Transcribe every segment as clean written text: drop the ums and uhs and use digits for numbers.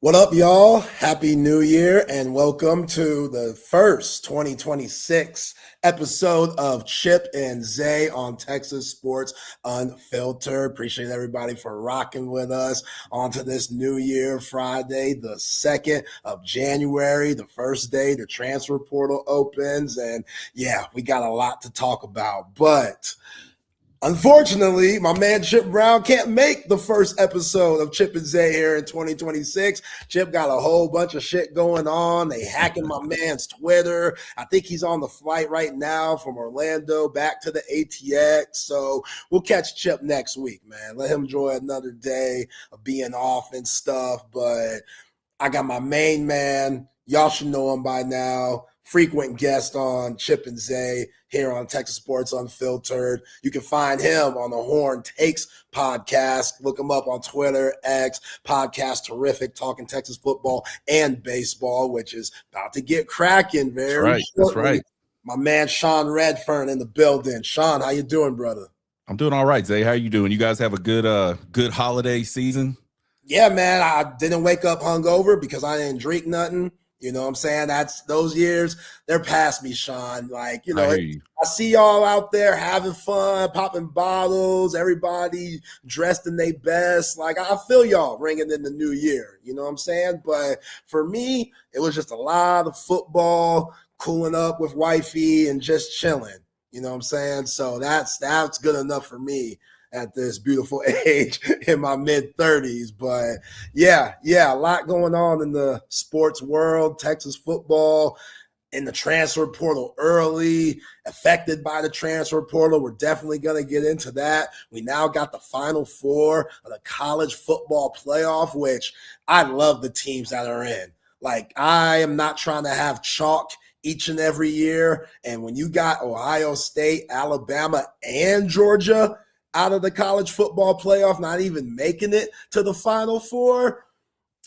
What up, y'all? Happy New Year and welcome to the first 2026 episode of Chip and Zay on Texas Sports Unfiltered. Appreciate everybody for rocking with us onto this New Year Friday, the 2nd of January, the first day the transfer portal opens. And yeah, we got a lot to talk about, but unfortunately, my man Chip Brown can't make the first episode of Chip and Zay here in 2026. Chip got a whole bunch of shit going on. They hacking my man's Twitter. I think he's on the flight right now from Orlando back to the ATX. So we'll catch Chip next week, man. Let him enjoy another day of being off and stuff. But I got my main man. Y'all should know him by now. Frequent guest on Chip and Zay here on Texas Sports Unfiltered. You can find him on the Horn Takes podcast. Look him up on Twitter, X, podcast terrific, talking Texas football and baseball, which is about to get cracking very shortly. That's right. My man Sean Redfern in the building. Sean, how you doing, brother? I'm doing all right, Zay. How you doing? You guys have a good holiday season? Yeah, man. I didn't wake up hungover because I didn't drink nothing. You know what I'm saying? That's those years, they're past me, Sean. Like, I see y'all out there having fun, popping bottles, everybody dressed in their best. Like, I feel y'all ringing in the new year. You know what I'm saying? But for me, it was just a lot of football, cooling up with wifey and just chilling. You know what I'm saying? So that's good enough for me at this beautiful age in my mid-30s. But yeah, a lot going on in the sports world, Texas football, in the transfer portal early, affected by the transfer portal. We're definitely going to get into that. We now got the Final Four of the college football playoff, which I love the teams that are in. Like, I am not trying to have chalk each and every year. And when you got Ohio State, Alabama, and Georgia out of the college football playoff, not even making it to the Final Four,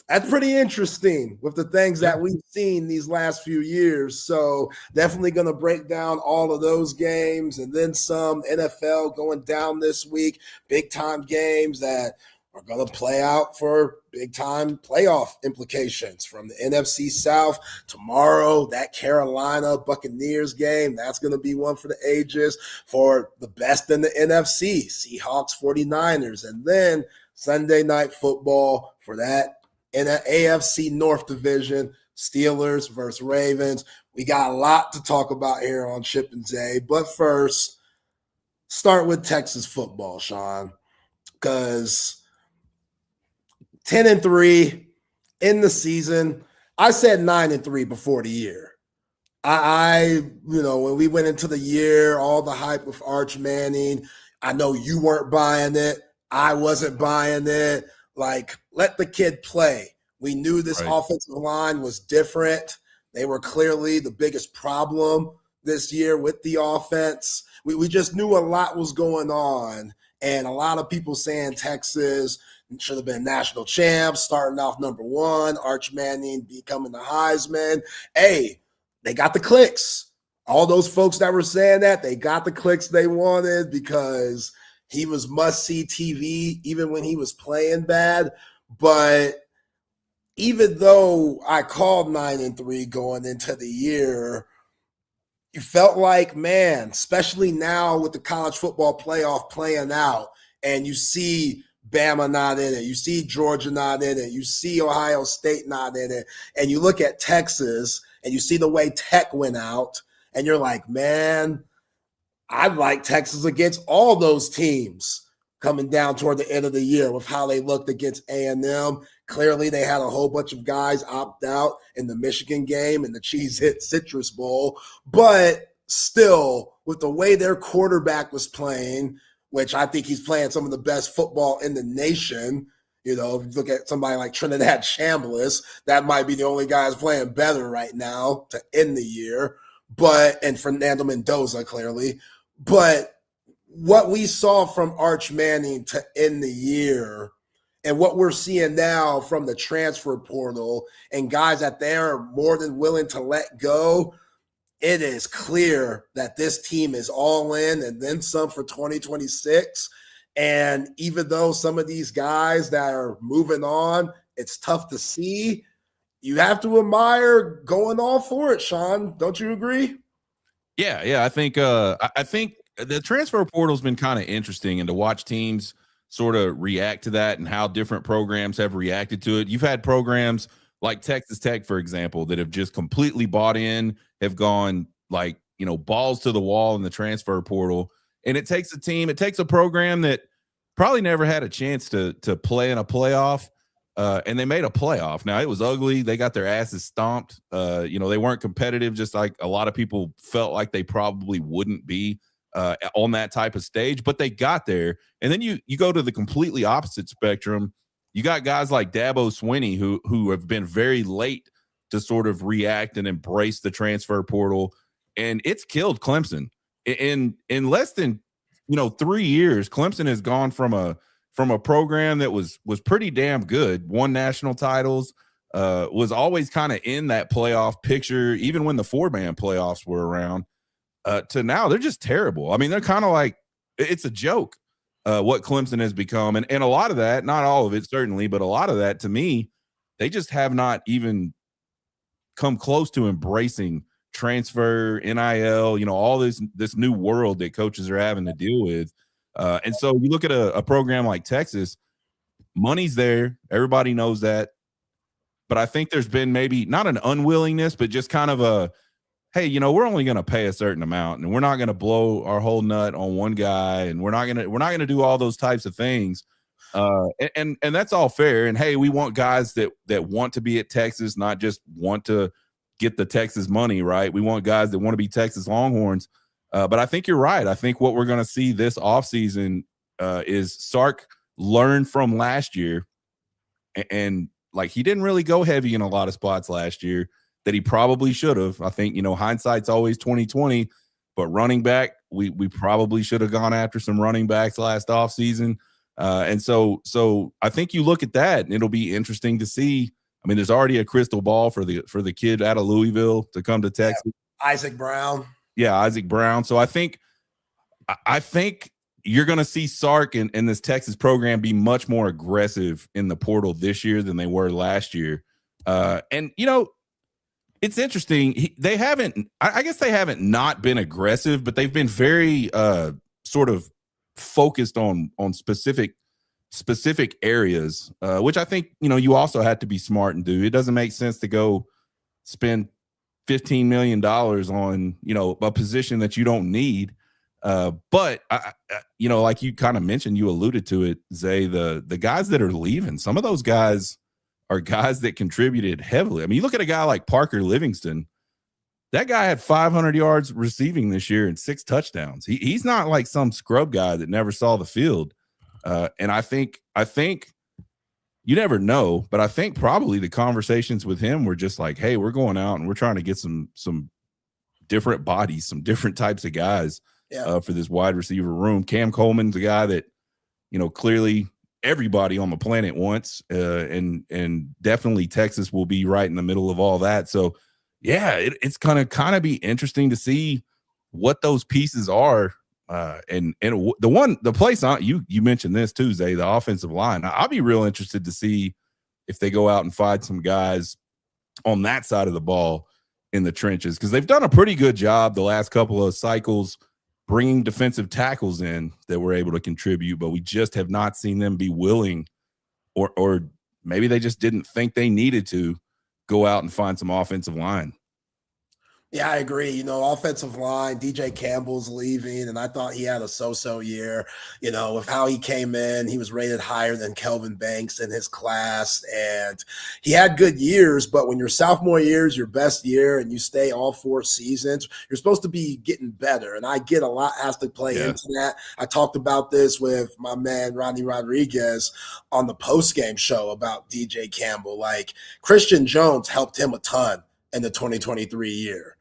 that's pretty interesting with the things that we've seen these last few years. So definitely going to break down all of those games and then some. NFL going down this week, big-time games that are going to play out for big-time playoff implications from the NFC South. Tomorrow, that Carolina Buccaneers game, that's going to be one for the ages for the best in the NFC, Seahawks, 49ers. And then Sunday Night Football for that in the AFC North Division, Steelers versus Ravens. We got a lot to talk about here on Chip and Zay. But first, start with Texas football, Sean, because 10-3 in the season. I said 9-3 before the year. When we went into the year, all the hype with Arch Manning, I know you weren't buying it. I wasn't buying it. Like, let the kid play. We knew this offensive line was different. They were clearly the biggest problem this year with the offense. We just knew a lot was going on. And a lot of people saying Texas should have been national champs, starting off number one, Arch Manning becoming the Heisman. Hey, they got the clicks. All those folks that were saying that, they got the clicks they wanted because he was must-see TV even when he was playing bad. But even though I called 9-3 going into the year, you felt like, man, especially now with the college football playoff playing out, and you see Bama not in it, you see Georgia not in it, you see Ohio State not in it, and you look at Texas and you see the way Tech went out, and you're like, man, I'd like Texas against all those teams coming down toward the end of the year with how they looked against A&M. Clearly, they had a whole bunch of guys opt out in the Michigan game and the Cheez-It Citrus Bowl. But still, with the way their quarterback was playing, which I think he's playing some of the best football in the nation. You know, if you look at somebody like Trinidad Chambliss, that might be the only guy who's playing better right now to end the year. And Fernando Mendoza, clearly. But what we saw from Arch Manning to end the year and what we're seeing now from the transfer portal and guys that they're more than willing to let go, it is clear that this team is all in and then some for 2026. And even though some of these guys that are moving on It's tough to see. You have to admire going all for it, Sean. Don't you agree? Yeah. I think the transfer portal's been kind of interesting, and to watch teams sort of react to that and how different programs have reacted to it. You've had programs like Texas Tech, for example, that have just completely bought in, have gone like, balls to the wall in the transfer portal. And it takes a program that probably never had a chance to play in a playoff. And they made a playoff. Now, it was ugly. They got their asses stomped. They weren't competitive, just like a lot of people felt like they probably wouldn't be on that type of stage, but they got there. And then you go to the completely opposite spectrum. You got guys like Dabo Swinney who have been very late to sort of react and embrace the transfer portal, and it's killed Clemson. In less than 3 years, Clemson has gone from a program that was pretty damn good, won national titles, was always kind of in that playoff picture, even when the 4-man playoffs were around, to now they're just terrible. I mean, they're kind of like, it's a joke what Clemson has become. And a lot of that, not all of it certainly, but a lot of that, to me, they just have not even come close to embracing transfer, NIL, all this new world that coaches are having to deal with. And so you look at a program like Texas, money's there. Everybody knows that. But I think there's been maybe not an unwillingness, but just kind of a, hey, we're only going to pay a certain amount, and we're not going to blow our whole nut on one guy, and we're not going to do all those types of things. And that's all fair. And hey, we want guys that want to be at Texas, not just want to get the Texas money, right? We want guys that want to be Texas Longhorns. But I think you're right. I think what we're going to see this offseason is Sark learn from last year, and like, he didn't really go heavy in a lot of spots last year that he probably should have. I think, hindsight's always 20/20, but running back, we probably should have gone after some running backs last offseason. And so I think you look at that, and it'll be interesting to see. I mean, there's already a crystal ball for the kid out of Louisville to come to Texas. Yeah, Isaac Brown. Yeah, Isaac Brown. So I think you're going to see Sark and this Texas program be much more aggressive in the portal this year than they were last year. And it's interesting. They haven't, I guess they haven't not been aggressive, but they've been very sort of focused on specific areas, which I think, you also have to be smart and do. It doesn't make sense to go spend $15 million on, a position that you don't need. But like you kind of mentioned, you alluded to it, Zay, the guys that are leaving, some of those guys are guys that contributed heavily. I mean, you look at a guy like Parker Livingston. That guy had 500 yards receiving this year and 6 touchdowns. He's not like some scrub guy that never saw the field. And I think you never know, but I think probably the conversations with him were just like, hey, we're going out and we're trying to get some different bodies, some different types of guys for this wide receiver room. Cam Coleman's a guy that, clearly everybody on the planet wants, and definitely Texas will be right in the middle of all that. So yeah, it's gonna kind of be interesting to see what those pieces are. And the place you mentioned this too, Zay, the offensive line. I'll be real interested to see if they go out and find some guys on that side of the ball in the trenches, because they've done a pretty good job the last couple of cycles bringing defensive tackles in that were able to contribute, but we just have not seen them be willing, or maybe they just didn't think they needed to go out and find some offensive line. Yeah, I agree. Offensive line, DJ Campbell's leaving, and I thought he had a so-so year. With how he came in, he was rated higher than Kelvin Banks in his class, and he had good years, but when your sophomore year is your best year and you stay all 4 seasons, you're supposed to be getting better, and I get a lot has to play into that. I talked about this with my man Rodney Rodriguez on the post-game show about DJ Campbell. Like, Christian Jones helped him a ton in the 2023 year.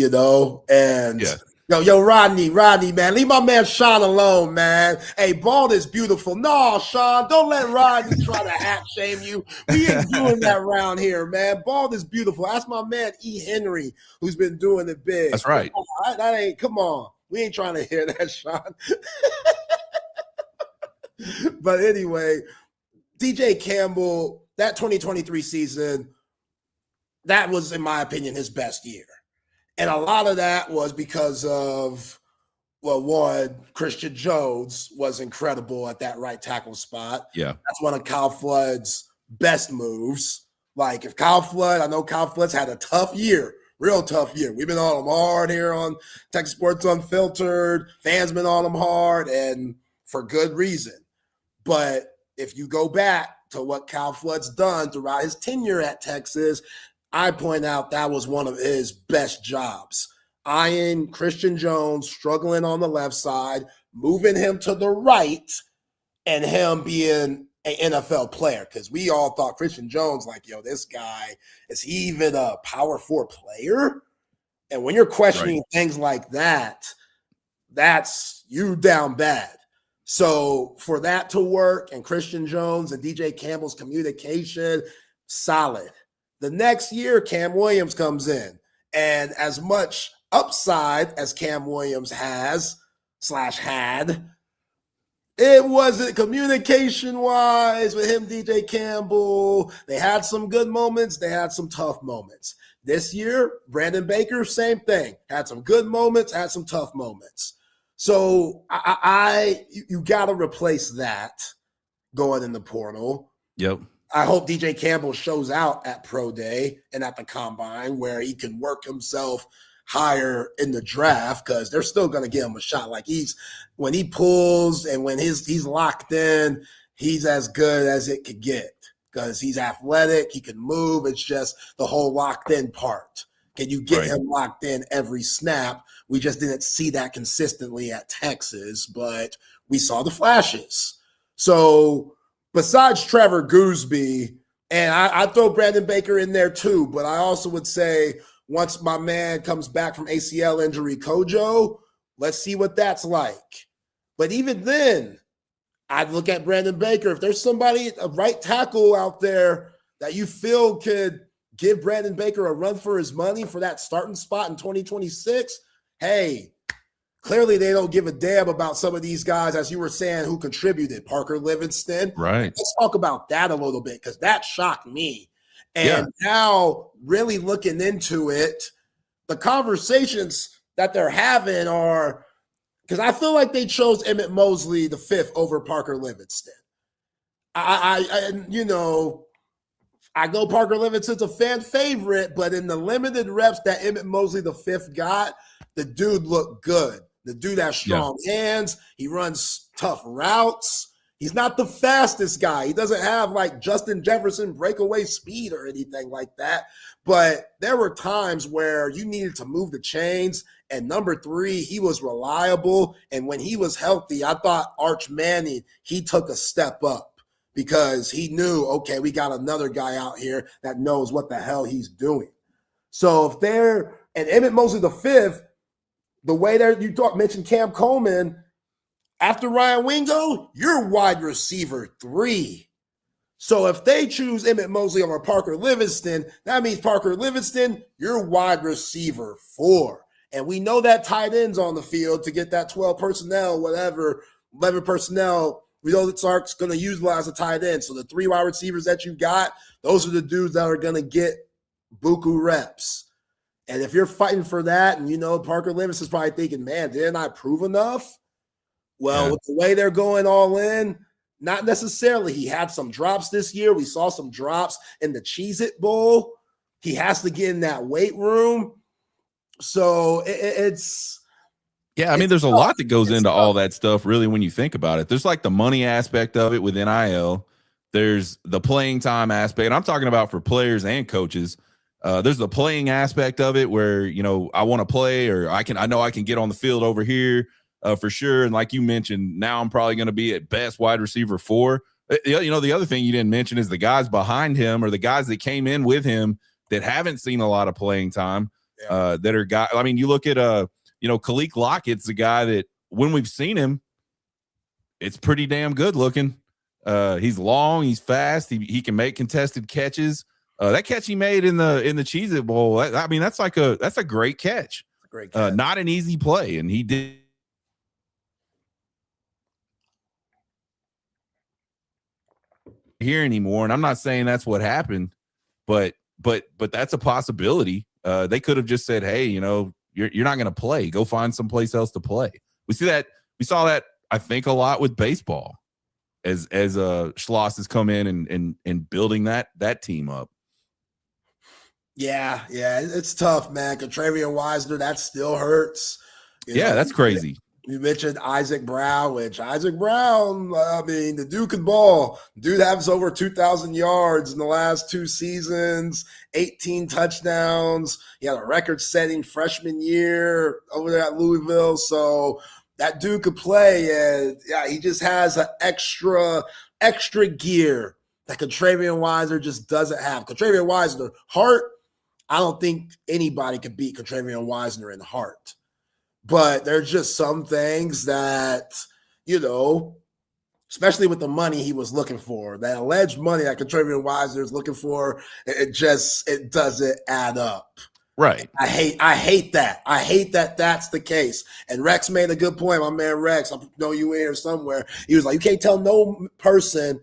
And yo, Rodney, man, leave my man Sean alone, man. Hey, bald is beautiful. No, Sean, don't let Rodney try to hat shame you. We ain't doing that around here, man. Bald is beautiful. Ask my man E. Henry, who's been doing it big. That's right. Come on. We ain't trying to hear that, Sean. But anyway, DJ Campbell, that 2023 season, that was, in my opinion, his best year. And a lot of that was because of, well, one, Christian Jones was incredible at that right tackle spot. Yeah. That's one of Kyle Flood's best moves. Like, if Kyle Flood, I know Kyle Flood's had a tough year, real tough year. We've been on him hard here on Texas Sports Unfiltered. Fans been on him hard, and for good reason. But if you go back to what Kyle Flood's done throughout his tenure at Texas, I point out that was one of his best jobs. Eyeing Christian Jones, struggling on the left side, moving him to the right, and him being an NFL player. Because we all thought Christian Jones, like, yo, this guy, is he even a Power 4 player? And when you're questioning things like that, that's you down bad. So for that to work, and Christian Jones and DJ Campbell's communication, solid. The next year, Cam Williams comes in. And as much upside as Cam Williams has / had, it wasn't communication-wise with him, DJ Campbell. They had some good moments. They had some tough moments. This year, Brandon Baker, same thing. Had some good moments, had some tough moments. So you got to replace that going in the portal. Yep. I hope DJ Campbell shows out at Pro Day and at the Combine where he can work himself higher in the draft, because they're still going to give him a shot. Like, when he pulls and when he's locked in, he's as good as it could get because he's athletic, he can move. It's just the whole locked in part. Can you get him locked in every snap? We just didn't see that consistently at Texas, but we saw the flashes. So besides Trevor Gooseby, and I throw Brandon Baker in there too, but I also would say once my man comes back from ACL injury, Kojo, let's see what that's like. But even then, I'd look at Brandon Baker. If there's somebody, a right tackle out there that you feel could give Brandon Baker a run for his money for that starting spot in 2026, hey, clearly they don't give a damn about some of these guys, as you were saying, who contributed. Parker Livingston. Right. Let's talk about that a little bit, because that shocked me. And now really looking into it, the conversations that they're having are, because I feel like they chose Emmett Mosley the fifth over Parker Livingston. I know Parker Livingston's a fan favorite, but in the limited reps that Emmett Mosley the fifth got, the dude looked good. The dude has strong hands. He runs tough routes. He's not the fastest guy. He doesn't have like Justin Jefferson breakaway speed or anything like that. But there were times where you needed to move the chains. And number three, he was reliable. And when he was healthy, I thought Arch Manning, he took a step up because he knew, okay, we got another guy out here that knows what the hell he's doing. So if they're, and Emmett Mosley the fifth, the way that you mentioned Cam Coleman, after Ryan Wingo, you're wide receiver 3. So if they choose Emmett Mosley over Parker Livingston, that means Parker Livingston, you're wide receiver 4. And we know that tight end's on the field to get that 12 personnel, whatever, 11 personnel. We know that Sark's going to utilize a tight end. So the 3 wide receivers that you got, those are the dudes that are going to get buku reps. And if you're fighting for that, and Parker Livingston's probably thinking, man, didn't I prove enough? Well, with the way they're going all in, not necessarily. He had some drops this year. We saw some drops in the Cheez-It Bowl. He has to get in that weight room. So it's yeah, I mean, there's a lot that goes into all that stuff, really, when you think about it. There's like the money aspect of it with NIL. There's the playing time aspect. And I'm talking about for players and coaches. There's the playing aspect of it where, I want to play, or I know I can get on the field over here for sure. And like you mentioned, now I'm probably going to be at best wide receiver 4. The other thing you didn't mention is the guys behind him, or the guys that came in with him that haven't seen a lot of playing time, that are guys. I mean, you look at, Khalil Lockett's the guy that when we've seen him, it's pretty damn good looking. He's long, he's fast. He can make contested catches. That catch he made in the Cheez-It Bowl, that's a great catch. Great catch. Not an easy play, and he did. here anymore. And I'm not saying that's what happened, but that's a possibility. They could have just said, hey, you're not going to play. Go find someplace else to play. We saw that, I think, a lot with baseball as Schloss has come in and building that team up. Yeah, it's tough, man. Contrarian Wisner, that still hurts. That's crazy. You mentioned Isaac Brown, the Duke can ball. Dude has over 2,000 yards in the last 2 seasons, 18 touchdowns. He had a record-setting freshman year over there at Louisville. So that dude could play, and he just has an extra gear that Contrarian Wisner just doesn't have. Contrarian Wisner, heart, I don't think anybody could beat Contrarian Wisner in heart. But there's just some things that, especially with the money he was looking for, that alleged money that Contrarian Wisner is looking for, it doesn't add up. Right. I hate that. I hate that that's the case. And Rex made a good point. My man Rex, I know you in here somewhere. He was like, you can't tell no person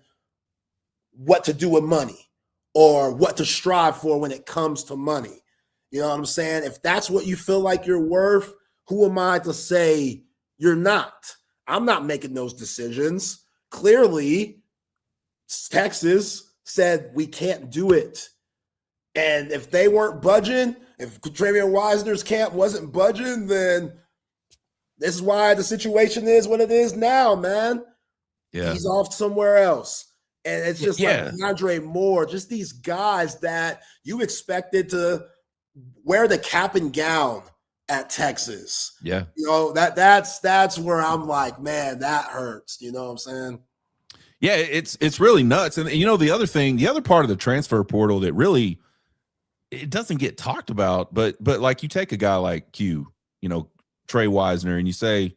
what to do with money or what to strive for when it comes to money. You know what I'm saying? If that's what you feel like you're worth, who am I to say you're not? I'm not making those decisions. Clearly, Texas said we can't do it. And if they weren't budging, if Contrarian Wisner's camp wasn't budging, then this is why the situation is what it is now, man. Yeah. He's off somewhere else. And it's just like DeAndre Moore, just these guys that you expected to wear the cap and gown at Texas. Yeah. That's where I'm like, man, that hurts. You know what I'm saying? Yeah, it's really nuts. And the other part of the transfer portal that really it doesn't get talked about, but like you take a guy like Q, Trey Wisner, and you say,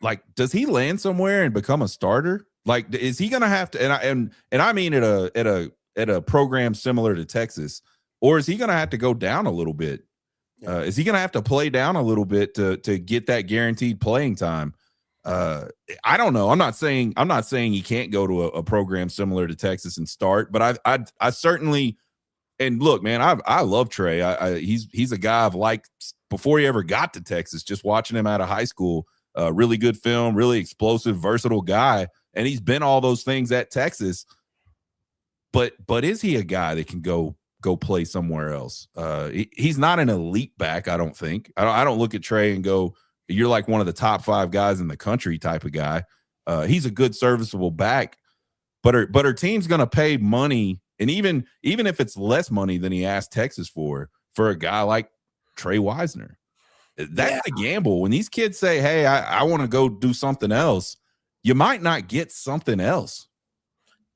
like, does he land somewhere and become a starter? Like, is he gonna have to and I mean at a program similar to Texas, or is he gonna have to go down a little bit? Is he going to have to play down a little bit to get that guaranteed playing time? I don't know. I'm not saying he can't go to a program similar to Texas and start, but I certainly, and look, man, I love Trey. He's a guy I've liked before he ever got to Texas. Just watching him out of high school, really good film, really explosive, versatile guy, and he's been all those things at Texas. But is he a guy that can go play somewhere else? He's not an elite back, I don't think. I don't look at Trey and go, you're like one of the top 5 guys in the country type of guy. He's a good serviceable back, but our team's going to pay money, and even if it's less money than he asked Texas for a guy like Trey Wisner. That's the gamble. When these kids say, hey, I want to go do something else, you might not get something else.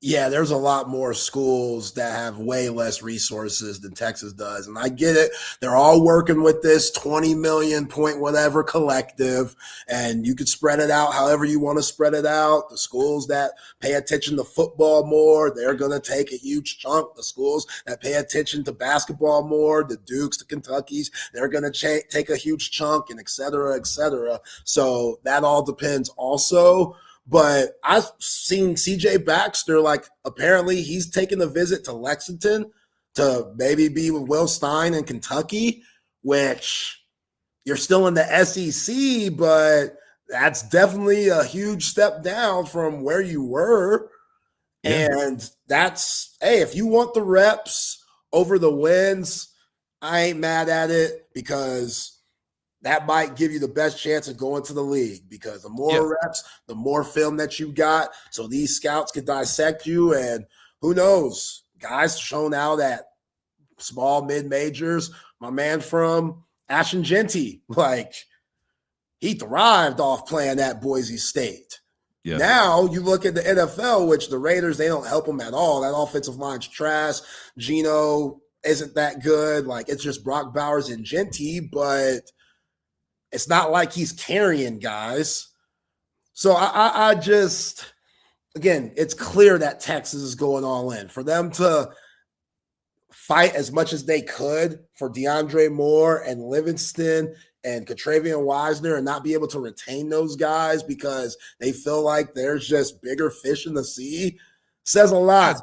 Yeah, there's a lot more schools that have way less resources than Texas does. And I get it. They're all working with this 20 million point whatever collective, and you could spread it out however you want to spread it out. The schools that pay attention to football more, they're going to take a huge chunk. The schools that pay attention to basketball more, the Dukes, the Kentuckys, they're going to take a huge chunk, and et cetera, et cetera. So that all depends also. But I've seen CJ Baxter, like, apparently he's taking a visit to Lexington to maybe be with Will Stein in Kentucky, which you're still in the SEC, but that's definitely a huge step down from where you were. Yeah. And that's, hey, if you want the reps over the wins, I ain't mad at it, because that might give you the best chance of going to the league, because the more reps, the more film that you got, so these scouts can dissect you. And who knows, guys shown out at small mid-majors. My man from Ashton Genty, like, he thrived off playing at Boise State. Yeah. Now you look at the NFL, which the Raiders, they don't help them at all. That offensive line's trash. Geno isn't that good. Like, it's just Brock Bowers and Genty, but it's not like he's carrying guys. So I just, again, it's clear that Texas is going all in. For them to fight as much as they could for DeAndre Moore and Livingston and Contrarian Wisner and not be able to retain those guys because they feel like there's just bigger fish in the sea, Says a lot.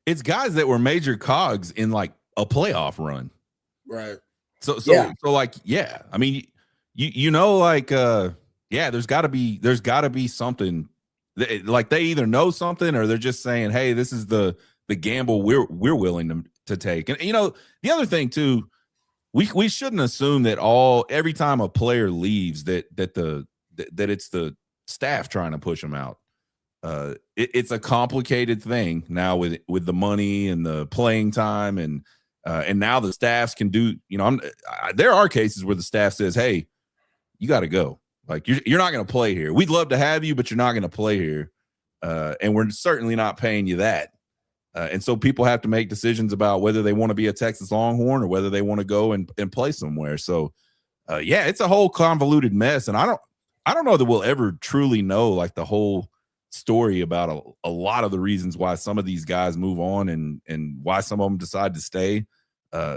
It's guys that were major cogs in like a playoff run. Right. So like, yeah, I mean, there's got to be something like they either know something or they're just saying, hey, this is the gamble we're willing to take. And the other thing too, we shouldn't assume that every time a player leaves that it's the staff trying to push them out. It's a complicated thing now with the money and the playing time and now the staffs can do, there are cases where the staff says, hey, you got to go. Like you're not going to play here. We'd love to have you, but you're not going to play here. And we're certainly not paying you that. And so people have to make decisions about whether they want to be a Texas Longhorn or whether they want to go and play somewhere. So it's a whole convoluted mess. And I don't know that we'll ever truly know like the whole story about a lot of the reasons why some of these guys move on and why some of them decide to stay.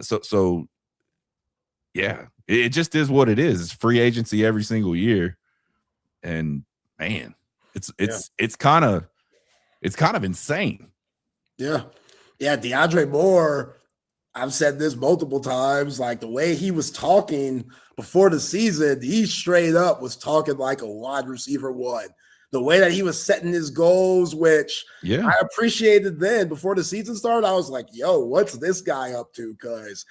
So it just is what it is. It's free agency every single year. And man, it's kind of insane. Yeah. DeAndre Moore, I've said this multiple times, like the way he was talking before the season, he straight up was talking like a wide receiver one. The way that he was setting his goals, which I appreciated then before the season started, I was like, yo, what's this guy up to? Because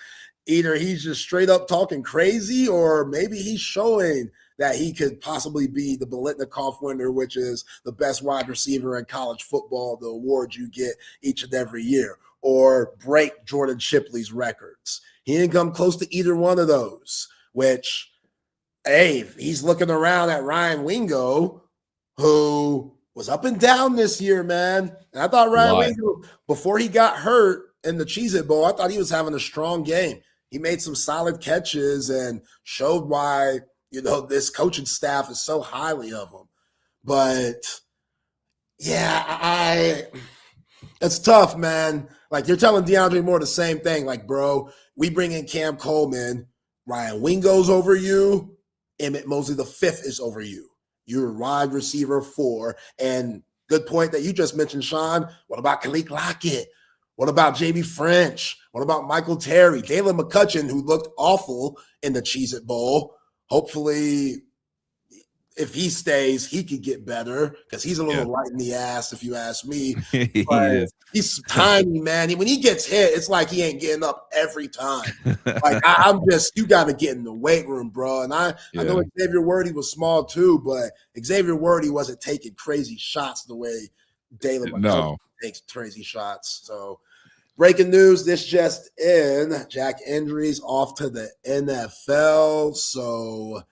either he's just straight up talking crazy or maybe he's showing that he could possibly be the Biletnikoff winner, which is the best wide receiver in college football, the award you get each and every year, or break Jordan Shipley's records. He didn't come close to either one of those, which, hey, he's looking around at Ryan Wingo, who was up and down this year, man. And I thought Ryan Wingo, before he got hurt in the Cheez-It Bowl, I thought he was having a strong game. He made some solid catches and showed why, this coaching staff is so highly of him. But, it's tough, man. Like, you're telling DeAndre Moore the same thing. Like, bro, we bring in Cam Coleman. Ryan Wingo's over you. Emmett Mosley the fifth is over you. You're wide receiver 4. And good point that you just mentioned, Sean. What about Khalil Lockett? What about Jamie French? What about Michael Terry? Jalen McCutcheon, who looked awful in the Cheez-It Bowl. Hopefully, if he stays, he could get better because he's a little light in the ass, if you ask me. He's tiny, man. When he gets hit, it's like he ain't getting up every time. Like, you got to get in the weight room, bro. And I know Xavier Worthy was small too, but Xavier Worthy wasn't taking crazy shots the way Jalen McCutcheon takes crazy shots. So, breaking news, this just in, Jack Indries off to the NFL. So,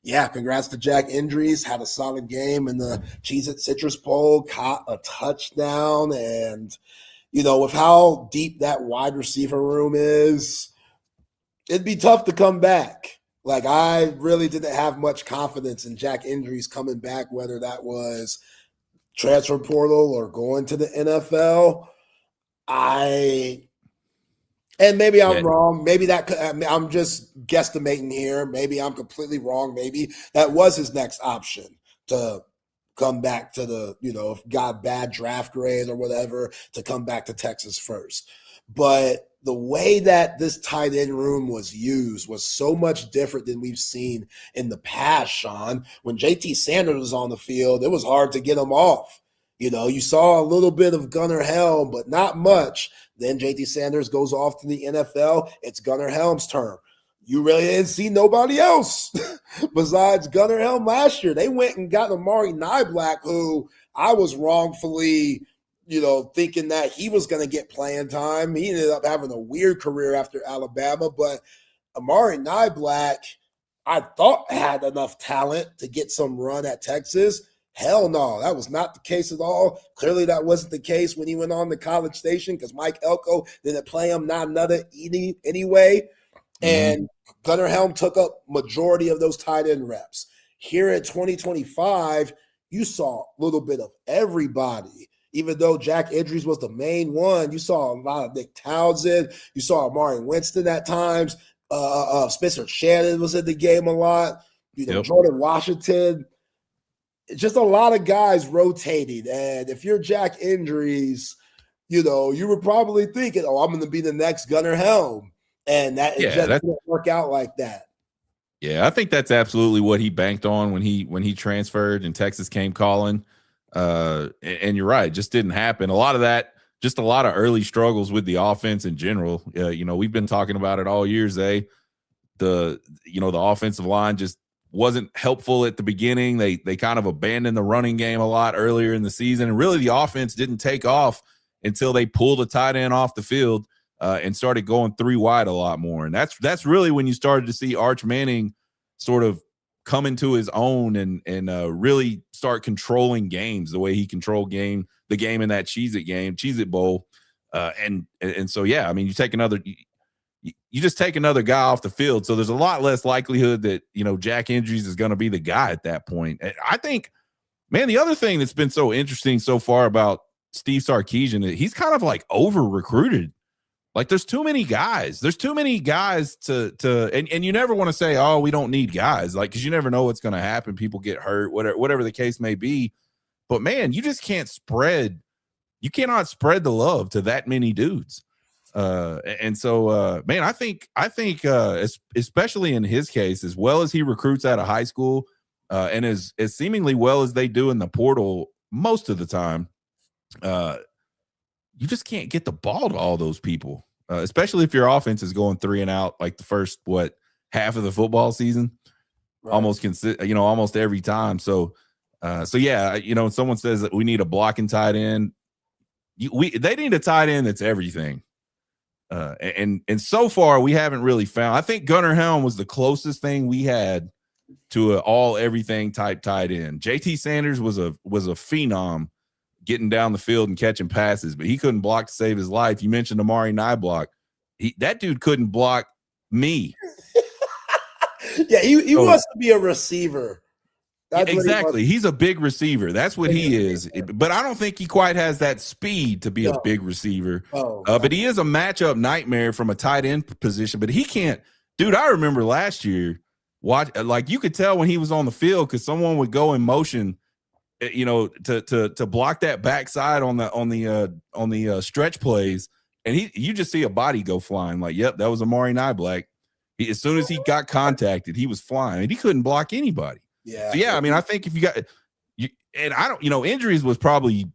congrats to Jack Indries. Had a solid game in the Cheez-It Citrus Bowl, caught a touchdown. And, with how deep that wide receiver room is, it'd be tough to come back. Like, I really didn't have much confidence in Jack Indries coming back, whether that was transfer portal or going to the NFL. And maybe I'm wrong. Maybe I'm just guesstimating here. Maybe I'm completely wrong. Maybe that was his next option to come back to the, if got bad draft grade or whatever, to come back to Texas first. But the way that this tight end room was used was so much different than we've seen in the past, Sean. When JT Sanders was on the field, it was hard to get him off. You saw a little bit of Gunnar Helm, but not much. Then JT Sanders goes off to the NFL. It's Gunnar Helm's turn. You really didn't see nobody else besides Gunnar Helm last year. They went and got Amari Niblack, who I was wrongfully, thinking that he was going to get playing time. He ended up having a weird career after Alabama, but Amari Niblack, I thought had enough talent to get some run at Texas. Hell no, that was not the case at all. Clearly, that wasn't the case when he went on the College Station because Mike Elko didn't play him not another anyway. And Gunnar Helm took up majority of those tight end reps. Here in 2025, you saw a little bit of everybody. Even though Jack Indries was the main one, you saw a lot of Nick Townsend. You saw Amari Winston at times. Spencer Shannon was in the game a lot. Jordan Washington. just a lot of guys rotating. And if you're Jack Indries, you were probably thinking, oh, I'm going to be the next Gunnar Helm. And it just didn't work out like that. Yeah, I think that's absolutely what he banked on when he transferred and Texas came calling. And you're right, it just didn't happen. A lot of that, just a lot of early struggles with the offense in general. We've been talking about it all year, Zay. The offensive line just wasn't helpful at the beginning. They kind of abandoned the running game a lot earlier in the season, and really the offense didn't take off until they pulled a tight end off the field and started going 3 wide a lot more. And that's really when you started to see Arch Manning sort of come into his own and really start controlling games the way he controlled the game in that Cheez-It Bowl. And so, yeah, I mean, you just take another guy off the field. So there's a lot less likelihood that, Jack Indries is going to be the guy at that point. And I think, man, the other thing that's been so interesting so far about Steve Sarkisian, he's kind of like over recruited. Like there's too many guys. There's too many guys and you never want to say, oh, we don't need guys, like, because you never know what's going to happen. People get hurt, whatever the case may be. But man, you just cannot spread the love to that many dudes. And so, man, I think especially in his case, as well as he recruits out of high school, and as seemingly well as they do in the portal most of the time, you just can't get the ball to all those people, especially if your offense is going 3 and out like the first half of the football season, right. Almost every time. So yeah, someone says that we need a blocking tight end. They need a tight end that's everything. And so far we haven't really found. I think Gunnar Helm was the closest thing we had to an all everything type tight end. JT Sanders was a phenom getting down the field and catching passes, but he couldn't block to save his life. You mentioned Amari Niblock. That dude couldn't block me. Yeah, he wants to be a receiver. That's exactly. He's a big receiver. That's what he is. But I don't think he quite has that speed to be a big receiver. But he is a matchup nightmare from a tight end position. But he can't. Dude, I remember last year, you could tell when he was on the field because someone would go in motion, to block that backside on the stretch plays, and you just see a body go flying. Like, yep, that was Amari Niblack. As soon as he got contacted, he was flying, and he couldn't block anybody. Yeah. So, yeah, I mean, I think if you got and I don't, injuries was probably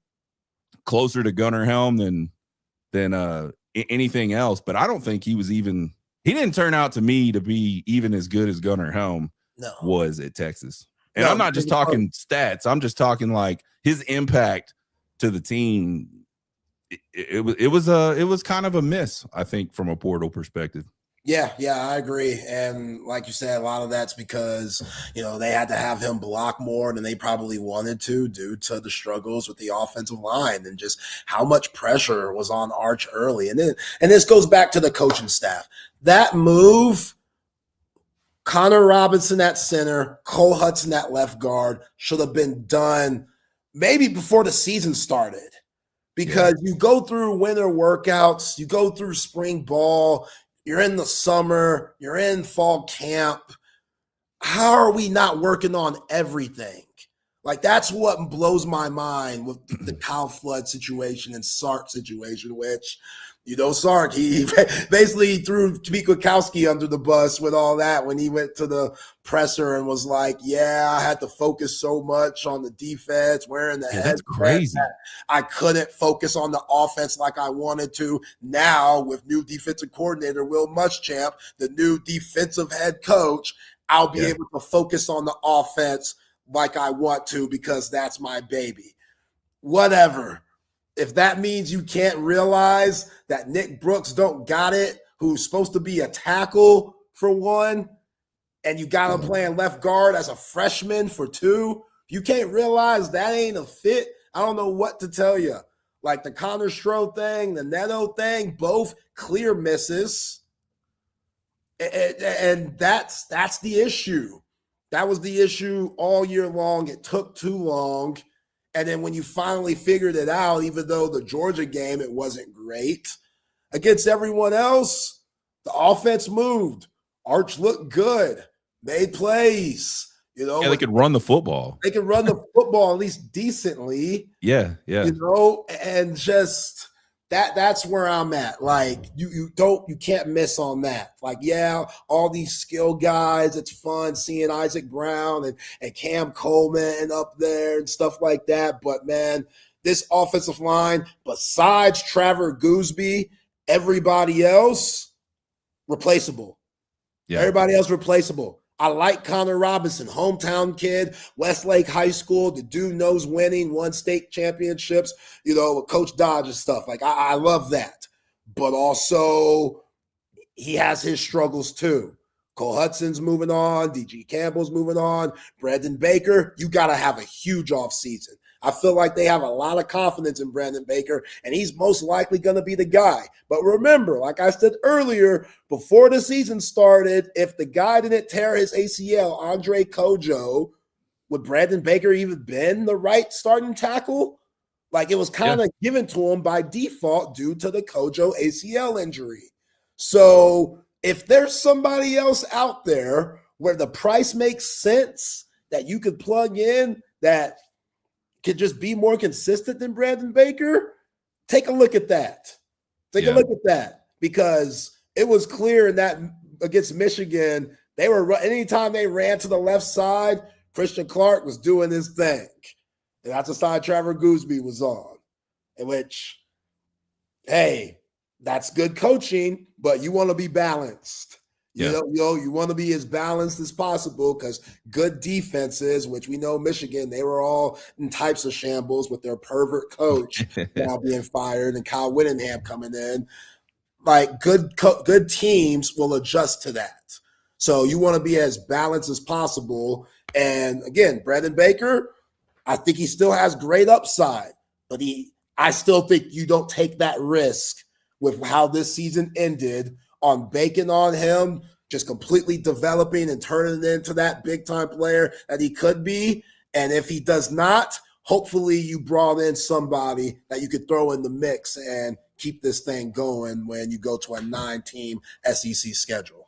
closer to Gunnar Helm than anything else, but I don't think he didn't turn out to me to be even as good as Gunnar Helm was at Texas. And I'm not just talking stats. I'm just talking like his impact to the team. It was kind of a miss, I think, from a portal perspective. Yeah, I agree. And like you said, a lot of that's because, they had to have him block more than they probably wanted to due to the struggles with the offensive line and just how much pressure was on Arch early. And this goes back to the coaching staff. That move, Connor Robinson at center, Cole Hudson at left guard, should have been done maybe before the season started, because you go through winter workouts, you go through spring ball, you're in the summer, you're in fall camp. How are we not working on everything? Like, that's what blows my mind with the Kyle Flood situation and Sark situation, which, Sark, he basically threw Kwiatkowski under the bus with all that when he went to the presser and was like, yeah, I had to focus so much on the defense, wearing the head. That's crazy. I couldn't focus on the offense like I wanted to. Now, with new defensive coordinator Will Muschamp, the new defensive head coach, I'll be able to focus on the offense like I want to because that's my baby. Whatever. If that means you can't realize that Nick Brooks don't got it, who's supposed to be a tackle for one, and you got him playing left guard as a freshman for two, you can't realize that ain't a fit. I don't know what to tell you. Like the Connor Stroh thing, the Neto thing, both clear misses. And that's the issue. That was the issue all year long. It took too long. And then when you finally figured it out, even though the Georgia game, it wasn't great, against everyone else, the offense moved. Arch looked good, made plays. You know, yeah, they could run the football. They can run the football at least decently. Yeah. You know, and just that's where I'm at. Like you can't miss on that. Like, yeah, all these skill guys, it's fun seeing Isaac Brown and Cam Coleman up there and stuff like that. But man, this offensive line, besides Trevor Gooseby, everybody else replaceable. Yeah. Everybody else replaceable. I like Connor Robinson, hometown kid, Westlake High School. The dude knows winning, won state championships, you know, with Coach Dodge and stuff. Like, I love that. But also, he has his struggles too. Cole Hudson's moving on. DG Campbell's moving on. Brandon Baker, you got to have a huge offseason. I feel like they have a lot of confidence in Brandon Baker, and he's most likely going to be the guy. But remember, like I said earlier, before the season started, if the guy didn't tear his ACL, Andre Kojo, would Brandon Baker even been the right starting tackle? Like, it was kind of given to him by default due to the Kojo ACL injury. So if there's somebody else out there where the price makes sense that you could plug in that could just be more consistent than Brandon Baker, take a look at that. Take a look at that, because it was clear in that against Michigan, they were anytime they ran to the left side, Christian Clark was doing his thing. And that's the side Trevor Gooseby was on, in which, hey, that's good coaching, but you want to be balanced. You know, you want to be as balanced as possible, because good defenses, which we know Michigan, they were all in types of shambles with their pervert coach now being fired and Kyle Whittingham coming in. Like, good teams will adjust to that. So you want to be as balanced as possible. And again, Brandon Baker, I think he still has great upside, but I still think you don't take that risk with how this season ended on banking on him just completely developing and turning into that big-time player that he could be. And if he does not, hopefully you brought in somebody that you could throw in the mix and keep this thing going when you go to a 9-team SEC schedule.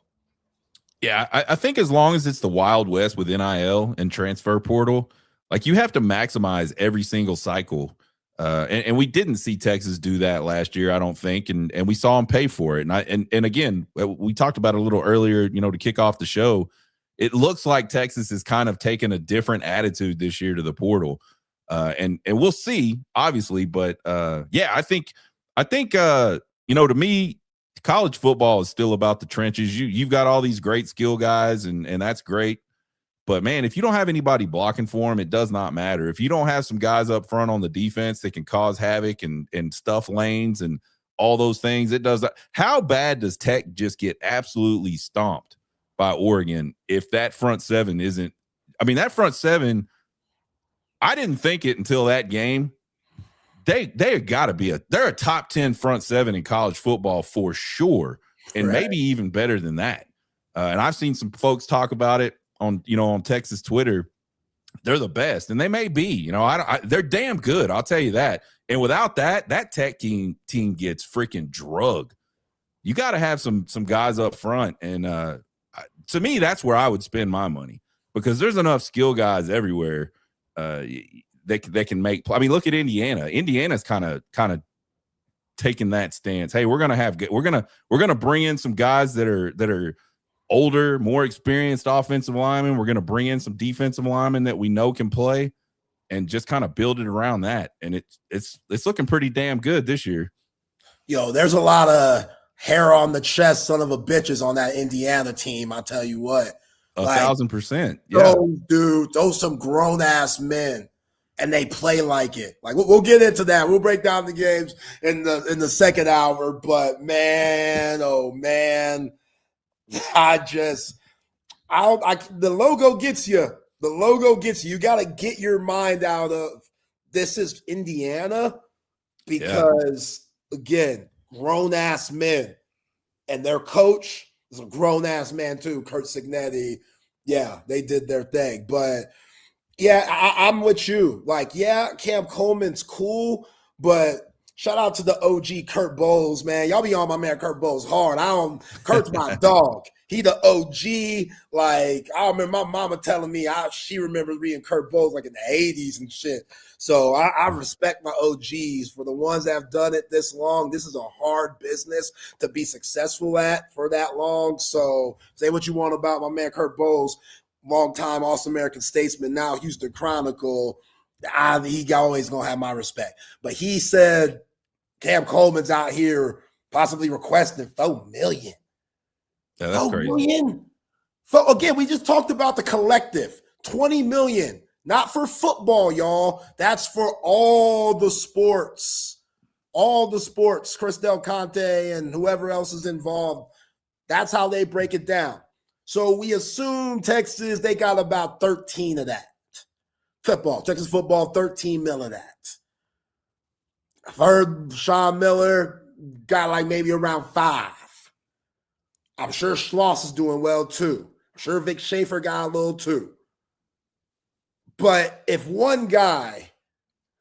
Yeah, I think as long as it's the Wild West with NIL and transfer portal, like, you have to maximize every single cycle. And we didn't see Texas do that last year, I don't think, and we saw them pay for it. And again, we talked about it a little earlier, you know, to kick off the show. It looks like Texas is kind of taking a different attitude this year to the portal, and we'll see, obviously. But yeah, I think you know, to me, college football is still about the trenches. You've got all these great skill guys, and that's great. But, man, if you don't have anybody blocking for him, it does not matter. If you don't have some guys up front on the defense that can cause havoc and stuff lanes and all those things, it does. How bad does Tech just get absolutely stomped by Oregon if that front seven isn't – I mean, that front seven, I didn't think it until that game. They got to be they're a top 10 front seven in college football for sure, and maybe even better than that. And I've seen some folks talk about it on Texas Twitter. They're the best, and they may be. You know, they're damn good, I'll tell you that. And without that Tech team gets freaking drugged. You got to have some guys up front, and to me, that's where I would spend my money, because there's enough skill guys everywhere. They can make. I mean, look at Indiana. Indiana's kind of taking that stance. Hey, we're gonna bring in some guys that are older, more experienced offensive linemen. We're going to bring in some defensive linemen that we know can play, and just kind of build it around that. And it's looking pretty damn good this year. Yo, there's a lot of hair on the chest, son of a bitches on that Indiana team. I'll tell you what, 1,000%. Yeah, those some grown ass men, and they play like it. Like, we'll get into that. We'll break down the games in the second hour. But man, oh man. The logo gets you. The logo gets you. You got to get your mind out of this is Indiana, because again, grown ass men, and their coach is a grown ass man too, Kurt Signetti. Yeah, they did their thing. But yeah, I'm with you. Like, yeah, Cam Coleman's cool, but shout out to the OG Kurt Bowles, man. Y'all be on my man Kurt Bowles hard. Kurt's my dog. He the OG. Like, I remember my mama telling me she remembers reading Kurt Bowles like in the 80s and shit. So I respect my OGs for the ones that have done it this long. This is a hard business to be successful at for that long. So say what you want about my man Kurt Bowles, longtime All-American statesman, now Houston Chronicle. He always going to have my respect. But he said Cam Coleman's out here possibly requesting $4 million. Yeah, that's crazy. Million? So again, we just talked about the collective. $20 million. Not for football, y'all. That's for all the sports. All the sports. Chris Del Conte and whoever else is involved. That's how they break it down. So we assume Texas, they got about 13 of that. Football, Texas football, 13 mil of that. I've heard Sean Miller got like maybe around 5. I'm sure Schloss is doing well too. I'm sure Vic Schaefer got a little too. But if one guy,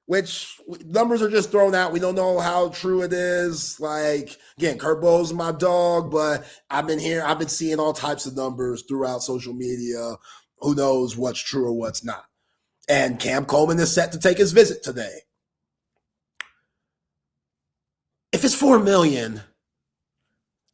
which numbers are just thrown out, we don't know how true it is. Like, again, Kurt Bowles is my dog, but I've been seeing all types of numbers throughout social media. Who knows what's true or what's not. And Cam Coleman is set to take his visit today. If it's $4 million,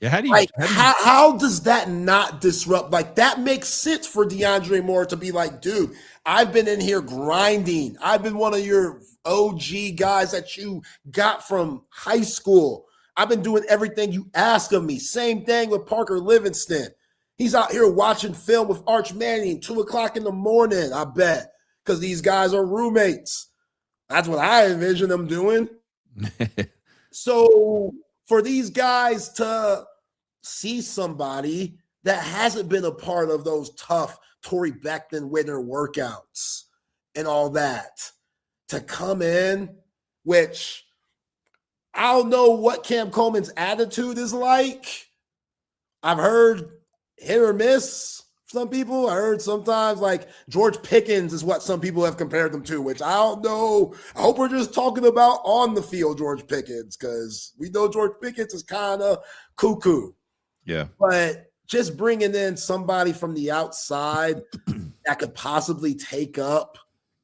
yeah, how does that not disrupt? Like, that makes sense for DeAndre Moore to be like, dude, I've been in here grinding. I've been one of your OG guys that you got from high school. I've been doing everything you ask of me. Same thing with Parker Livingston. He's out here watching film with Arch Manning 2:00 in the morning, I bet. Because these guys are roommates. That's what I envision them doing. So for these guys to see somebody that hasn't been a part of those tough Torrey Beckton winter workouts and all that, to come in, which I don't know what Cam Coleman's attitude is like. I've heard hit or miss. Some people, I heard sometimes like George Pickens is what some people have compared them to, which I don't know. I hope we're just talking about on the field George Pickens, because we know George Pickens is kind of cuckoo. Yeah. But just bringing in somebody from the outside that could possibly take up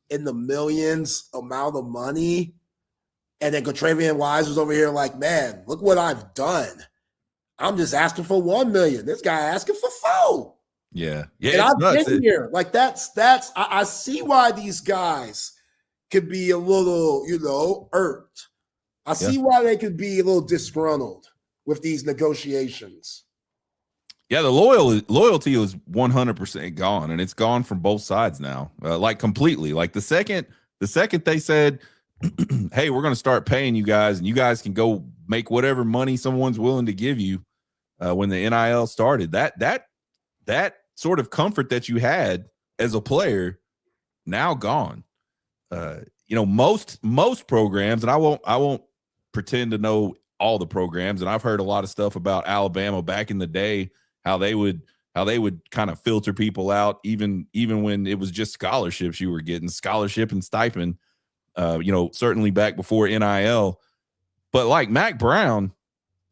in the millions amount of money, and then Travian Wise was over here like, man, look what I've done. I'm just asking for $1 million. This guy asking for $4 million. Yeah. And I've been here. Like, I see why these guys could be a little, irked. I see why they could be a little disgruntled with these negotiations. Yeah, the loyalty is 100% gone, and it's gone from both sides now, like completely. Like the second they said, hey, we're going to start paying you guys, and you guys can go make whatever money someone's willing to give you. When the NIL started, that sort of comfort that you had as a player now gone. Most programs, and I won't pretend to know all the programs, and I've heard a lot of stuff about Alabama back in the day, how they would kind of filter people out, even when it was just scholarships you were getting, scholarship and stipend, certainly back before NIL. But like Mac Brown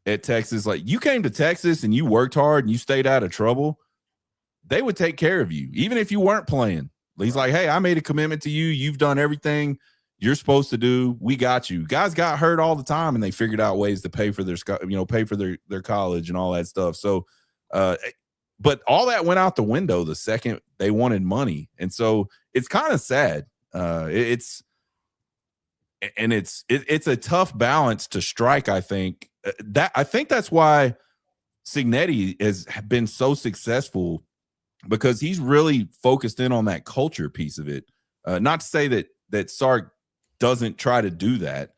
at Texas, like, you came to Texas and you worked hard and you stayed out of trouble, they would take care of you, even if you weren't playing. He's like, hey, I made a commitment to you. You've done everything you're supposed to do. We got you. Guys got hurt all the time, and they figured out ways to pay for their college and all that stuff. So, but all that went out the window the second they wanted money. And so it's kind of sad. It's a tough balance to strike. I think that's why Cignetti has been so successful, because he's really focused in on that culture piece of it. Not to say that Sark doesn't try to do that,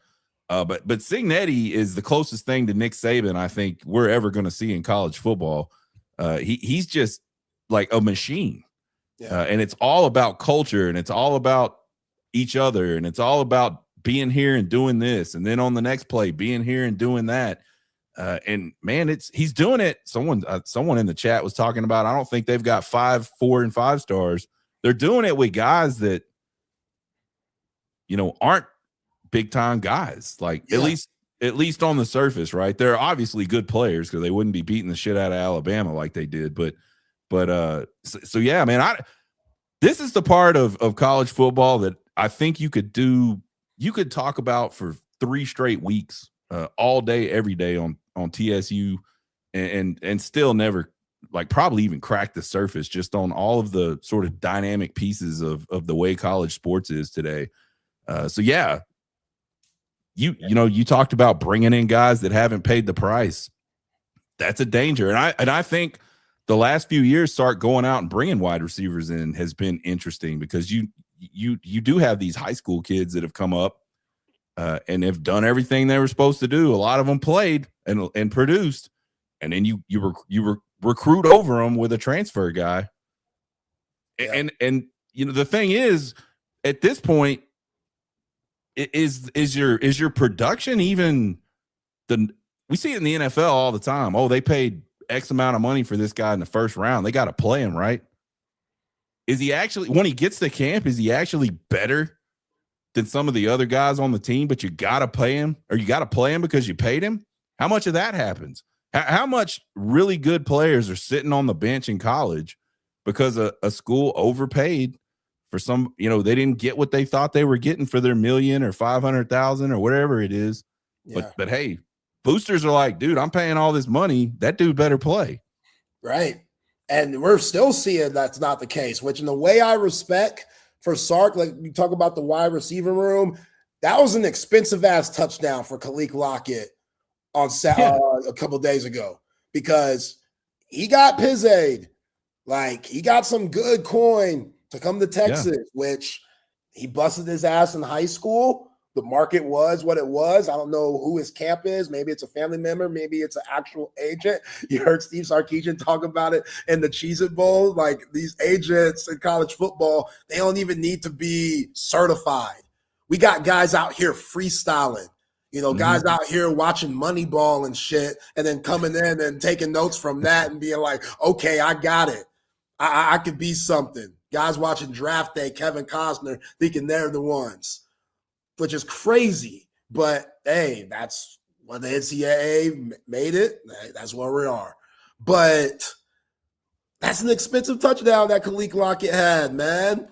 but Cignetti is the closest thing to Nick Saban I think we're ever going to see in college football. He's just like a machine. Yeah. And it's all about culture, and it's all about each other, and it's all about being here and doing this, and then on the next play being here and doing that. And man, he's doing it. Someone in the chat was talking about, I don't think they've got 5, 4, and 5 stars. They're doing it with guys that, aren't big time guys. Like, at least at least on the surface, right? They're obviously good players because they wouldn't be beating the shit out of Alabama like they did. But so yeah, man, this is the part of college football that I think you could talk about for 3 straight weeks, all day, every day on TSU and still never probably even crack the surface just on all of the sort of dynamic pieces of the way college sports is today. So yeah, you talked about bringing in guys that haven't paid the price. That's a danger. And I think the last few years start going out and bringing wide receivers in has been interesting because you do have these high school kids that have come up and have done everything they were supposed to do. A lot of them played and produced, and then you recruit over them with a transfer guy. Yeah. And the thing is, at this point, is your production even we see it in the NFL all the time. Oh, they paid X amount of money for this guy in the first round. They got to play him, right? Is he actually, when he gets to camp, is he actually better than some of the other guys on the team, but you got to pay him, or you got to play him because you paid him? How much of that happens? How much really good players are sitting on the bench in college because a school overpaid for some, they didn't get what they thought they were getting for their $1 million or $500,000 or whatever it is. Yeah. But hey, boosters are like, dude, I'm paying all this money. That dude better play. Right. And we're still seeing that's not the case, which in the way I respect for Sark, like you talk about the wide receiver room, that was an expensive ass touchdown for Khalil Lockett on a couple of days ago because he got pizzed. Like he got some good coin to come to Texas, which he busted his ass in high school. The market was what it was. I don't know who his camp is. Maybe it's a family member. Maybe it's an actual agent. You heard Steve Sarkisian talk about it in the Cheez-It Bowl. Like these agents in college football, they don't even need to be certified. We got guys out here freestyling, guys out here watching Moneyball and shit, and then coming in and taking notes from that and being like, okay, I got it. I could be something. Guys watching Draft Day, Kevin Costner, thinking they're the ones, which is crazy. But, hey, that's when the NCAA made it. That's where we are. But that's an expensive touchdown that Khalil Lockett had, man.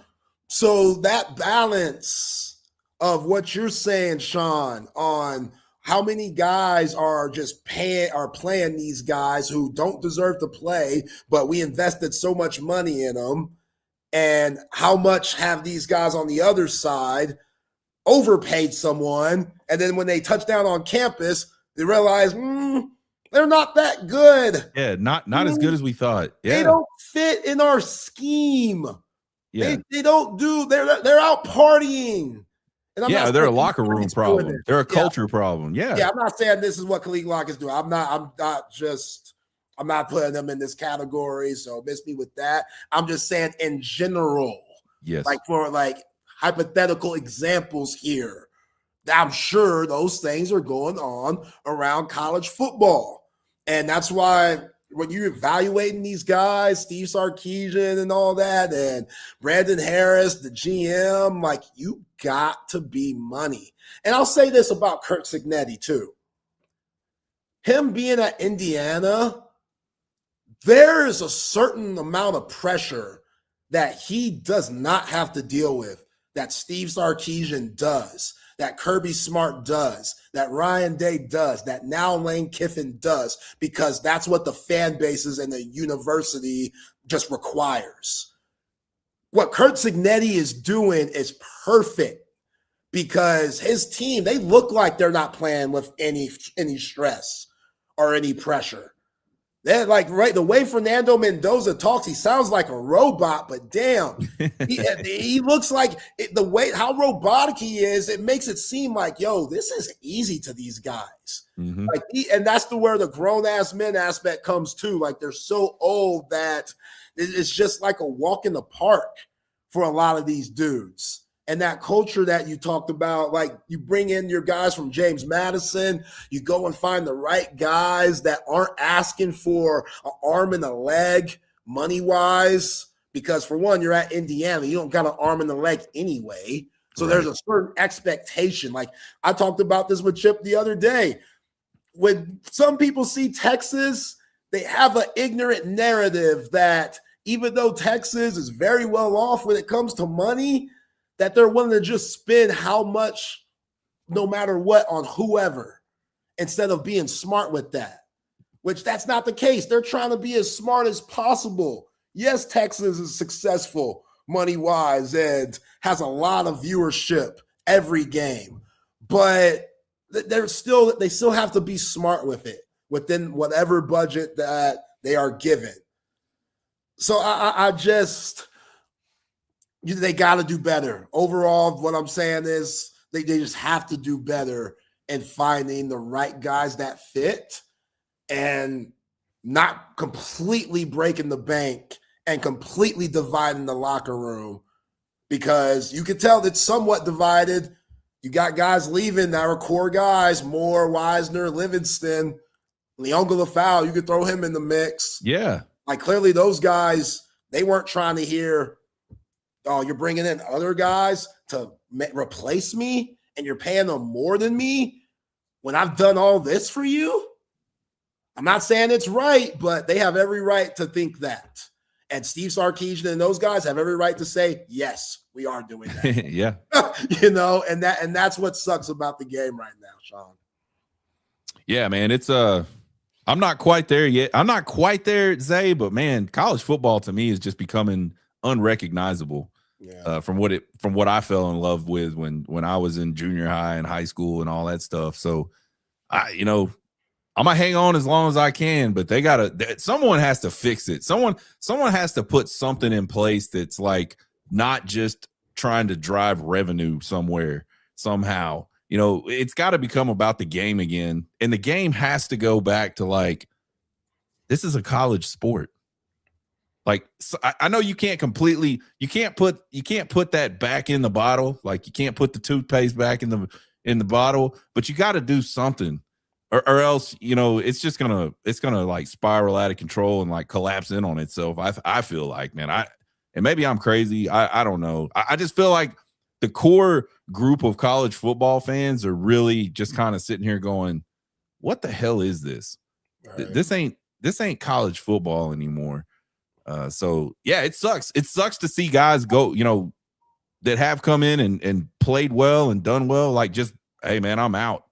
So that balance of what you're saying, Sean, on how many guys are just playing these guys who don't deserve to play, but we invested so much money in them, and how much have these guys on the other side overpaid someone, and then when they touch down on campus, they realize they're not that good. Yeah, not as good as we thought. Yeah. They don't fit in our scheme. Yeah. They don't do. They're out partying. And they're a locker room problem. They're a culture problem. Yeah. Yeah, I'm not saying this is what Khalil Lockett is doing. I'm not putting them in this category, so miss me with that. I'm just saying in general. Yes. Like for hypothetical examples here. I'm sure those things are going on around college football. And that's why when you're evaluating these guys, Steve Sarkisian and all that, and Brandon Harris, the GM, like you got to be money. And I'll say this about Curt Cignetti too. Him being at Indiana, there is a certain amount of pressure that he does not have to deal with, that Steve Sarkisian does, that Kirby Smart does, that Ryan Day does, that now Lane Kiffin does, because that's what the fan bases and the university just requires. What Curt Cignetti is doing is perfect because his team, they look like they're not playing with any stress or any pressure. They're like, right, the way Fernando Mendoza talks, he sounds like a robot, but damn, he looks like the way how robotic he is. It makes it seem like, yo, this is easy to these guys. Mm-hmm. And that's where the grown ass men aspect comes too. Like they're so old that it's just like a walk in the park for a lot of these dudes. And that culture that you talked about, like you bring in your guys from James Madison, you go and find the right guys that aren't asking for an arm and a leg money-wise, because for one, you're at Indiana. You don't got an arm and a leg anyway. So there's a certain expectation. Like I talked about this with Chip the other day. When some people see Texas, they have an ignorant narrative that even though Texas is very well off when it comes to money, that they're willing to just spend how much, no matter what, on whoever, instead of being smart with that, which that's not the case. They're trying to be as smart as possible. Yes, Texas is successful money-wise and has a lot of viewership every game, but they still have to be smart with it within whatever budget that they are given. So I just, they got to do better. Overall, what I'm saying is they just have to do better in finding the right guys that fit and not completely breaking the bank and completely dividing the locker room, because you can tell it's somewhat divided. You got guys leaving that are core guys, Moore, Wisner, Livingston, Leonga Lafau. You could throw him in the mix. Yeah. Like clearly those guys, they weren't trying to hear, oh, you're bringing in other guys to replace me and you're paying them more than me when I've done all this for you. I'm not saying it's right, but they have every right to think that. And Steve Sarkisian and those guys have every right to say, yes, we are doing that. Yeah. And that's what sucks about the game right now, Sean. Yeah, man. It's I'm not quite there yet. I'm not quite there, Zay, but man, college football to me is just becoming unrecognizable. Yeah. From what I fell in love with when I was in junior high and high school and all that stuff. So I'm gonna hang on as long as I can, but someone has to fix it. Someone has to put something in place that's like not just trying to drive revenue somewhere somehow. It's got to become about the game again, and the game has to go back to like, this is a college sport. Like, so I know you can't put that back in the bottle. Like you can't put the toothpaste back in the bottle, but you got to do something. Or else, it's just gonna like spiral out of control and like collapse in on itself. I feel like, man, and maybe I'm crazy. I don't know. I just feel like the core group of college football fans are really just kind of sitting here going, what the hell is this? Right. This ain't college football anymore. So yeah, it sucks. It sucks to see guys go, that have come in and played well and done well. Like just, hey man, I'm out.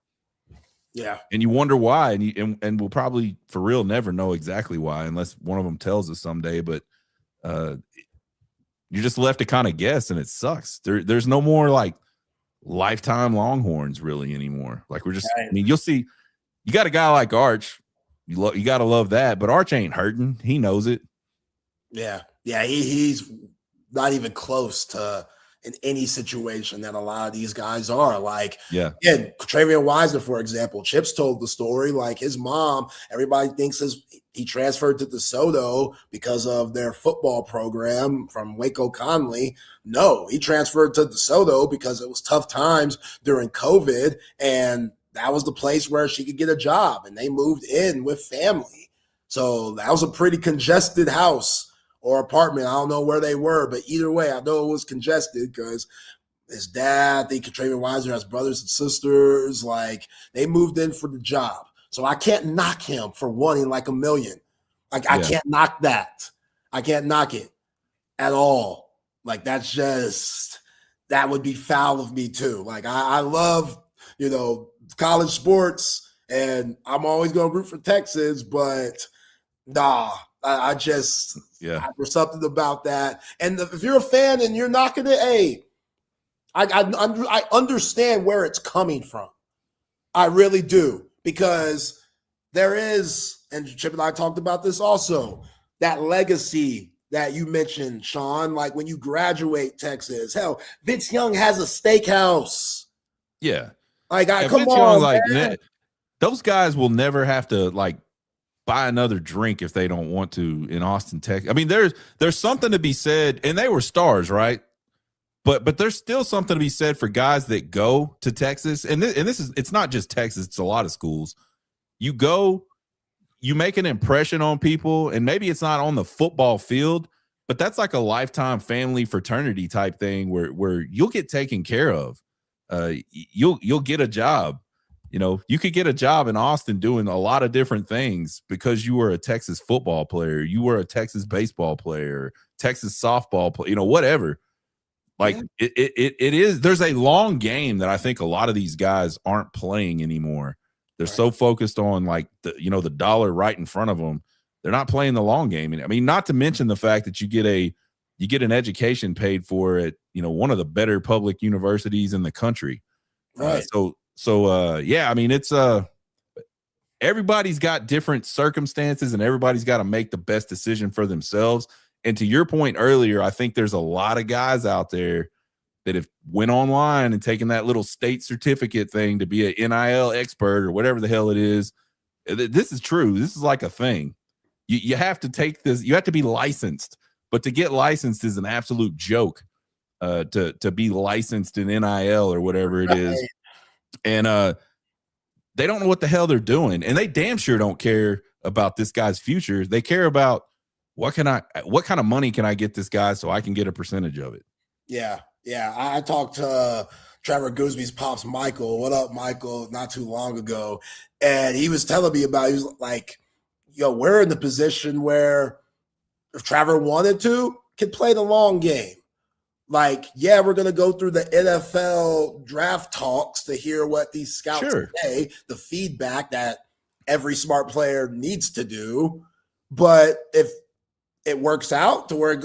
Yeah. And you wonder why. And we'll probably for real never know exactly why unless one of them tells us someday. But you're just left to kind of guess, and it sucks. There's no more like lifetime Longhorns really anymore. Like we're just, right. I mean, you'll see, you got a guy like Arch. You got to love that, but Arch ain't hurting. He knows it. Yeah. Yeah. He's not even close to in any situation that a lot of these guys are. Like, yeah, Travion Wiseman, for example, Chips told the story, like his mom, everybody thinks he transferred to DeSoto because of their football program from Waco Conley. No, he transferred to DeSoto because it was tough times during COVID, and that was the place where she could get a job, and they moved in with family. So that was a pretty congested house or apartment. I don't know where they were, but either way, I know it was congested because his dad, I think Travion Wiseman has brothers and sisters. Like they moved in for the job. So I can't knock him for wanting like $1 million. Like I can't knock that. I can't knock it at all. Like that's just, that would be foul of me too. Like I love, college sports and I'm always going to root for Texas, but nah, I just, there's something about that. And if you're a fan and you're knocking it, hey, I understand where it's coming from. I really do, because there is, and Chip and I talked about this also, that legacy that you mentioned, Sean, like when you graduate Texas. Hell, Vince Young has a steakhouse. Yeah. Like, come on, man. Those guys will never have to, like, buy another drink if they don't want to in Austin, Texas. I mean, there's something to be said, and they were stars, right? But there's still something to be said for guys that go to Texas, and this is, it's not just Texas, it's a lot of schools. You go, you make an impression on people, and maybe it's not on the football field, but that's like a lifetime family fraternity type thing where you'll get taken care of. You'll get a job. You know, you could get a job in Austin doing a lot of different things because you were a Texas football player, you were a Texas baseball player, Texas softball player, you know, whatever. Like it is. There's a long game that I think a lot of these guys aren't playing anymore. They're so focused on like the dollar right in front of them. They're not playing the long game. And I mean, not to mention the fact that you get an education paid for at one of the better public universities in the country. Right. Yeah, I mean, it's everybody's got different circumstances and everybody's got to make the best decision for themselves. And to your point earlier, I think there's a lot of guys out there that have went online and taken that little state certificate thing to be an NIL expert or whatever the hell it is. This is true. This is like a thing. You have to take this. You have to be licensed, but to get licensed is an absolute joke. To be licensed in NIL or whatever it is, and they don't know what the hell they're doing, and they damn sure don't care about this guy's future. They care about what kind of money can I get this guy so I can get a percentage of it. Yeah. I talked to Trevor Goosby's pops, Michael. What up, Michael? Not too long ago, and he was telling me about. He was like, we're in the position where if Trevor wanted to, could play the long game. Like, yeah, we're going to go through the NFL draft talks to hear what these scouts say, the feedback that every smart player needs to do. But if it works out to where,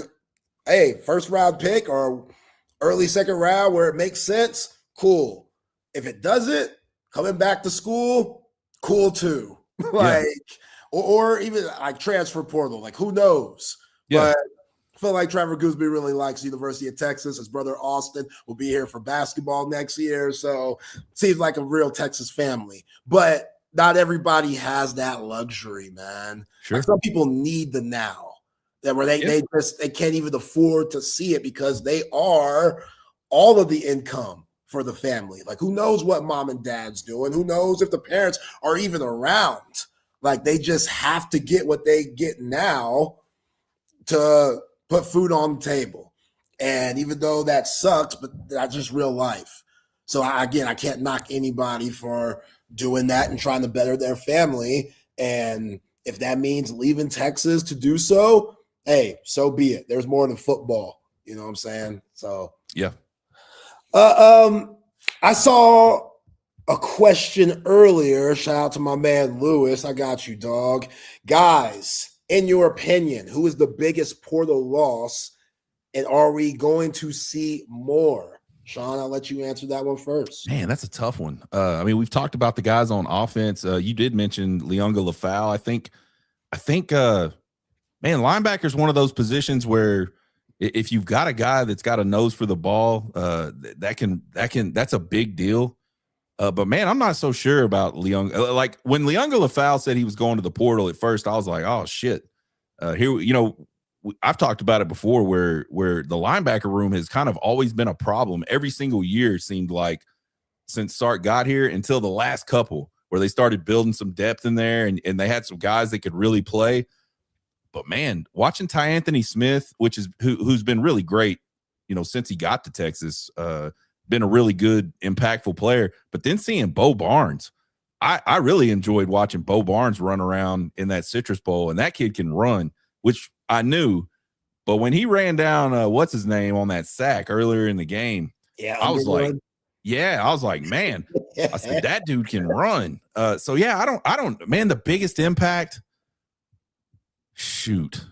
hey, first round pick or early second round where it makes sense, cool. If it doesn't, coming back to school, cool too. Or even like transfer portal, like who knows? Yeah. But I feel like Trevor Goosby really likes the University of Texas. His brother Austin will be here for basketball next year. So seems like a real Texas family. But not everybody has that luxury, man. Sure. Like some people need the now. That where they can't even afford to see it because they are all of the income for the family. Like who knows what mom and dad's doing? Who knows if the parents are even around? Like they just have to get what they get now to put food on the table. And even though that sucks, but that's just real life. So I can't knock anybody for doing that and trying to better their family. And if that means leaving Texas to do so, hey, so be it. There's more than football. You know what I'm saying? So yeah. I saw a question earlier. Shout out to my man Lewis. I got you, dog. Guys, in your opinion, who is the biggest portal loss, and are we going to see more? Sean, I'll let you answer that one first. Man, that's a tough one. I mean, we've talked about the guys on offense. You did mention Leonga Lafau. I think, man, linebacker is one of those positions where if you've got a guy that's got a nose for the ball, that's a big deal. But man, I'm not so sure about Leonga. Like when Leonga Lafau said he was going to the portal at first, I was like, oh shit. I've talked about it before where the linebacker room has kind of always been a problem every single year, it seemed like, since Sark got here until the last couple where they started building some depth in there and they had some guys that could really play. But man, watching Ty Anthony Smith, who's been really great, since he got to Texas, been a really good, impactful player. But then seeing Bo Barnes, I really enjoyed watching Bo Barnes run around in that Citrus Bowl, and that kid can run, which I knew. But when he ran down, what's his name on that sack earlier in the game, I was like, man, I said that dude can run. So yeah, I don't, man, the biggest impact. Shoot,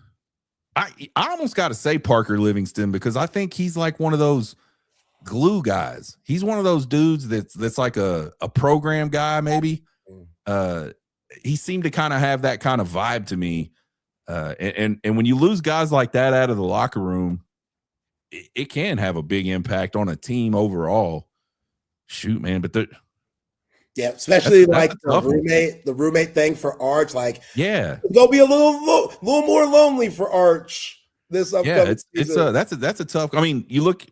I almost got to say Parker Livingston because I think he's like one of those glue guys. He's one of those dudes that's like a program guy, maybe. He seemed to kind of have that kind of vibe to me. And when you lose guys like that out of the locker room, it can have a big impact on a team overall. Shoot, man, but especially like the roommate thing for Arch. Like, yeah, it's gonna be a little more lonely for Arch this upcoming season. That's a tough. I mean, you look.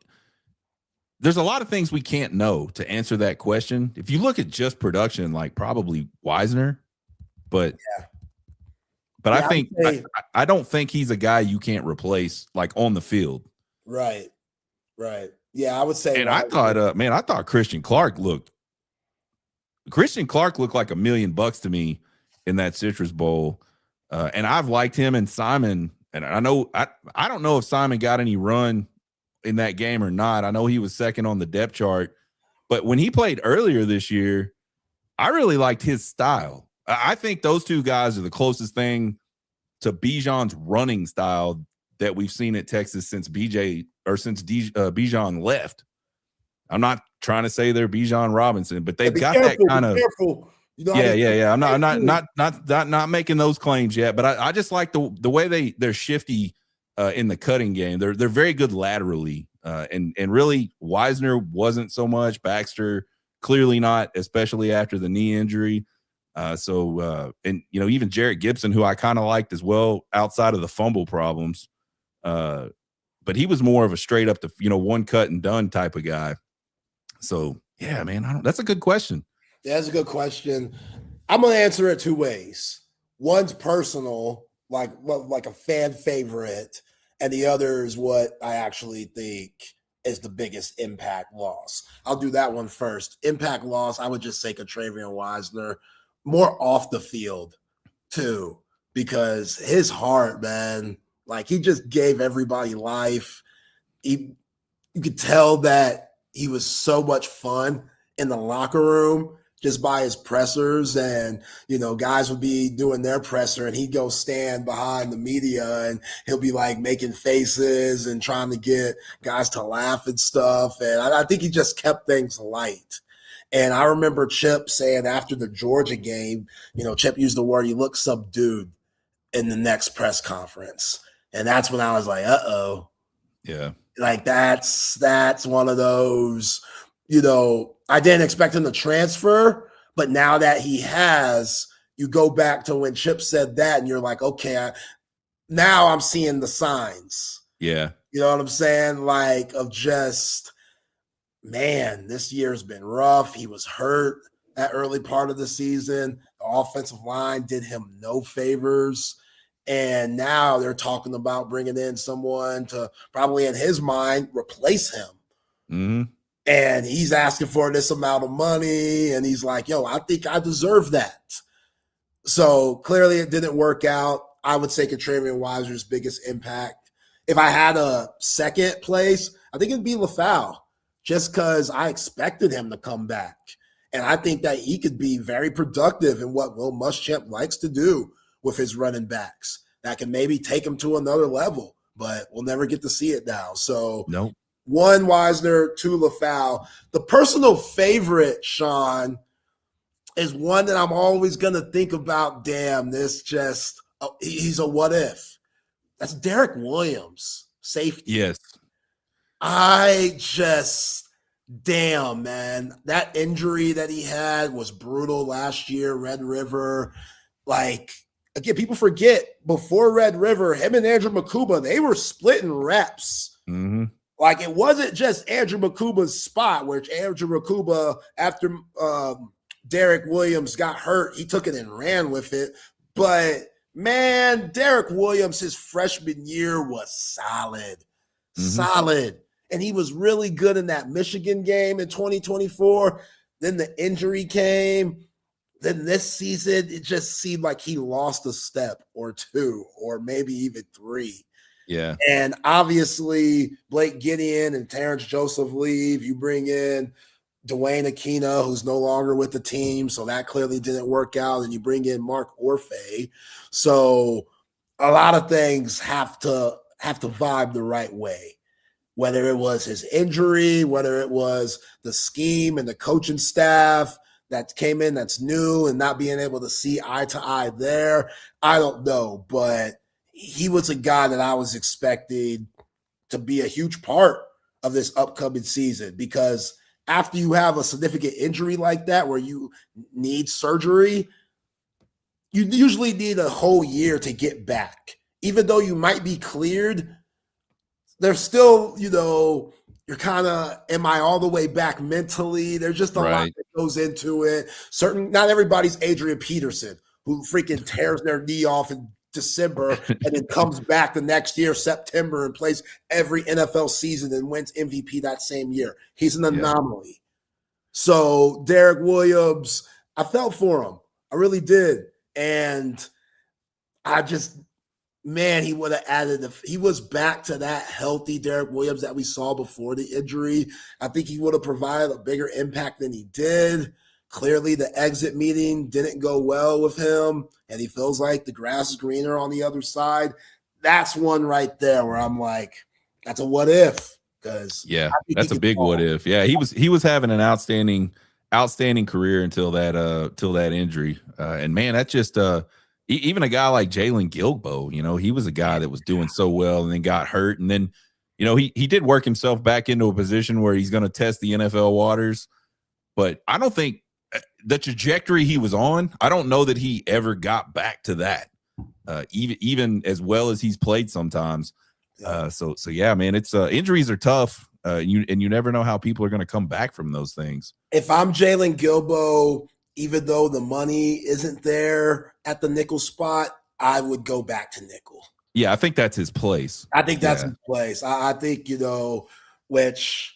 There's a lot of things we can't know to answer that question. If you look at just production, like probably Wisner, but But I think I don't think he's a guy you can't replace like on the field. Right. Yeah, I would say. And I thought Christian Clark looked like $1 million to me in that Citrus Bowl. And I've liked him and Simon. And I don't know if Simon got any run in that game or not. I know he was second on the depth chart, but when he played earlier this year, I really liked his style. I think those two guys are the closest thing to Bijan's running style that we've seen at Texas since Bijan left. I'm not trying to say they're Bijan Robinson, but they've got that kind of. Yeah. I'm not making those claims yet, but I just like the way they're shifty in the cutting game. They're very good laterally, and really Wisner wasn't so much. Baxter clearly not, especially after the knee injury. And even Jarrett Gibson, who I kind of liked as well outside of the fumble problems, but he was more of a straight up one cut and done type of guy. So yeah, man, that's a good question. Yeah, that's a good question. I'm gonna answer it two ways. One's personal, like a fan favorite, and the other is what I actually think is the biggest impact loss. I'll do that one first. Impact loss, I would just say Travion Wisner, more off the field too, because his heart, man, like he just gave everybody life. You could tell that he was so much fun in the locker room just by his pressers, and guys would be doing their presser and he'd go stand behind the media and he'll be like making faces and trying to get guys to laugh and stuff. And I think he just kept things light. And I remember Chip saying after the Georgia game, Chip used the word, "You look subdued" in the next press conference. And that's when I was like, uh-oh. Yeah. Like that's one of those, I didn't expect him to transfer, but now that he has, you go back to when Chip said that and you're like, okay, now I'm seeing the signs. Yeah. You know what I'm saying? Like of just, man, this year's been rough. He was hurt that early part of the season. The offensive line did him no favors. And now they're talking about bringing in someone to probably in his mind replace him. Mm-hmm. And he's asking for this amount of money. And he's like, yo, I think I deserve that. So clearly it didn't work out. I would say Travion Wisner's biggest impact. If I had a second place, I think it'd be LaFau, just because I expected him to come back. And I think that he could be very productive in what Will Muschamp likes to do with his running backs. That can maybe take him to another level, but we'll never get to see it now. So nope. 1, Wisner, 2, LaFau. The personal favorite, Sean, is one that I'm always going to think about. Damn, he's a what if. That's Derek Williams, safety. Yes. Damn, man. That injury that he had was brutal last year, Red River. Like, again, people forget, before Red River, him and Andrew Makuba, they were splitting reps. Mm-hmm. Like, it wasn't just Andrew Makuba's spot, which Andrew Makuba, after Derek Williams got hurt, he took it and ran with it. But, man, Derek Williams, his freshman year was solid. Mm-hmm. Solid. And he was really good in that Michigan game in 2024. Then the injury came. Then this season, it just seemed like he lost a step or two, or maybe even 3. Yeah. And obviously, Blake Gideon and Terrence Joseph leave. You bring in Dwayne Aquino, who's no longer with the team, so that clearly didn't work out. And you bring in Mark Orfe. So a lot of things have to vibe the right way. Whether it was his injury, whether it was the scheme and the coaching staff that came in that's new and not being able to see eye to eye there, I don't know. But he was a guy that I was expecting to be a huge part of this upcoming season, because after you have a significant injury like that where you need surgery, you usually need a whole year to get back. Even though you might be cleared, there's still, you're kind of, am I all the way back mentally? There's just a lot that goes into it. Not everybody's Adrian Peterson, who freaking tears their knee off and December and then comes back the next year, September, and plays every NFL season and wins MVP that same year. He's an anomaly. So Derek Williams, I felt for him. I really did. And I just, man, he would have added, he was back to that healthy Derek Williams that we saw before the injury. I think he would have provided a bigger impact than he did. Clearly, the exit meeting didn't go well with him, and he feels like the grass is greener on the other side. That's one right there where I'm like, that's a what if. Because that's a big what if. Yeah, he was having an outstanding career until that injury. And man, that's just even a guy like Jalen Gilbo, he was a guy that was doing so well and then got hurt. And then, he did work himself back into a position where he's going to test the NFL waters. But I don't think the trajectory he was on, I don't know that he ever got back to that, even as well as he's played sometimes. So yeah, man, it's injuries are tough. You never know how people are going to come back from those things. If I'm Jalen Gilbo, even though the money isn't there at the nickel spot, I would go back to nickel. Yeah, I think that's his place. I think that's his place. I think, which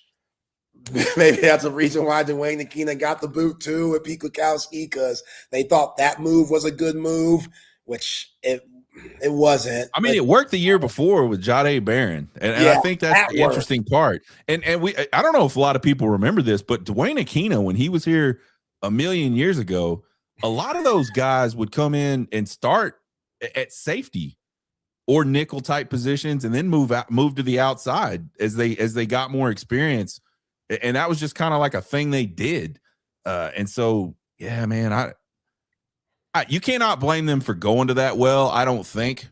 maybe that's a reason why Dwayne Akina got the boot too with Pete Kwiatkowski, because they thought that move was a good move, which it wasn't. I mean, it worked the year before with Jahdae Barron, and I think that's the interesting part. And I don't know if a lot of people remember this, but Dwayne Akina, when he was here a million years ago, a lot of those guys would come in and start at safety or nickel type positions, and then move to the outside as they got more experience. And that was just kind of like a thing they did. And so, yeah, man, you cannot blame them for going to that well, I don't think.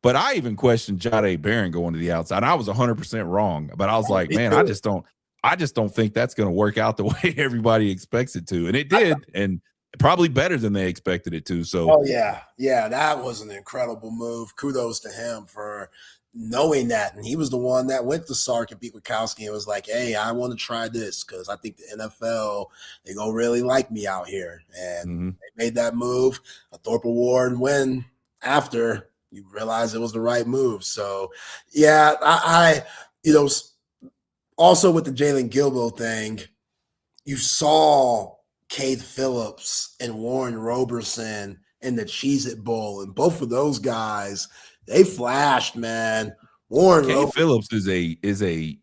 But I even questioned Jahdae Barron going to the outside. I was 100% wrong. But I was like, man, I just don't think that's going to work out the way everybody expects it to. And it did, and probably better than they expected it to. So, yeah, that was an incredible move. Kudos to him for knowing that. And he was the one that went to Sark and Pete Kwiatkowski and was like, hey, I want to try this because I think the NFL, they're going to really like me out here. And they made that move, a Thorpe Award win after you realize it was the right move. So, yeah, I also with the Jalen Gilbo thing, you saw Cade Phillips and Warren Roberson in the Cheez-It Bowl. And both of those guys, they flashed, man. Cade Phillips is a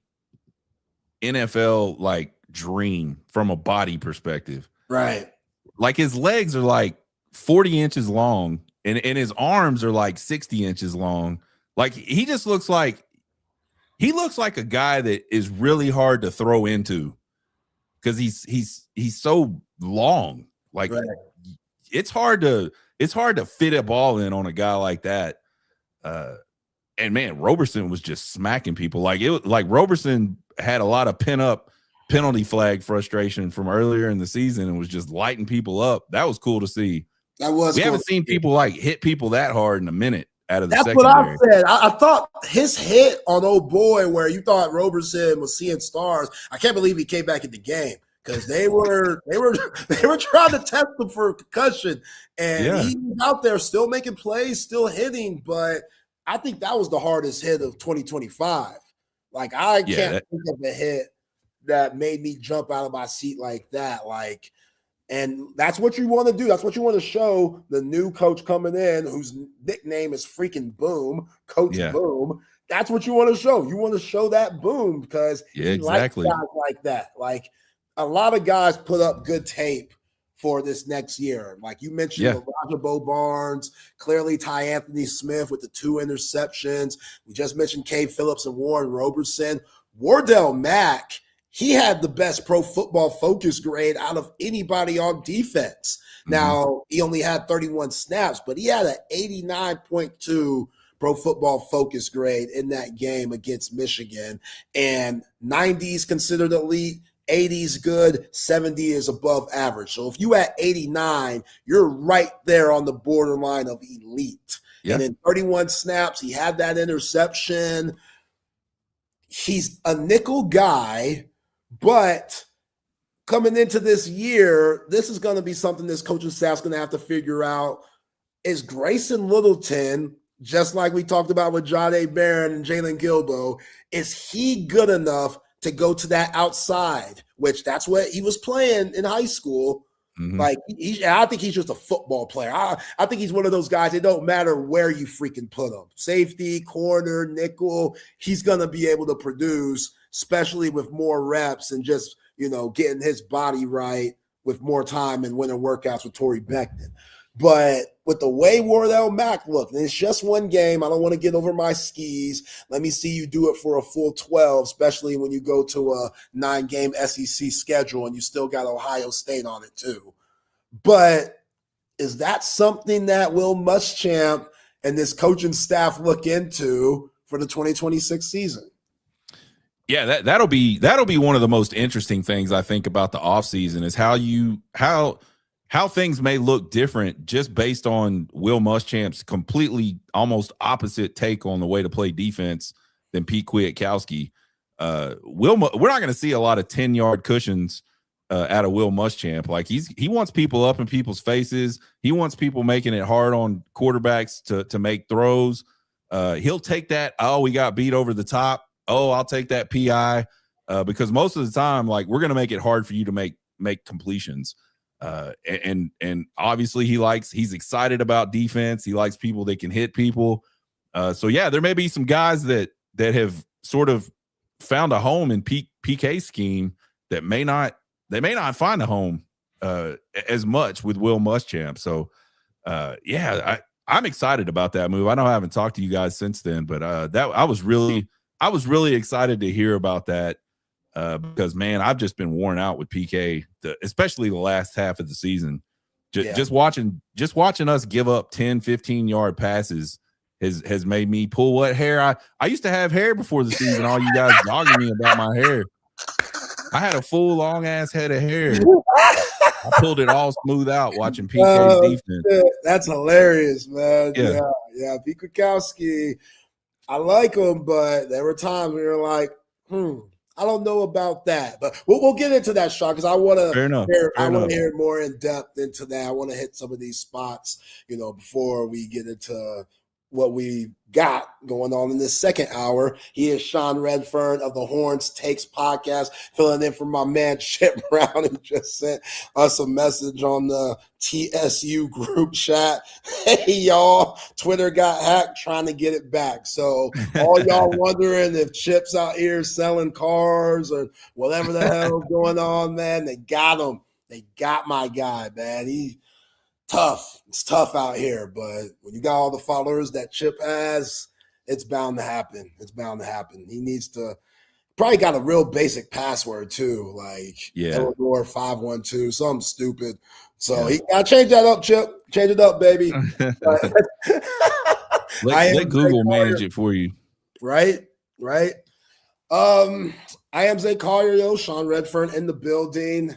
NFL like dream from a body perspective. Right. Like his legs are like 40 inches long and his arms are like 60 inches long. Like he just looks like a guy that is really hard to throw into because he's so long. Like it's hard to fit a ball in on a guy like that. And man, Roberson was just smacking people. Like Roberson had a lot of pin up penalty flag frustration from earlier in the season and was just lighting people up. That was cool to see. We haven't seen people like hit people that hard in a minute out of the secondary. That's what I said. I thought his hit on old boy where you thought Roberson was seeing stars. I can't believe he came back in the game because they were trying to test him for concussion, and he was out there still making plays, still hitting. But I think that was the hardest hit of 2025. Like I can't think of a hit that made me jump out of my seat like that. Like, and that's what you want to do. That's what you want to show the new coach coming in, whose nickname is freaking Boom, Coach Boom. That's what you want to show. You want to show that Boom because he likes guys like that. Like a lot of guys put up good tape for this next year. Like you mentioned, Roger Bo Barnes, clearly Ty Anthony Smith with the 2 interceptions. We just mentioned Cade Phillips and Warren Roberson. Wardell Mack, he had the best Pro Football Focus grade out of anybody on defense. Now, he only had 31 snaps, but he had an 89.2 Pro Football Focus grade in that game against Michigan. And 90s considered elite, 80s good, 70 is above average. So if you at 89, you're right there on the borderline of elite. And in 31 snaps, he had that interception. He's a nickel guy, but coming into this year, this is going to be something this coaching staff's going to have to figure out. is Grayson Littleton, just like we talked about with John A. Barron and Jalen Gilbo, is he good enough to go to that outside, which that's what he was playing in high school. Mm-hmm. Like, I think he's just a football player. I think he's one of those guys, it don't matter where you freaking put him. Safety, corner, nickel, he's going to be able to produce, especially with more reps and just, getting his body right with more time and winning workouts with Torrey Beckton. But with the way Wardell Mack looked, and it's just one game, I don't want to get over my skis. Let me see you do it for a full 12, especially when you go to a 9-game SEC schedule and you still got Ohio State on it too. But is that something that Will Muschamp and this coaching staff look into for the 2026 season? Yeah, that'll be one of the most interesting things I think about the offseason is how things may look different just based on Will Muschamp's completely almost opposite take on the way to play defense than Pete Kwiatkowski. We're not going to see a lot of 10-yard cushions out of Will Muschamp. Like he wants people up in people's faces. He wants people making it hard on quarterbacks to make throws. He'll take that. Oh, we got beat over the top. Oh, I'll take that PI because most of the time, like we're going to make it hard for you to make completions. And obviously he's excited about defense. He likes people that can hit people. So yeah, there may be some guys that have sort of found a home in PK scheme that may not find a home as much with Will Muschamp. So yeah, I'm excited about that move. I know I haven't talked to you guys since then, but I was really excited to hear about that. Because man, I've just been worn out with PK, especially the last half of the season. Just watching us give up 10, 15-yard passes has made me pull what hair I used to have hair before the season. All you guys dogging me about my hair. I had a full long ass head of hair. I pulled it all smooth out watching PK's defense. Shit. That's hilarious, man. Yeah. Pete Kwiatkowski, I like him, but there were times where you're like, I don't know about that, but we'll get into that, Sean, because I want to hear more in depth into that. I want to hit some of these spots, before we get into what we got going on in this second hour. He is Sean Redfern of the Horns Takes podcast, filling in for my man Chip Brown, who just sent us a message on the TSU group chat. Hey, y'all, Twitter got hacked, trying to get it back. So all y'all wondering if Chip's out here selling cars or whatever the hell is going on, man, they got him. They got my guy, man. He tough. It's tough out here, but when you got all the followers that Chip has, it's bound to happen. It's bound to happen. He needs to probably got a real basic password too, like Eleanor 512, something stupid. So he got to change that up, Chip. Change it up, baby. Let Google manage it for you. Right. I am Zay Collier, Sean Redfern in the building.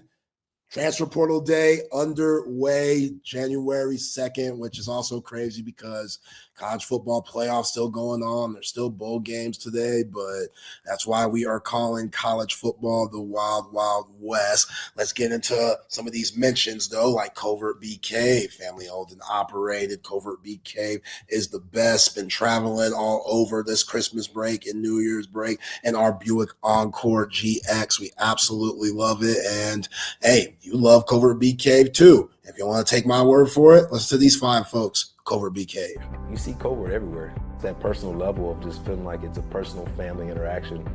Transfer portal day underway January 2nd, which is also crazy because college football playoffs still going on. There's still bowl games today, but that's why we are calling college football the Wild Wild West. Let's get into some of these mentions, though, like Covert Bee Cave, family owned and operated. Covert Bee Cave is the best. Been traveling all over this Christmas break and New Year's break and our Buick Encore GX. We absolutely love it. And hey, you love Covert Bee Cave too. If you want to take my word for it, listen to these fine folks. Covert Bee Cave. You see Covert everywhere. That personal level of just feeling like it's a personal family interaction.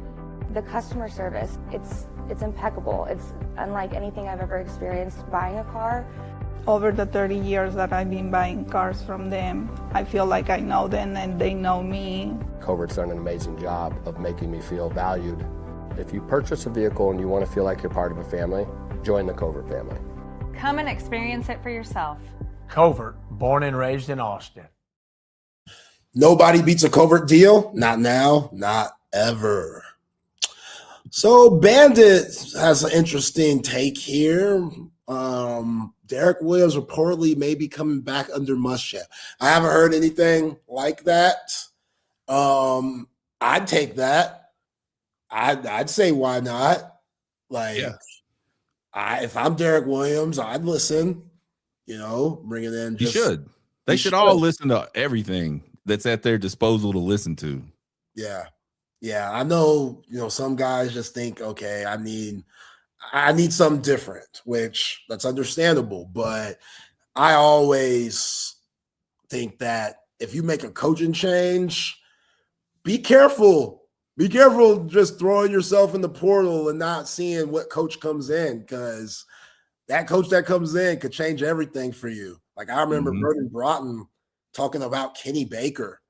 The customer service, it's impeccable. It's unlike anything I've ever experienced buying a car. Over the 30 years that I've been buying cars from them, I feel like I know them and they know me. Covert's done an amazing job of making me feel valued. If you purchase a vehicle and you want to feel like you're part of a family, join the Covert family. Come and experience it for yourself. Covert, born and raised in Austin. Nobody beats a Covert deal. Not now, not ever. So Bandit has an interesting take here. Derek Williams reportedly may be coming back under Muschamp. I haven't heard anything like that. I'd take that. I'd say why not? If I'm Derek Williams, I'd listen. Bringing in He should. They should all listen to everything that's at their disposal to listen to. Yeah. Yeah. I know, some guys just think, okay, I need something different, which that's understandable. But I always think that if you make a coaching change, be careful. Be careful just throwing yourself in the portal and not seeing what coach comes in, because that coach that comes in could change everything for you. Like I remember Vernon Broughton talking about Kenny Baker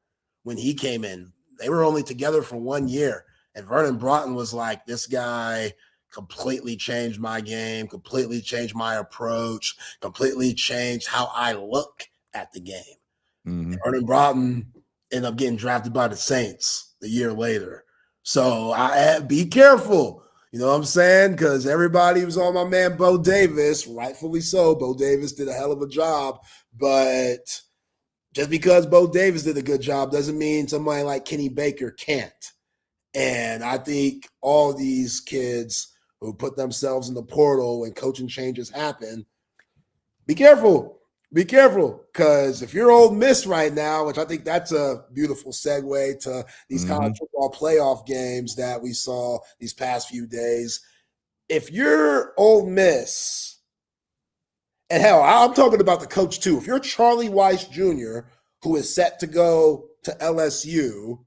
when he came in. They were only together for 1 year. And Vernon Broughton was like, this guy completely changed my game, completely changed my approach, completely changed how I look at the game. Mm-hmm. Vernon Broughton ended up getting drafted by the Saints the year later. So be careful. You know what I'm saying? Because everybody was on my man Bo Davis, rightfully so. Bo Davis did a hell of a job. But just because Bo Davis did a good job doesn't mean somebody like Kenny Baker can't. And I think all these kids who put themselves in the portal when coaching changes happen, be careful. Be careful, because if you're Ole Miss right now, which I think that's a beautiful segue to these college football playoff games that we saw these past few days. If you're Ole Miss, and hell, I'm talking about the coach too. If you're Charlie Weiss Jr., who is set to go to LSU,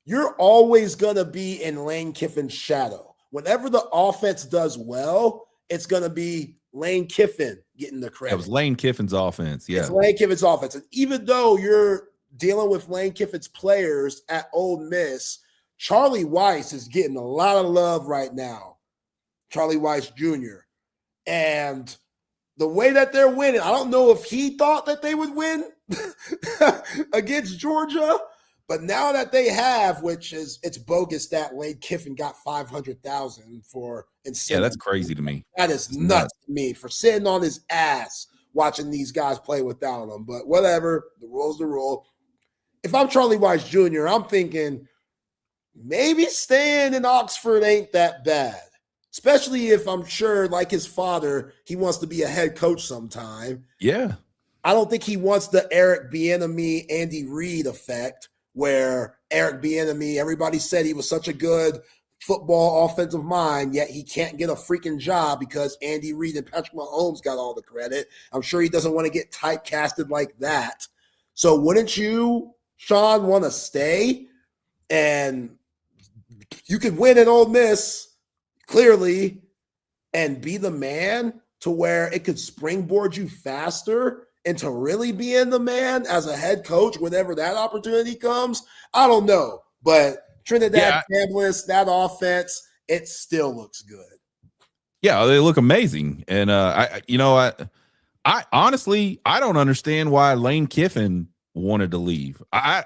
you're always going to be in Lane Kiffin's shadow. Whenever the offense does well, it's going to be Lane Kiffin getting the credit. It was Lane Kiffin's offense. Yeah. It's Lane Kiffin's offense. And even though you're dealing with Lane Kiffin's players at Ole Miss, Charlie Weiss is getting a lot of love right now. Charlie Weiss Jr. And the way that they're winning, I don't know if he thought that they would win against Georgia, but now that they have, which is, it's bogus that Lane Kiffin got $500,000 for incentive. Yeah, that's crazy to me. That is nuts to me, for sitting on his ass watching these guys play without him. But whatever, the rule's the rule. If I'm Charlie Weiss Jr., I'm thinking maybe staying in Oxford ain't that bad, especially if I'm sure, like his father, he wants to be a head coach sometime. Yeah. I don't think he wants the Eric Bieniemy, Andy Reid effect, where Eric Bieniemy, everybody said he was such a good football offensive mind, yet he can't get a freaking job because Andy Reid and Patrick Mahomes got all the credit. I'm sure he doesn't want to get typecasted like that. So wouldn't you, Sean, want to stay? And you could win at Ole Miss, clearly, and be the man to where it could springboard you faster into really being the man as a head coach whenever that opportunity comes. I don't know, but Trinidad Campbell's, that offense, it still looks good. Yeah, they look amazing. And I honestly, I don't understand why Lane Kiffin wanted to leave. I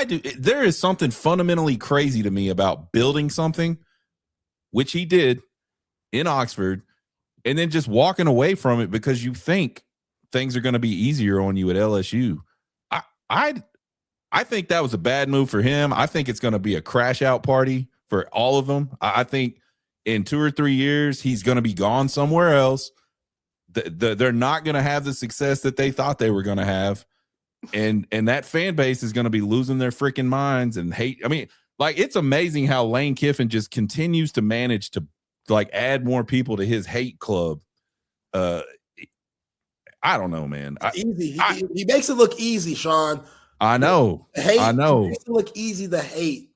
do. There is something fundamentally crazy to me about building something, which he did in Oxford, and then just walking away from it because you think things are going to be easier on you at LSU. I think that was a bad move for him. I think it's going to be a crash out party for all of them. I think in 2 or 3 years, he's going to be gone somewhere else. They're not going to have the success that they thought they were going to have. And that fan base is going to be losing their freaking minds and hate. I mean, like, it's amazing how Lane Kiffin just continues to manage to like add more people to his hate club. I don't know, man. Easy. He makes it look easy, Sean. I know. I know. He makes it look easy to hate.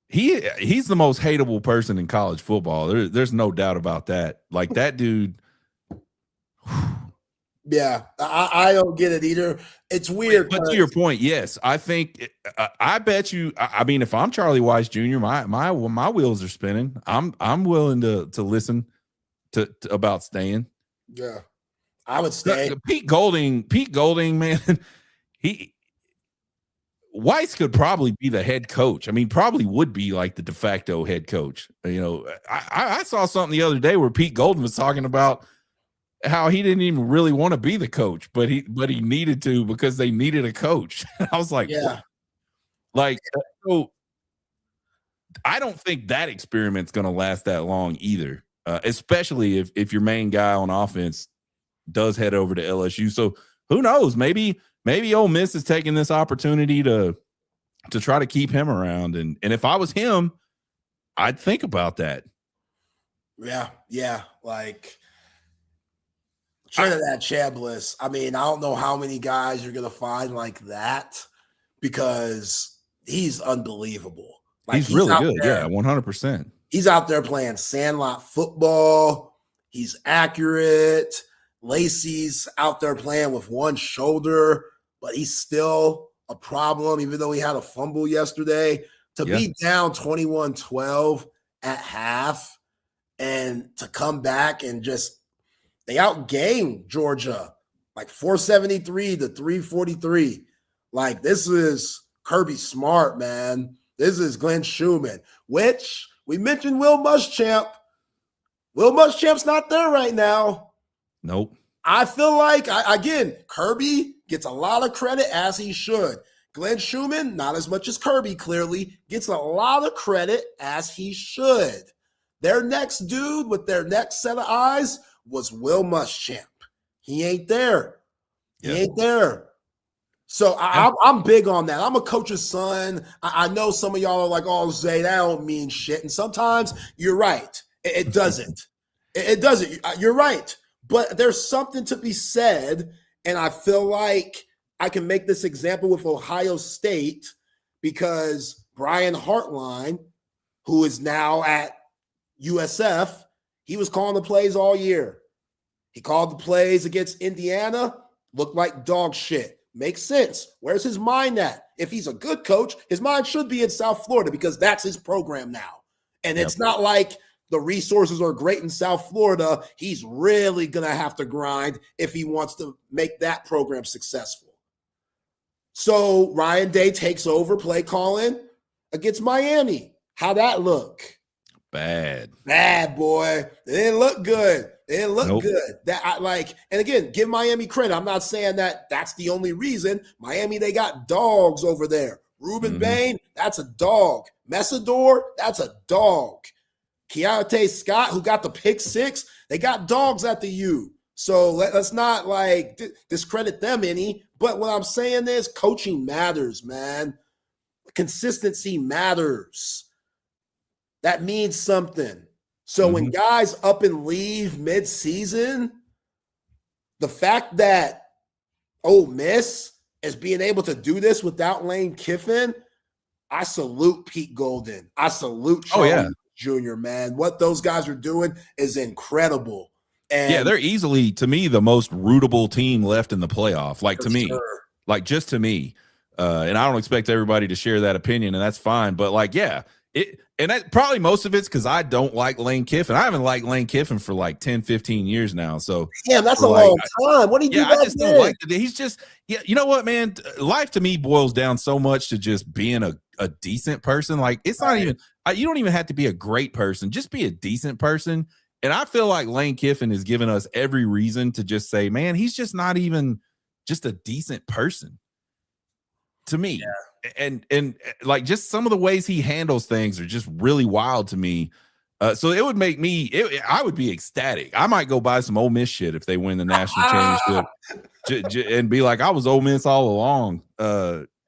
He's the most hateable person in college football. There's no doubt about that. Like, that dude. Yeah, I don't get it either. It's weird. But to your point, yes, I think I bet you. I mean, if I'm Charlie Weiss Jr., my wheels are spinning. I'm willing to listen to about staying. Yeah, I would stay. Pete Golding, man, Weiss could probably be the head coach. I mean, probably would be like the de facto head coach. You know, I saw something the other day where Pete Golding was talking about how he didn't even really want to be the coach, but he needed to because they needed a coach. I was like, yeah, what? Like, so I don't think that experiment's going to last that long either. Especially if your main guy on offense does head over to LSU. So who knows? Maybe Ole Miss is taking this opportunity to try to keep him around. And if I was him, I'd think about that. Yeah. Like Trinidad Chambliss. I mean, I don't know how many guys you're gonna find like that because he's unbelievable. Like he's really good. There, 100%. He's out there playing sandlot football. He's accurate. Lacey's out there playing with one shoulder, but he's still a problem, even though he had a fumble yesterday. To be down 21-12 at half and to come back and they outgained Georgia like 473 to 343. Like, this is Kirby Smart, man. This is Glenn Schumann, which we mentioned Will Muschamp. Will Muschamp's not there right now. Nope. I feel like, again, Kirby gets a lot of credit, as he should. Glenn Schumann, not as much as Kirby, clearly, gets a lot of credit, as he should. Their next dude with their next set of eyes was Will Muschamp. He ain't there. He ain't there. So I'm big on that. I'm a coach's son. I know some of y'all are like, oh, Zay, that don't mean shit. And sometimes you're right. It doesn't. It doesn't. You're right. But there's something to be said, and I feel like I can make this example with Ohio State because Brian Hartline, who is now at USF, he was calling the plays all year. He called the plays against Indiana, looked like dog shit. Makes sense. Where's his mind at? If he's a good coach, his mind should be in South Florida because that's his program now. And it's not like the resources are great in South Florida. He's really going to have to grind if he wants to make that program successful. So Ryan Day takes over play calling against Miami. How'd that look? Bad, boy. It didn't look good. It didn't look good. And again, give Miami credit. I'm not saying that that's the only reason. Miami, they got dogs over there. Ruben Bain, that's a dog. Messador, that's a dog. Keontae Scott, who got the pick six, they got dogs at the U. So let's not discredit them any. But what I'm saying is coaching matters, man. Consistency matters. That means something. So when guys up and leave mid-season, the fact that Ole Miss is being able to do this without Lane Kiffin, I salute Pete Golden. I salute Charlie Jr., man. What those guys are doing is incredible. And they're easily, to me, the most rootable team left in the playoff. Like, to me, just to me. And I don't expect everybody to share that opinion, and that's fine. But, and that probably most of it's because I don't like Lane Kiffin. I haven't liked Lane Kiffin for like 10, 15 years now. So that's a long time. What do you do? I just don't like it. He's just, you know what, man? Life to me boils down so much to just being a decent person. Like, it's not even, you don't even have to be a great person. Just be a decent person. And I feel like Lane Kiffin has given us every reason to just say, man, he's just not even just a decent person to me. And like, just some of the ways he handles things are just really wild to me. So it would make me, I would be ecstatic. I might go buy some Ole Miss shit if they win the national championship and be like, I was Ole Miss all along.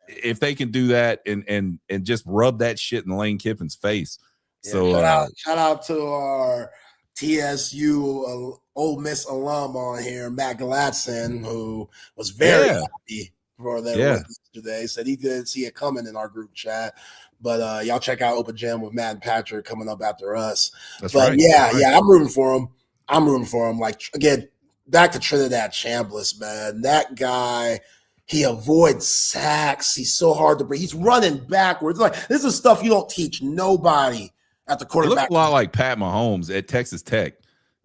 If they can do that and just rub that shit in Lane Kiffin's face. So shout out to our TSU Ole Miss alum on here, Matt Galatzan, who was very happy for their win today. Said he didn't see it coming in our group chat. But y'all check out Open Jam with Matt and Patrick coming up after us. That's but right. I'm rooting for him. Like, again, back to Trinidad Chambliss, man. That guy, he avoids sacks. He's so hard to break. He's running backwards. Like, this is stuff you don't teach nobody at the quarterback. It looks a lot like Pat Mahomes at Texas Tech.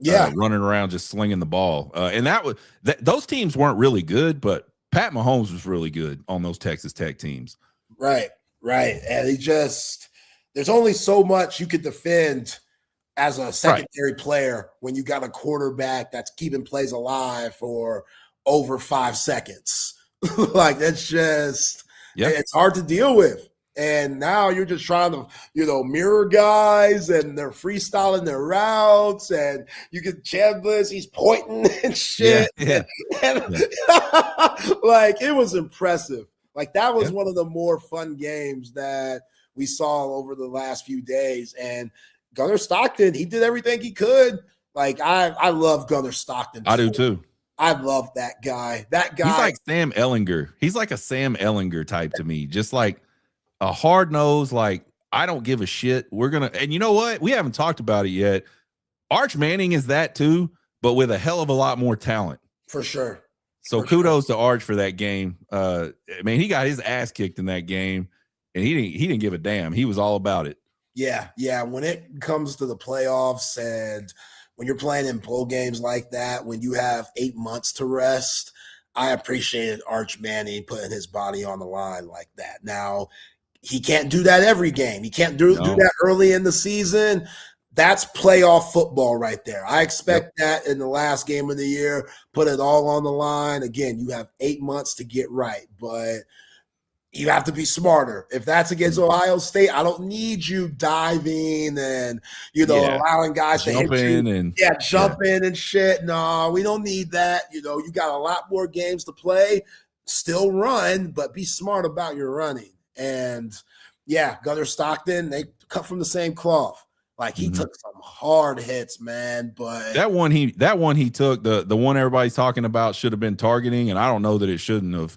Running around just slinging the ball. And those teams weren't really good, but Pat Mahomes was really good on those Texas Tech teams. Right. And there's only so much you could defend as a secondary player when you got a quarterback that's keeping plays alive for over 5 seconds. Like, that's just, it's hard to deal with. And now you're just trying to, mirror guys, and they're freestyling their routes, and you get Chambliss, he's pointing and shit. Yeah. Like, it was impressive. Like, that was one of the more fun games that we saw over the last few days. And Gunnar Stockton, he did everything he could. Like, I love Gunnar Stockton. I do too. I love that guy. That guy. He's like Sam Ellinger. He's like a Sam Ellinger type to me. Just like a hard nose, like, I don't give a shit. And you know what? We haven't talked about it yet. Arch Manning is that too, but with a hell of a lot more talent. For sure. So kudos to Arch for that game. Man, he got his ass kicked in that game, and he didn't give a damn. He was all about it. Yeah. When it comes to the playoffs and when you're playing in bowl games like that, when you have 8 months to rest, I appreciated Arch Manning putting his body on the line like that. Now, he can't do that every game. He can't do that early in the season. That's playoff football right there. I expect that in the last game of the year, put it all on the line. Again, you have 8 months to get right, but you have to be smarter. If that's against Ohio State, I don't need you diving and, allowing guys to jump in and jump in and shit. No, we don't need that. You got a lot more games to play. Still run, but be smart about your running. And Gunnar Stockton, they cut from the same cloth. Like, he took some hard hits, man. But that one he took, the one everybody's talking about, should have been targeting, and I don't know that it shouldn't have.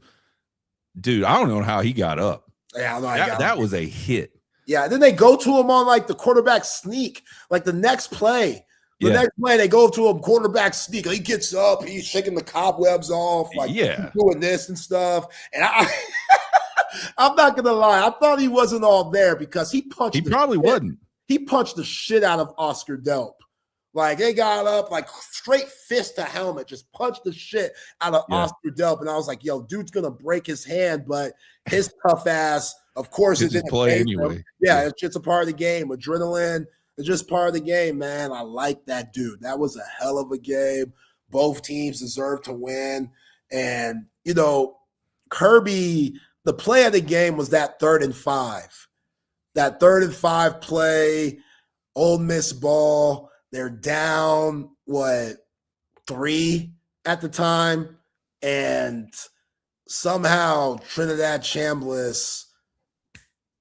Dude, I don't know how he got up. Yeah, that was a hit. Yeah, and then they go to him on like the quarterback sneak, like the next play. Next play, they go to him quarterback sneak. He gets up, he's shaking the cobwebs off, like doing this and stuff. And I'm not gonna lie, I thought he wasn't all there because he punched. He probably wasn't. He punched the shit out of Oscar Delp. Like, they got up, like, straight fist to helmet, just punched the shit out of Oscar Delp. And I was like, yo, dude's going to break his hand, but his tough ass, of course, is in play anyway. Yeah, it's just a part of the game. Adrenaline is just part of the game, man. I like that dude. That was a hell of a game. Both teams deserve to win. And, Kirby, the play of the game was that 3rd and 5. That 3rd and 5 play, Ole Miss ball. They're down, 3 at the time, and somehow Trinidad Chambliss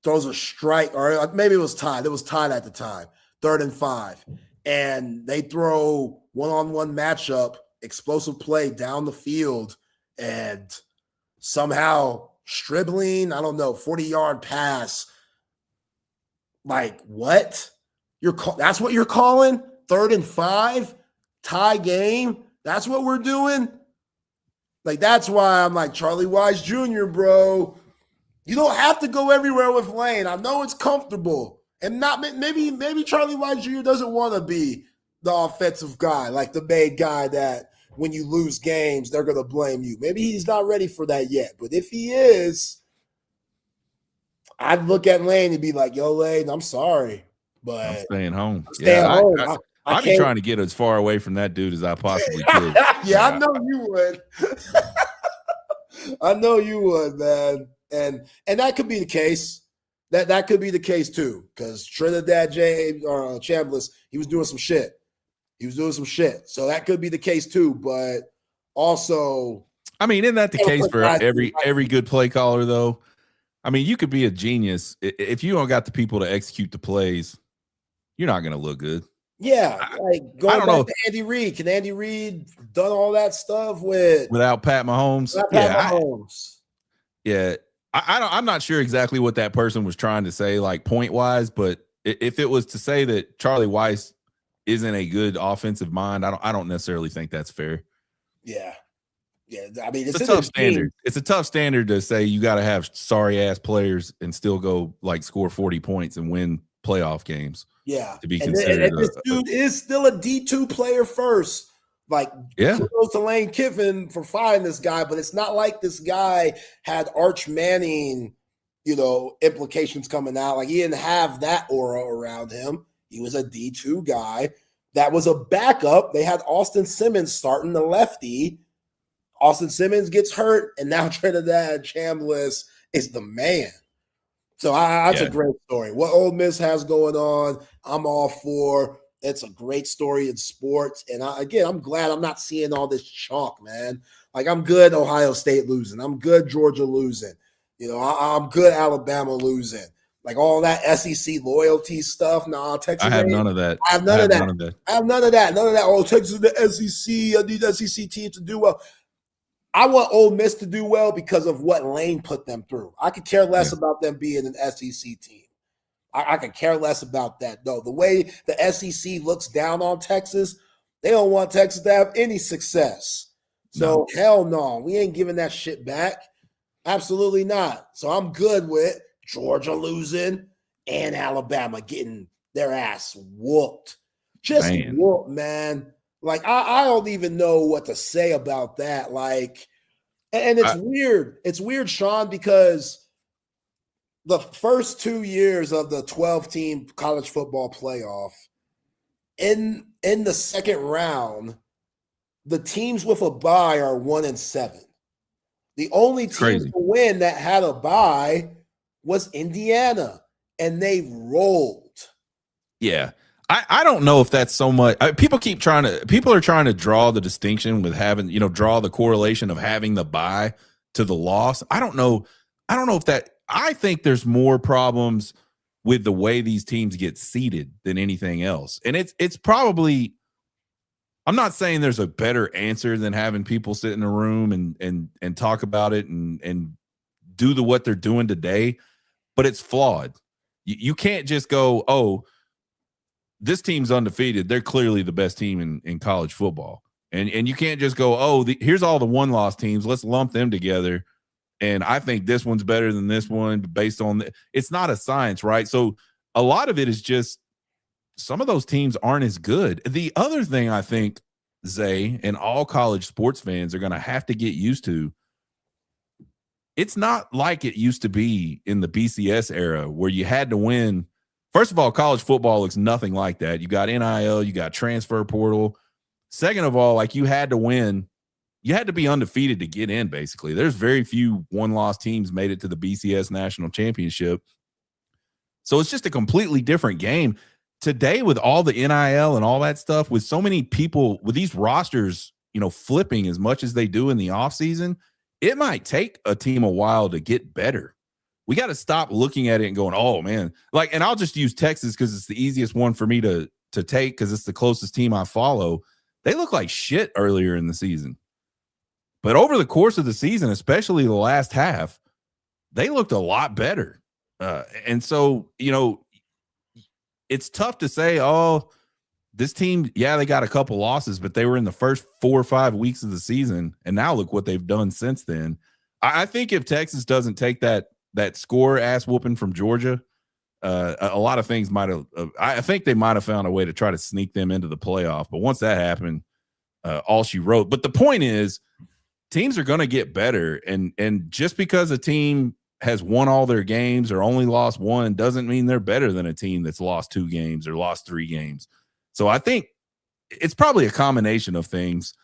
throws a strike, or maybe it was tied. It was tied at the time, 3rd and 5. And they throw one-on-one matchup, explosive play down the field, and somehow Stribling, 40-yard pass. Like, what? That's what you're calling? 3rd and 5, tie game. That's what we're doing. Like, that's why I'm like, Charlie Wise Jr., bro. You don't have to go everywhere with Lane. I know it's comfortable, and maybe Charlie Wise Jr. doesn't want to be the offensive guy, like the main guy that when you lose games, they're gonna blame you. Maybe he's not ready for that yet. But if he is, I'd look at Lane and be like, yo, Lane, I'm sorry, but I'm staying home. Home. I've been trying to get as far away from that dude as I possibly could. I know you would. I know you would, man. And that could be the case. That could be the case too, because Trinidad Chambliss, he was doing some shit. So that could be the case too. But also, I mean, isn't that the case for every good play caller though? I mean, you could be a genius if you don't got the people to execute the plays. You're not going to look good. Yeah, like going back to Andy Reid. Can Andy Reid done all that stuff without Pat Mahomes? I'm not sure exactly what that person was trying to say, like point wise, but if it was to say that Charlie Weiss isn't a good offensive mind, I don't necessarily think that's fair. Yeah. I mean, it's a tough standard. It's a tough standard to say you got to have sorry ass players and still go like score 40 points and win playoff games. Yeah, to be considered. And this dude is still a D2 player first. Like, kudos to Lane Kiffin for finding this guy, but it's not like this guy had Arch Manning, implications coming out. Like, he didn't have that aura around him. He was a D2 guy. That was a backup. They had Austin Simmons starting the lefty. Austin Simmons gets hurt, and now Trinidad Chambliss is the man. So that's a great story. What Ole Miss has going on, I'm all for. It's a great story in sports. And I'm glad I'm not seeing all this chalk, man. Like, I'm good Ohio State losing. I'm good Georgia losing. I'm good Alabama losing. Like, all that SEC loyalty stuff. Nah, Texas. I have none of that. I have none of that. I have none of that. None of that. Oh, Texas is the SEC. I need SEC teams to do well. I want Ole Miss to do well because of what Lane put them through. I could care less about them being an SEC team. I could care less about that. No, the way the SEC looks down on Texas, they don't want Texas to have any success. So hell no, we ain't giving that shit back. Absolutely not. So I'm good with Georgia losing and Alabama getting their ass whooped. Just whooped, man. Like, I don't even know what to say about that. Like, and it's weird. It's weird, Sean, because the first 2 years of the 12-team college football playoff, in the second round, the teams with a bye are 1-7. The only team to win that had a bye was Indiana, and they rolled. Yeah. I don't know if that's so much. People are trying to draw the distinction with having, draw the correlation of having the bye to the loss. I don't know if that. I think there's more problems with the way these teams get seeded than anything else. And it's probably, I'm not saying there's a better answer than having people sit in a room and talk about it and do what they're doing today, but it's flawed. You can't just go, oh, this team's undefeated. They're clearly the best team in college football. And you can't just go, oh, here's all the one-loss teams. Let's lump them together. And I think this one's better than this one based on it's not a science, right? So a lot of it is just some of those teams aren't as good. The other thing I think, Zay, and all college sports fans are going to have to get used to, it's not like it used to be in the BCS era where you had to win. First of all, college football looks nothing like that. You got NIL, you got transfer portal. Second of all, like, you had to win. You had to be undefeated to get in, basically. There's very few one-loss teams made it to the BCS National Championship. So it's just a completely different game. Today, with all the NIL and all that stuff, with so many people, with these rosters, flipping as much as they do in the offseason, it might take a team a while to get better. We got to stop looking at it and going, oh, man. Like, and I'll just use Texas because it's the easiest one for me to take because it's the closest team I follow. They look like shit earlier in the season. But over the course of the season, especially the last half, they looked a lot better. And so, it's tough to say, oh, this team, they got a couple losses, but they were in the first 4 or 5 weeks of the season. And now look what they've done since then. I think if Texas doesn't take that score ass whooping from Georgia, a lot of things might have, I think they might have found a way to try to sneak them into the playoff. But once that happened, all she wrote. But the point is, teams are going to get better. And just because a team has won all their games or only lost one doesn't mean they're better than a team that's lost 2 games or lost 3 games. So I think it's probably a combination of things.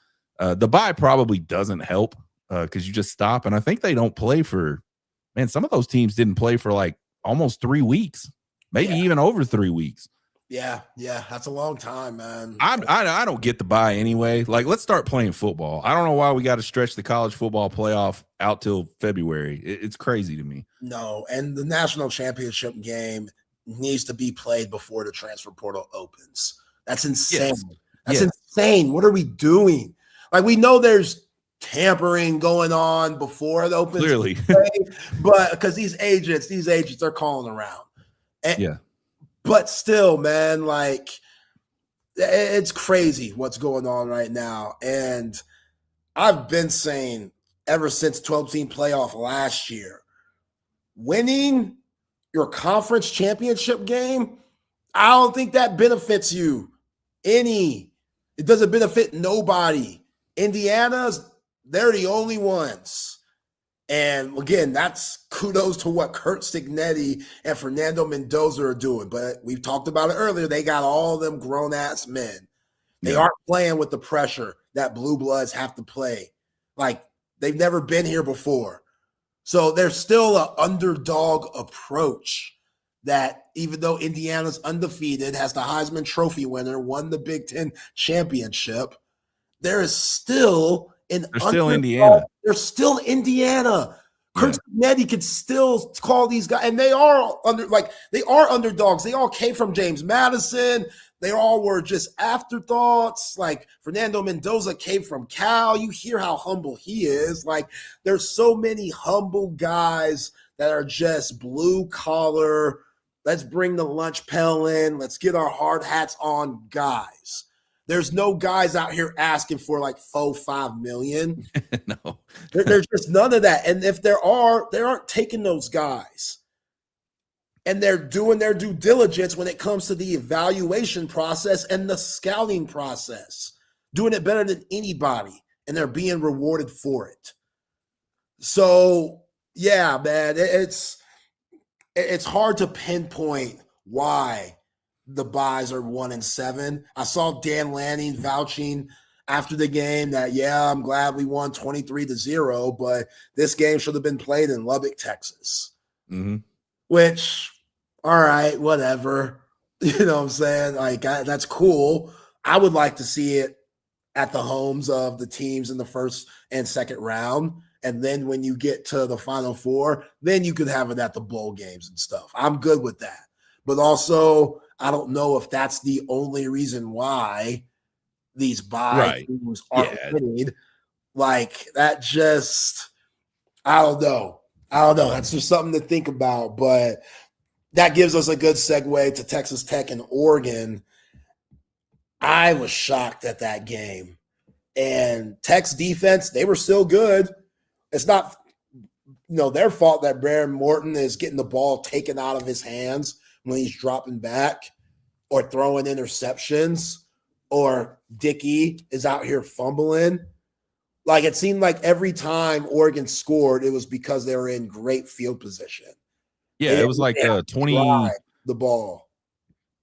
The bye probably doesn't help because you just stop. And I think they don't play for, man, some of those teams didn't play for like almost 3 weeks, maybe even over 3 weeks. Yeah, that's a long time, man. I don't get the bye anyway. Like, let's start playing football. I don't know why we got to stretch the college football playoff out till February. It's crazy to me. No, and the national championship game needs to be played before the transfer portal opens. That's insane. Yes. That's insane. What are we doing? Like, we know there's tampering going on before it opens. Clearly. But because these agents are calling around. And, but still, man, like, it's crazy what's going on right now. And I've been saying ever since 12-team playoff last year, winning your conference championship game, I don't think that benefits you any. It doesn't benefit nobody. Indiana's, they're the only ones. And again, that's kudos to what Kurt Signetti and Fernando Mendoza are doing. But we've talked about it earlier. They got all them grown-ass men. They aren't playing with the pressure that blue bloods have to play. Like, they've never been here before. So there's still an underdog approach that even though Indiana's undefeated, has the Heisman Trophy winner, won the Big Ten championship, there is still an They're still Indiana. They're still Indiana. Kurt Cincinnati could still call these guys, and they are underdogs. They all came from James Madison. They all were just afterthoughts. Like Fernando Mendoza came from Cal. You hear how humble he is. Like there's so many humble guys that are just blue collar. Let's bring the lunch pail in. Let's get our hard hats on guys. There's no guys out here asking for like $4-5 million. No, There's just none of that. And if there are, they aren't taking those guys. And they're doing their due diligence when it comes to the evaluation process and the scouting process, doing it better than anybody. And they're being rewarded for it. So, yeah, man, it's hard to pinpoint why the buys are 1-7. I saw Dan Lanning vouching after the game that, I'm glad we won 23-0, but this game should have been played in Lubbock, Texas. Mm-hmm. Which, all right, whatever. You know what I'm saying? Like, that's cool. I would like to see it at the homes of the teams in the first and second round. And then when you get to the Final Four, then you could have it at the bowl games and stuff. I'm good with that. But also, I don't know if that's the only reason why these buy teams aren't winning. Like, that just, I don't know. That's just something to think about. But that gives us a good segue to Texas Tech and Oregon. I was shocked at that game. And Tech's defense, they were still good. It's not, their fault that Baron Morton is getting the ball taken out of his hands when he's dropping back or throwing interceptions, or Dickey is out here fumbling. Like, it seemed like every time Oregon scored, it was because they were in great field position. Yeah, it was like 20 the ball.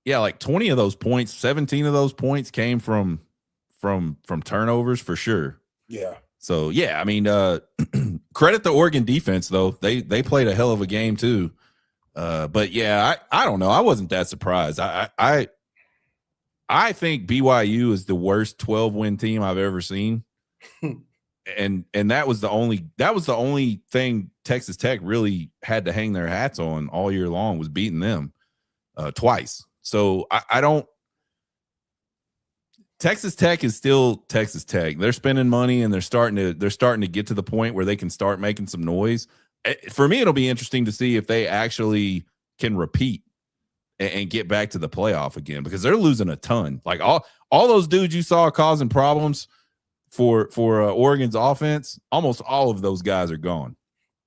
Yeah, like 20 of those points, 17 of those points came from turnovers for sure. Yeah. So, yeah, I mean, credit the Oregon defense, though. They played a hell of a game, too. But, yeah, I don't know. I wasn't that surprised. I think BYU is the worst 12-win team I've ever seen. and that was the only thing Texas Tech really had to hang their hats on all year long, was beating them twice. So, I don't – Texas Tech is still Texas Tech. They're spending money, and they're starting to get to the point where they can start making some noise. For me, it'll be interesting to see if they actually can repeat and get back to the playoff again, because they're losing a ton. Like all those dudes you saw causing problems for Orego's offense, almost all of those guys are gone.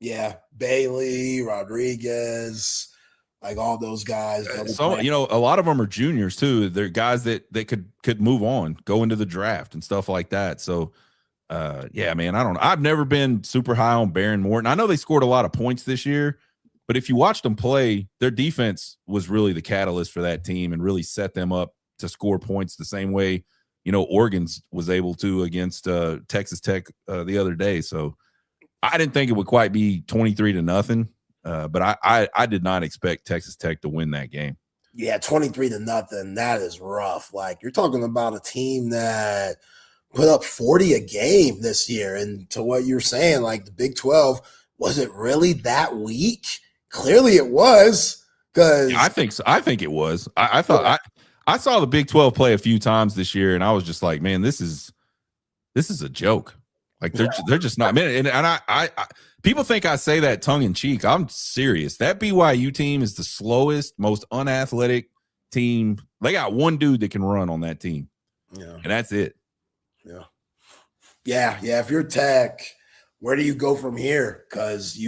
Yeah, Bailey, Rodriguez, like all those guys. So, a lot of them are juniors too. They're guys that could move on, go into the draft and stuff like that. So, yeah, man, I don't know. I've never been super high on Baron Morton. I know they scored a lot of points this year, but if you watched them play, their defense was really the catalyst for that team and really set them up to score points the same way, Oregon's was able to against Texas Tech the other day. So I didn't think it would quite be 23-0. But I did not expect Texas Tech to win that game. Yeah, 23-0. That is rough. Like, you're talking about a team that put up 40 a game this year. And to what you're saying, like the Big 12, was it really that weak? Clearly it was. Because I think so. I think it was. I thought I saw the Big 12 play a few times this year, and I was just like, man, this is a joke. Like they're just not. Man, and I people think I say that tongue in cheek. I'm serious. That BYU team is the slowest, most unathletic team. They got one dude that can run on that team. Yeah, and that's it. Yeah. If you're Tech, where do you go from here? Because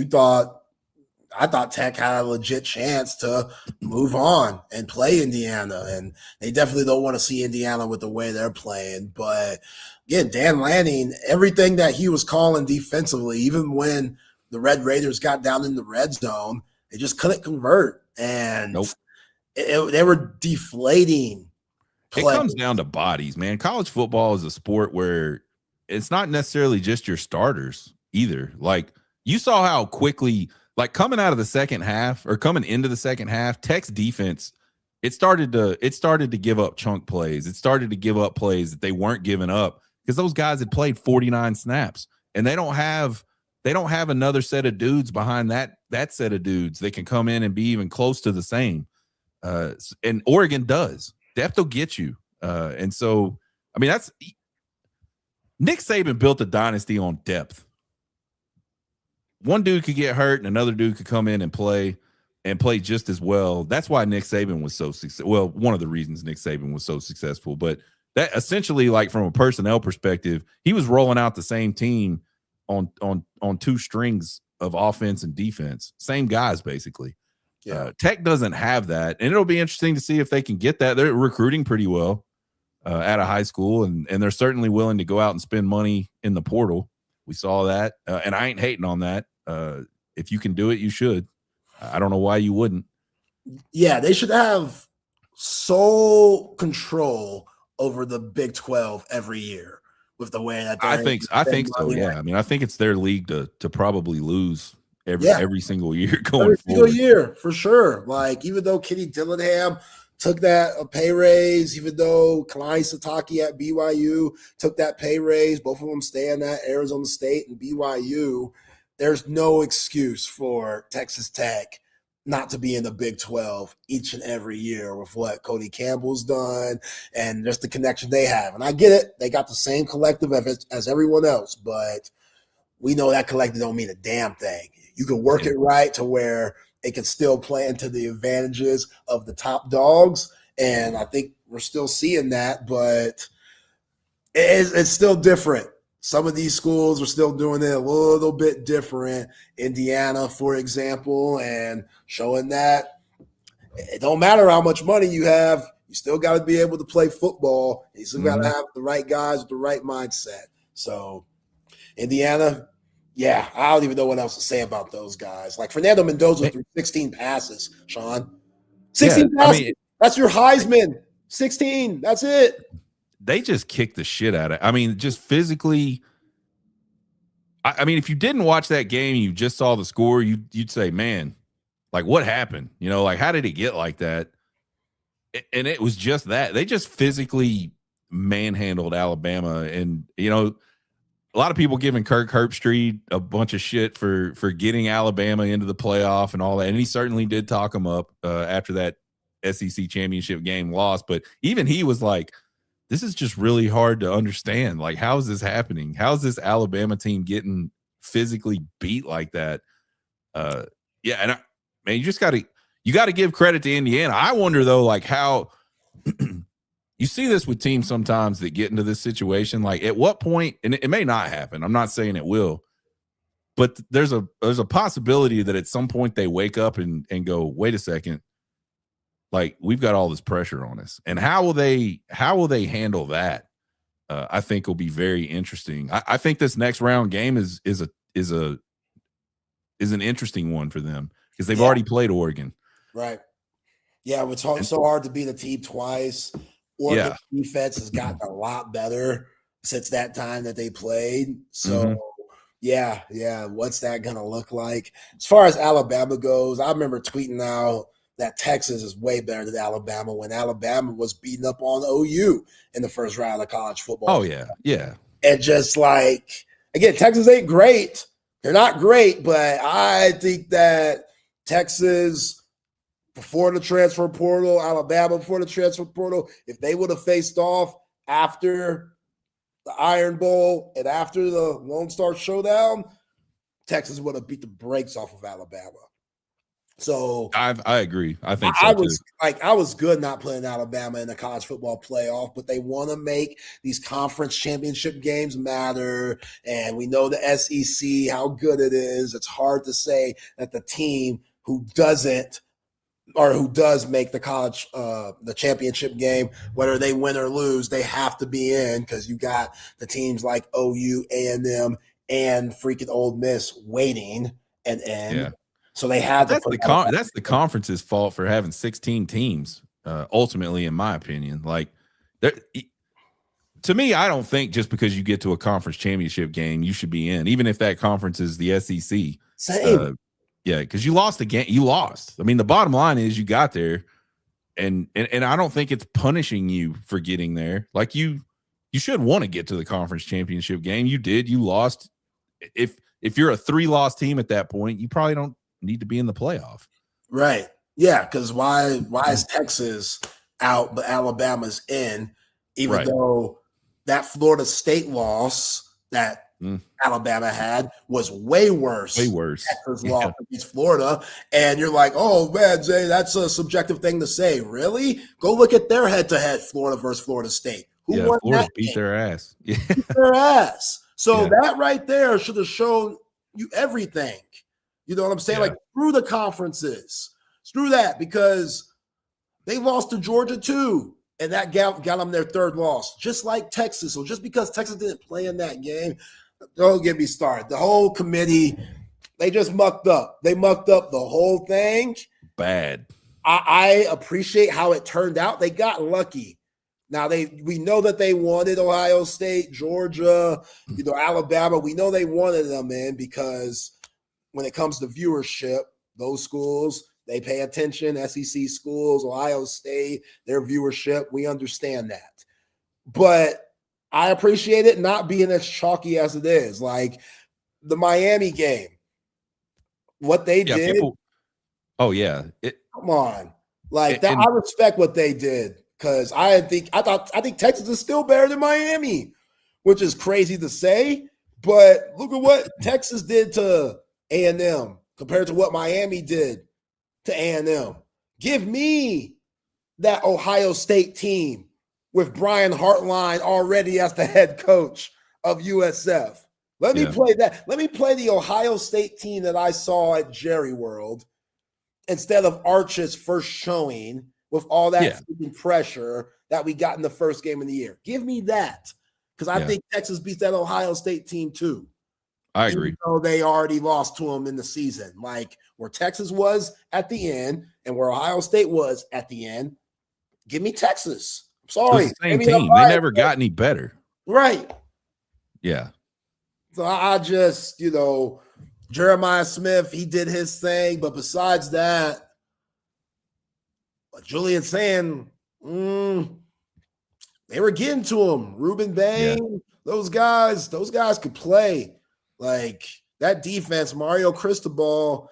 I thought Tech had a legit chance to move on and play Indiana, and they definitely don't want to see Indiana with the way they're playing. But again, Dan Lanning, everything that he was calling defensively, even when the Red Raiders got down in the red zone, they just couldn't convert, and they were deflating play. It comes down to bodies, man. College football is a sport where it's not necessarily just your starters either. Like, you saw how quickly, like coming out of the second half or coming into the second half, Tech's defense, it started to give up chunk plays. It started to give up plays that they weren't giving up because those guys had played 49 snaps, and they don't have another set of dudes behind that set of dudes that can come in and be even close to the same. And Oregon does. Depth will get you. And so, I mean, that's Nick Saban built a dynasty on depth. One dude could get hurt and another dude could come in and play just as well. That's why Nick Saban was so successful. Well, one of the reasons Nick Saban was so successful, but that essentially, like from a personnel perspective, he was rolling out the same team on two strings of offense and defense, same guys basically. Yeah. Tech doesn't have that, and it'll be interesting to see if they can get that. They're recruiting pretty well at a high school, and they're certainly willing to go out and spend money in the portal. We saw that, and I ain't hating on that. If you can do it, you should. I don't know why you wouldn't. Yeah, they should have sole control over the Big 12 every year with the way that I think so. Yeah, I mean, I think it's their league to probably lose every single year going forward. Single year for sure. Like, even though Kenny Dillingham took that pay raise, even though Kalani Sitake at BYU took that pay raise, both of them staying at Arizona State and BYU, there's no excuse for Texas Tech not to be in the Big 12 each and every year with what Cody Campbell's done and just the connection they have. And I get it. They got the same collective as everyone else, but we know that collective don't mean a damn thing. You can work it right to where it can still play into the advantages of the top dogs. And I think we're still seeing that, but it's still different. Some of these schools are still doing it a little bit different. Indiana, for example, and showing that it don't matter how much money you have, you still got to be able to play football. You still got to have the right guys with the right mindset. So Indiana, yeah, I don't even know what else to say about those guys. Like Fernando Mendoza threw 16 passes, Sean. 16 passes. I mean, that's your Heisman. 16. That's it. They just kicked the shit out of it. I mean, just physically. I mean, if you didn't watch that game, you just saw the score, you'd say, man, like what happened? You know, like how did it get like that? And it was just that. They just physically manhandled Alabama. And, you know, a lot of people giving Kirk Herbstreit a bunch of shit for getting Alabama into the playoff and all that. And he certainly did talk them up after that SEC championship game loss. But even he was like, this is just really hard to understand. Like, how is this happening? How is this Alabama team getting physically beat like that? Yeah, and man, you got to give credit to Indiana. I wonder though, like how you see this with teams sometimes that get into this situation. Like, at what point, and it may not happen. I'm not saying it will, but there's a possibility that at some point they wake up and go, wait a second. Like, we've got all this pressure on us, and how will they handle that? I think will be very interesting. I think this next round game is an interesting one for them because they've already played Oregon. Right. Yeah, it's so hard to beat a team twice. Oregon defense has gotten a lot better since that time that they played. So, yeah, what's that going to look like? As far as Alabama goes, I remember tweeting out that Texas is way better than Alabama when Alabama was beating up on OU in the first round of college football. Oh, yeah. And just like, again, Texas ain't great. They're not great, but I think that Texas before the transfer portal, Alabama before the transfer portal, if they would have faced off after the Iron Bowl and after the Lone Star Showdown, Texas would have beat the brakes off of Alabama. So I agree. I think so I was good not playing Alabama in the college football playoff, but they want to make these conference championship games matter. And we know the SEC, how good it is. It's hard to say that the team who doesn't or who does make the college the championship game, whether they win or lose, they have to be in because you got the teams like OU, A&M, and freaking Ole Miss waiting and yeah. So they had that's the conference's fault for having 16 teams. Ultimately, in my opinion, like to me, I don't think just because you get to a conference championship game, you should be in, even if that conference is the SEC. Same. Yeah, because you lost again. You lost. I mean, the bottom line is you got there, and I don't think it's punishing you for getting there. Like you should want to get to the conference championship game. You did. You lost. If you're a 3-loss team at that point, you probably don't need to be in the playoff. Right. Yeah, because why is Texas out but Alabama's in, even though that Florida State loss that Alabama had was way worse. Way worse. Texas lost against Florida. And you're like, oh, man, Jay, that's a subjective thing to say. Really? Go look at their head-to-head, Florida versus Florida State. Who won Florida that beat game? their ass. Yeah. Beat their ass. So that right there should have shown you everything. You know what I'm saying? Yeah. Like, through the conferences. Screw that, because they lost to Georgia too. And that got them their 3rd loss, just like Texas. So just because Texas didn't play in that game, don't get me started. The whole committee, they just mucked up. They mucked up the whole thing. Bad. I appreciate how it turned out. They got lucky. Now we know that they wanted Ohio State, Georgia, Alabama. We know they wanted them in because when it comes to viewership, those schools, they pay attention. SEC schools, Ohio State, their viewership, we understand that. But I appreciate it not being as chalky as it is. Like the Miami game, what they did. Come on. Like that, I respect what they did because I think Texas is still better than Miami, which is crazy to say. But look at what Texas did to A&M compared to what Miami did to A&M. Give me that Ohio State team with Brian Hartline already as the head coach of USF. Let me play that. Let me play the Ohio State team that I saw at Jerry World instead of Arch's first showing with all that pressure that we got in the first game of the year. Give me that, because I think Texas beats that Ohio State team too. I agree. So they already lost to them in the season. Like where Texas was at the end and where Ohio State was at the end, give me Texas. I'm sorry. It's the same team. They never got any better. Right. Yeah. So I just, Jeremiah Smith, he did his thing. But besides that, Julian saying, they were getting to him. Ruben Bain, those guys could play. Like that defense, Mario Cristobal,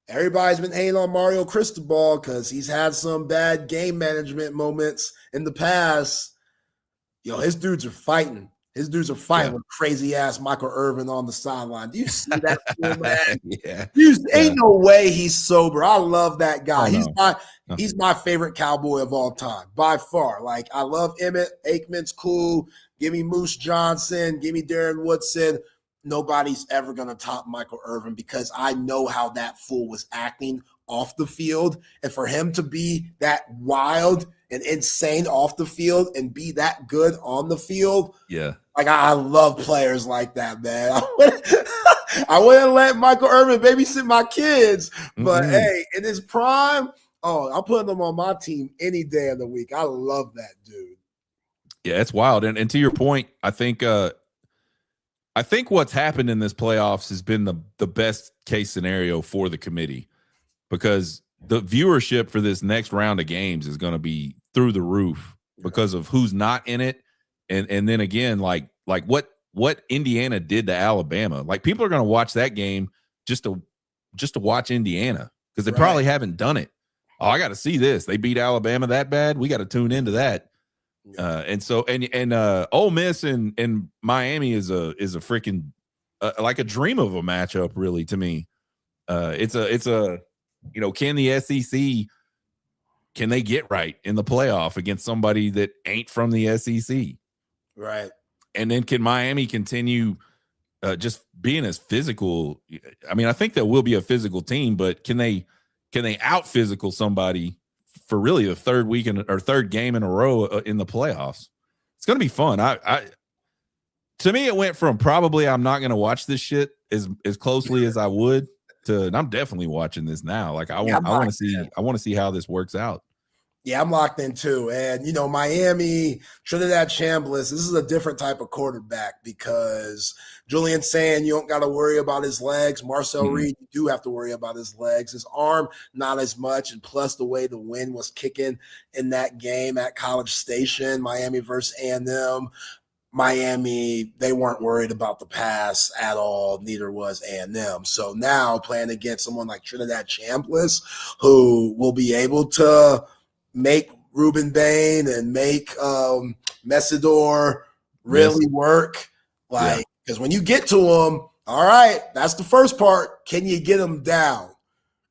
everybody's been hating on Mario Cristobal because he's had some bad game management moments in the past. His dudes are fighting. His dudes are fighting with crazy ass Michael Irvin on the sideline. Do you see that, man? Ain't no way he's sober. I love that guy. He's my favorite Cowboy of all time by far. Like I love Emmett. Aikman's cool. Give me Moose Johnson. Give me Darren Woodson. Nobody's ever going to top Michael Irvin because I know how that fool was acting off the field. And for him to be that wild and insane off the field and be that good on the field. Yeah. Like I love players like that, man. I wouldn't let Michael Irvin babysit my kids, but hey, in his prime, I'm putting him on my team any day of the week. I love that dude. Yeah, it's wild. And to your point, I think what's happened in this playoffs has been the best case scenario for the committee, because the viewership for this next round of games is going to be through the roof because of who's not in it. And then again, like what Indiana did to Alabama, like people are going to watch that game just to watch Indiana because they probably haven't done it. Oh, I got to see this. They beat Alabama that bad. We got to tune into that. And so Ole Miss and Miami is a freaking like a dream of a matchup, really, to me. It's a can the SEC, can they get right in the playoff against somebody that ain't from the SEC? Right. And then can Miami continue just being as physical? I mean, I think that will be a physical team, but can they out physical somebody for really the third game in a row in the playoffs? It's going to be fun. To me, it went from probably I'm not going to watch this shit as closely as I would to, and I'm definitely watching this now. Like I want to see how this works out. Yeah, I'm locked in too. And, Miami, Trinidad Chambliss, this is a different type of quarterback because Julian saying you don't got to worry about his legs. Marcel Reed, you do have to worry about his legs. His arm, not as much. And plus the way the wind was kicking in that game at College Station, Miami versus A&M. Miami, they weren't worried about the pass at all. Neither was A&M. So now playing against someone like Trinidad Chambliss, who will be able to make Ruben Bain and make Messidor really work. Because when you get to them, all right, that's the first part. Can you get them down?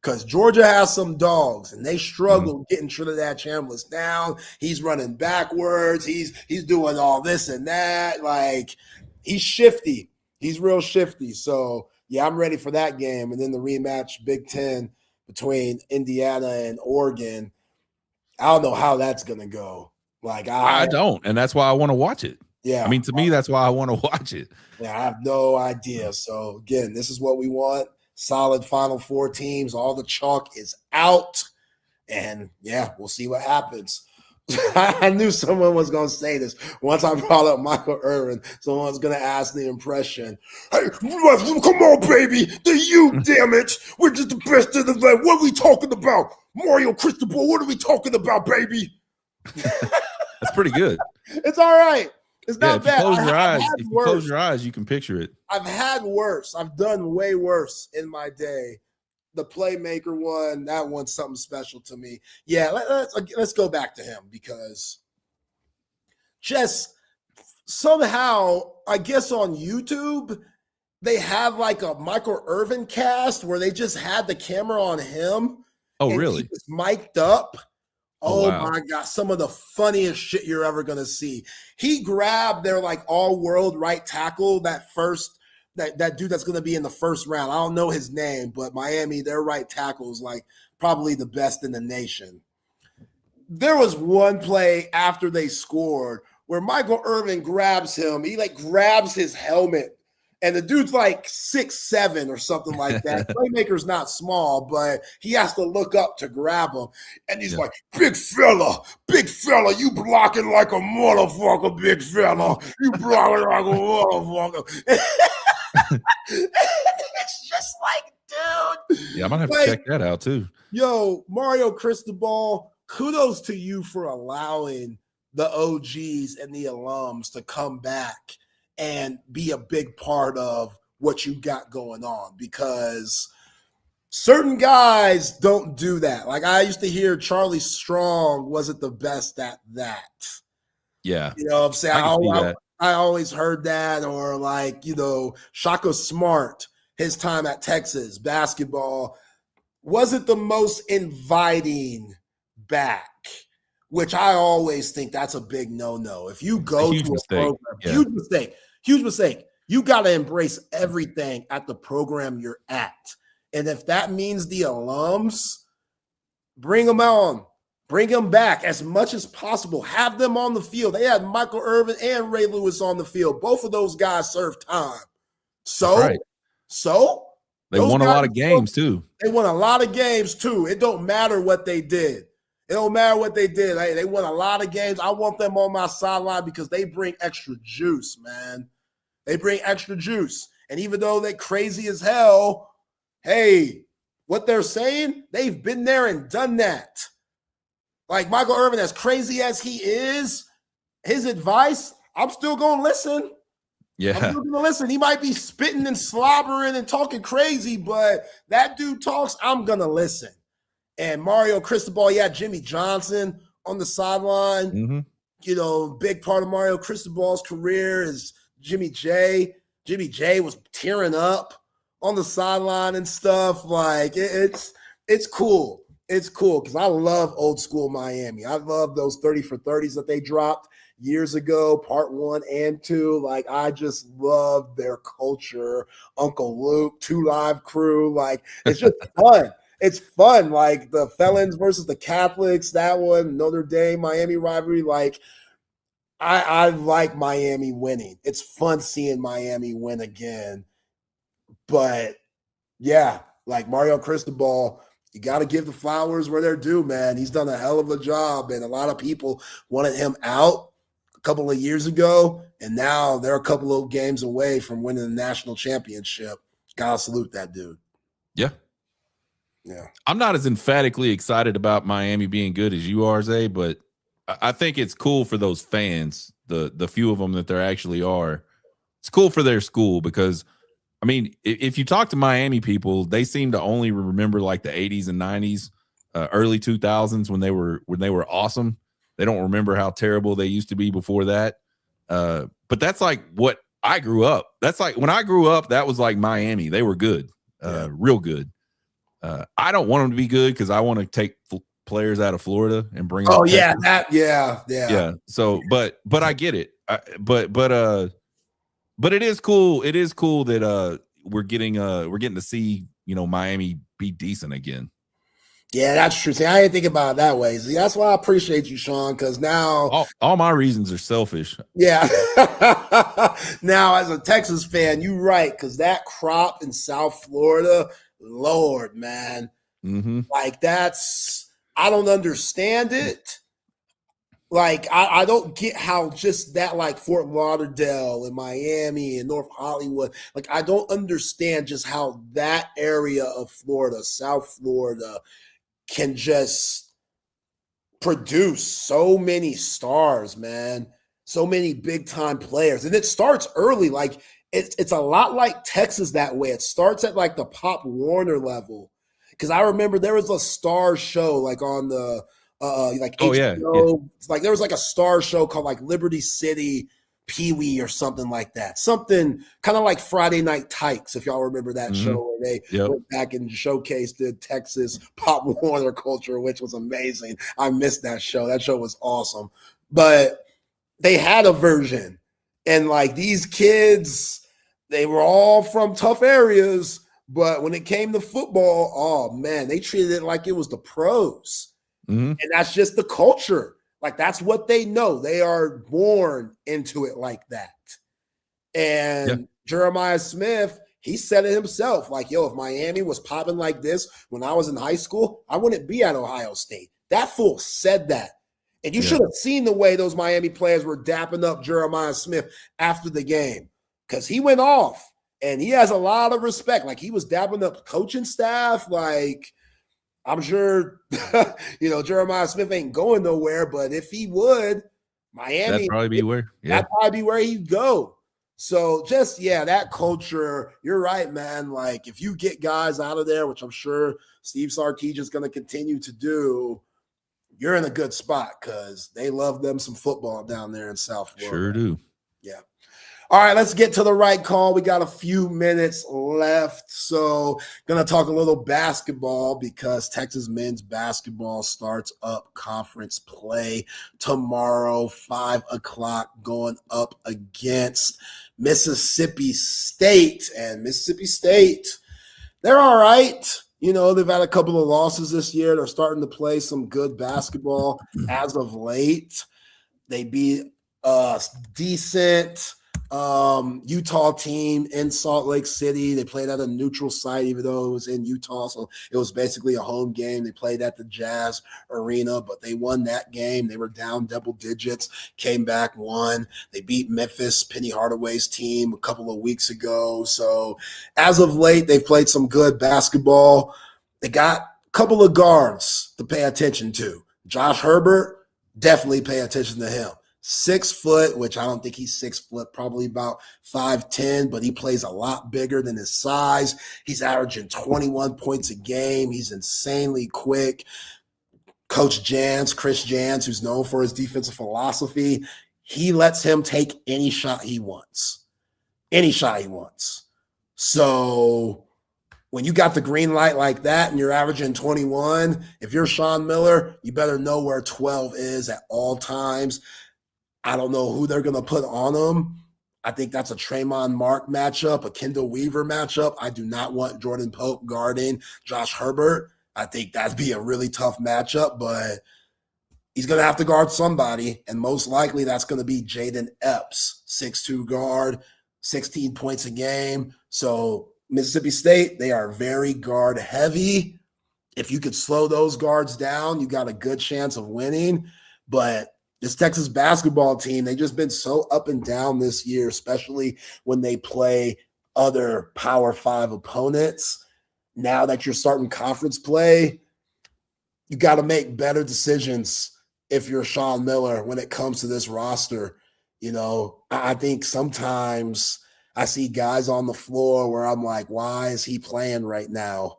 Because Georgia has some dogs, and they struggle getting Trinidad Chambliss down. He's running backwards. He's doing all this and that. Like, he's shifty. He's real shifty. So, yeah, I'm ready for that game. And then the rematch, Big Ten, between Indiana and Oregon. I don't know how that's going to go. Like, I don't, and that's why I want to watch it. Yeah. I mean, to me, that's why I want to watch it. Yeah, I have no idea. So, again, this is what we want. Solid Final Four teams. All the chalk is out. And, yeah, we'll see what happens. I knew someone was going to say this. Once I brought up Michael Irvin, someone's going to ask the impression. Hey, come on, baby. The U, damn it. We're just the best of the land. What are we talking about? Mario Cristobal, what are we talking about, baby? That's pretty good. It's all right. It's not bad. If you close your eyes, you can picture it. I've had worse. I've done way worse in my day. The playmaker one, that one's something special to me. Yeah, let's go back to him because just somehow, I guess on YouTube, they have like a Michael Irvin cast where they just had the camera on him. Oh, really? He was mic'd up. Oh, wow. my God. Some of the funniest shit you're ever going to see. He grabbed their like all-world right tackle, that dude that's going to be in the first round. I don't know his name, but Miami, their right tackle is like probably the best in the nation. There was one play after they scored where Michael Irvin grabs him. He like grabs his helmet. And the dude's like 6'7" or something like that. Playmaker's not small, but he has to look up to grab him. And he's like, big fella, you blocking like a motherfucker, big fella. You blocking like a motherfucker. It's just like, dude. Yeah, I might have to check that out too. Yo, Mario Cristobal, kudos to you for allowing the OGs and the alums to come back and be a big part of what you got going on, because certain guys don't do that. Like I used to hear Charlie Strong wasn't the best at that. Yeah. You know what I'm saying? I always heard that. Or like, Shaka Smart, his time at Texas basketball wasn't the most inviting back, which I always think that's a big no-no. If you go to a program, huge mistake. You got to embrace everything at the program you're at. And if that means the alums, bring them on. Bring them back as much as possible. Have them on the field. They had Michael Irvin and Ray Lewis on the field. Both of those guys served time. Right. They won a lot of games too. They won a lot of games too. It don't matter what they did. It don't matter what they did. They won a lot of games. I want them on my sideline because they bring extra juice, man. They bring extra juice. And even though they're crazy as hell, hey, what they're saying, they've been there and done that. Like Michael Irvin, as crazy as he is, his advice, I'm still going to listen. Yeah. I'm still going to listen. He might be spitting and slobbering and talking crazy, but that dude talks, I'm going to listen. And Mario Cristobal, Jimmy Johnson on the sideline. Mm-hmm. Big part of Mario Cristobal's career is Jimmy J. Jimmy J was tearing up on the sideline and stuff. Like, it's cool. It's cool because I love old school Miami. I love those 30 for 30s that they dropped years ago, part 1 and 2. Like, I just love their culture. Uncle Luke, 2 Live Crew. Like, it's just fun. It's fun. Like the Felons versus the Catholics, that one, Notre Dame, Miami rivalry. Like, I like Miami winning. It's fun seeing Miami win again. But yeah, like Mario Cristobal, You got to give the flowers where they're due, man. He's done a hell of a job, and a lot of people wanted him out a couple of years ago, and now they're a couple of games away from winning the national championship. Gotta salute that dude. Yeah. Yeah. I'm not as emphatically excited about Miami being good as you are, Zay, but I think it's cool for those fans, the few of them that there actually are. It's cool for their school because, I mean, if you talk to Miami people, they seem to only remember like the 80s and 90s, early 2000s when they were awesome. They don't remember how terrible they used to be before that. But that's like what I grew up. That's like when I grew up, that was like Miami. They were good, real good. I don't want them to be good because I want to take players out of Florida and bring. Oh yeah, yeah. So, but I get it. But it is cool. It is cool that we're getting to see, you know, Miami be decent again. Yeah, that's true. See, I didn't think about it that way. See, that's why I appreciate you, Sean, because now all my reasons are selfish. Yeah. Now, as a Texas fan, you're right, because that crop in South Florida, Lord, man, like I don't understand it. Like, I don't get how just that, like Fort Lauderdale and Miami and North Hollywood, like, I don't understand just how that area of Florida, South Florida, can just produce so many stars, man. So many big-time players. And it starts early. Like, it's a lot like Texas that way. It starts at, like, the Pop Warner level. Because I remember there was a star show, like, on the like HBO. Yeah. Like there was like a star show called like Liberty City Pee Wee or something like that. Something kind of like Friday Night Tykes, if y'all remember that show where they went back and showcased the Texas Pop Warner culture, which was amazing. I missed that show. That show was awesome. But they had a version, and like these kids, they were all from tough areas, but when it came to football, oh man, they treated it like it was the pros. And that's just the culture. Like, that's what they know. They are born into it like that. And Jeremiah Smith, he said it himself. Like, yo, if Miami was popping like this when I was in high school, I wouldn't be at Ohio State. That fool said that. And you should have seen the way those Miami players were dapping up Jeremiah Smith after the game, because he went off and he has a lot of respect. Like, he was dapping up coaching staff. Like, I'm sure, you know, Jeremiah Smith ain't going nowhere, but if he would, Miami, that'd probably be where, that'd probably be where he'd go. So just, that culture, you're right, man. Like, if you get guys out of there, which I'm sure Steve Sarkisian is going to continue to do, you're in a good spot because they love them some football down there in South Florida. Sure do. Yeah. All right, let's get to the right call. We got a few minutes left, so going to talk a little basketball because Texas men's basketball starts up conference play tomorrow, 5 o'clock, going up against Mississippi State. And Mississippi State, they're all right. You know, they've had a couple of losses this year. They're starting to play some good basketball as of late. They beat decent Utah team in Salt Lake City. They played at a neutral site, even though it was in Utah, so it was basically a home game. They played at the Jazz Arena, but they won that game. They were down double digits, came back, won. They beat Memphis, Penny Hardaway's team, a couple of weeks ago. So as of late, they've played some good basketball. They got a couple of guards to pay attention to. Josh Herbert, definitely pay attention to him. 6 foot, which I don't think he's 6 foot, probably about 5'10", but he plays a lot bigger than his size. He's averaging 21 points a game. He's insanely quick. Coach Chris Jans, who's known for his defensive philosophy, he lets him take any shot he wants. Any shot he wants. So when you got the green light like that and you're averaging 21, if you're Sean Miller, you better know where 12 is at all times. I don't know who they're going to put on him. I think that's a Traymon Mark matchup, a Kendall Weaver matchup. I do not want Jordan Pope guarding Josh Herbert. I think that'd be a really tough matchup, but he's going to have to guard somebody, and most likely that's going to be Jaden Epps, 6'2" guard, 16 points a game. So Mississippi State, they are very guard heavy, if you could slow those guards down, you got a good chance of winning. But this Texas basketball team, they've just been so up and down this year, especially when they play other Power 5 opponents. Now that you're starting conference play, you got to make better decisions if you're Sean Miller when it comes to this roster. You know, I think sometimes I see guys on the floor where I'm like, why is he playing right now?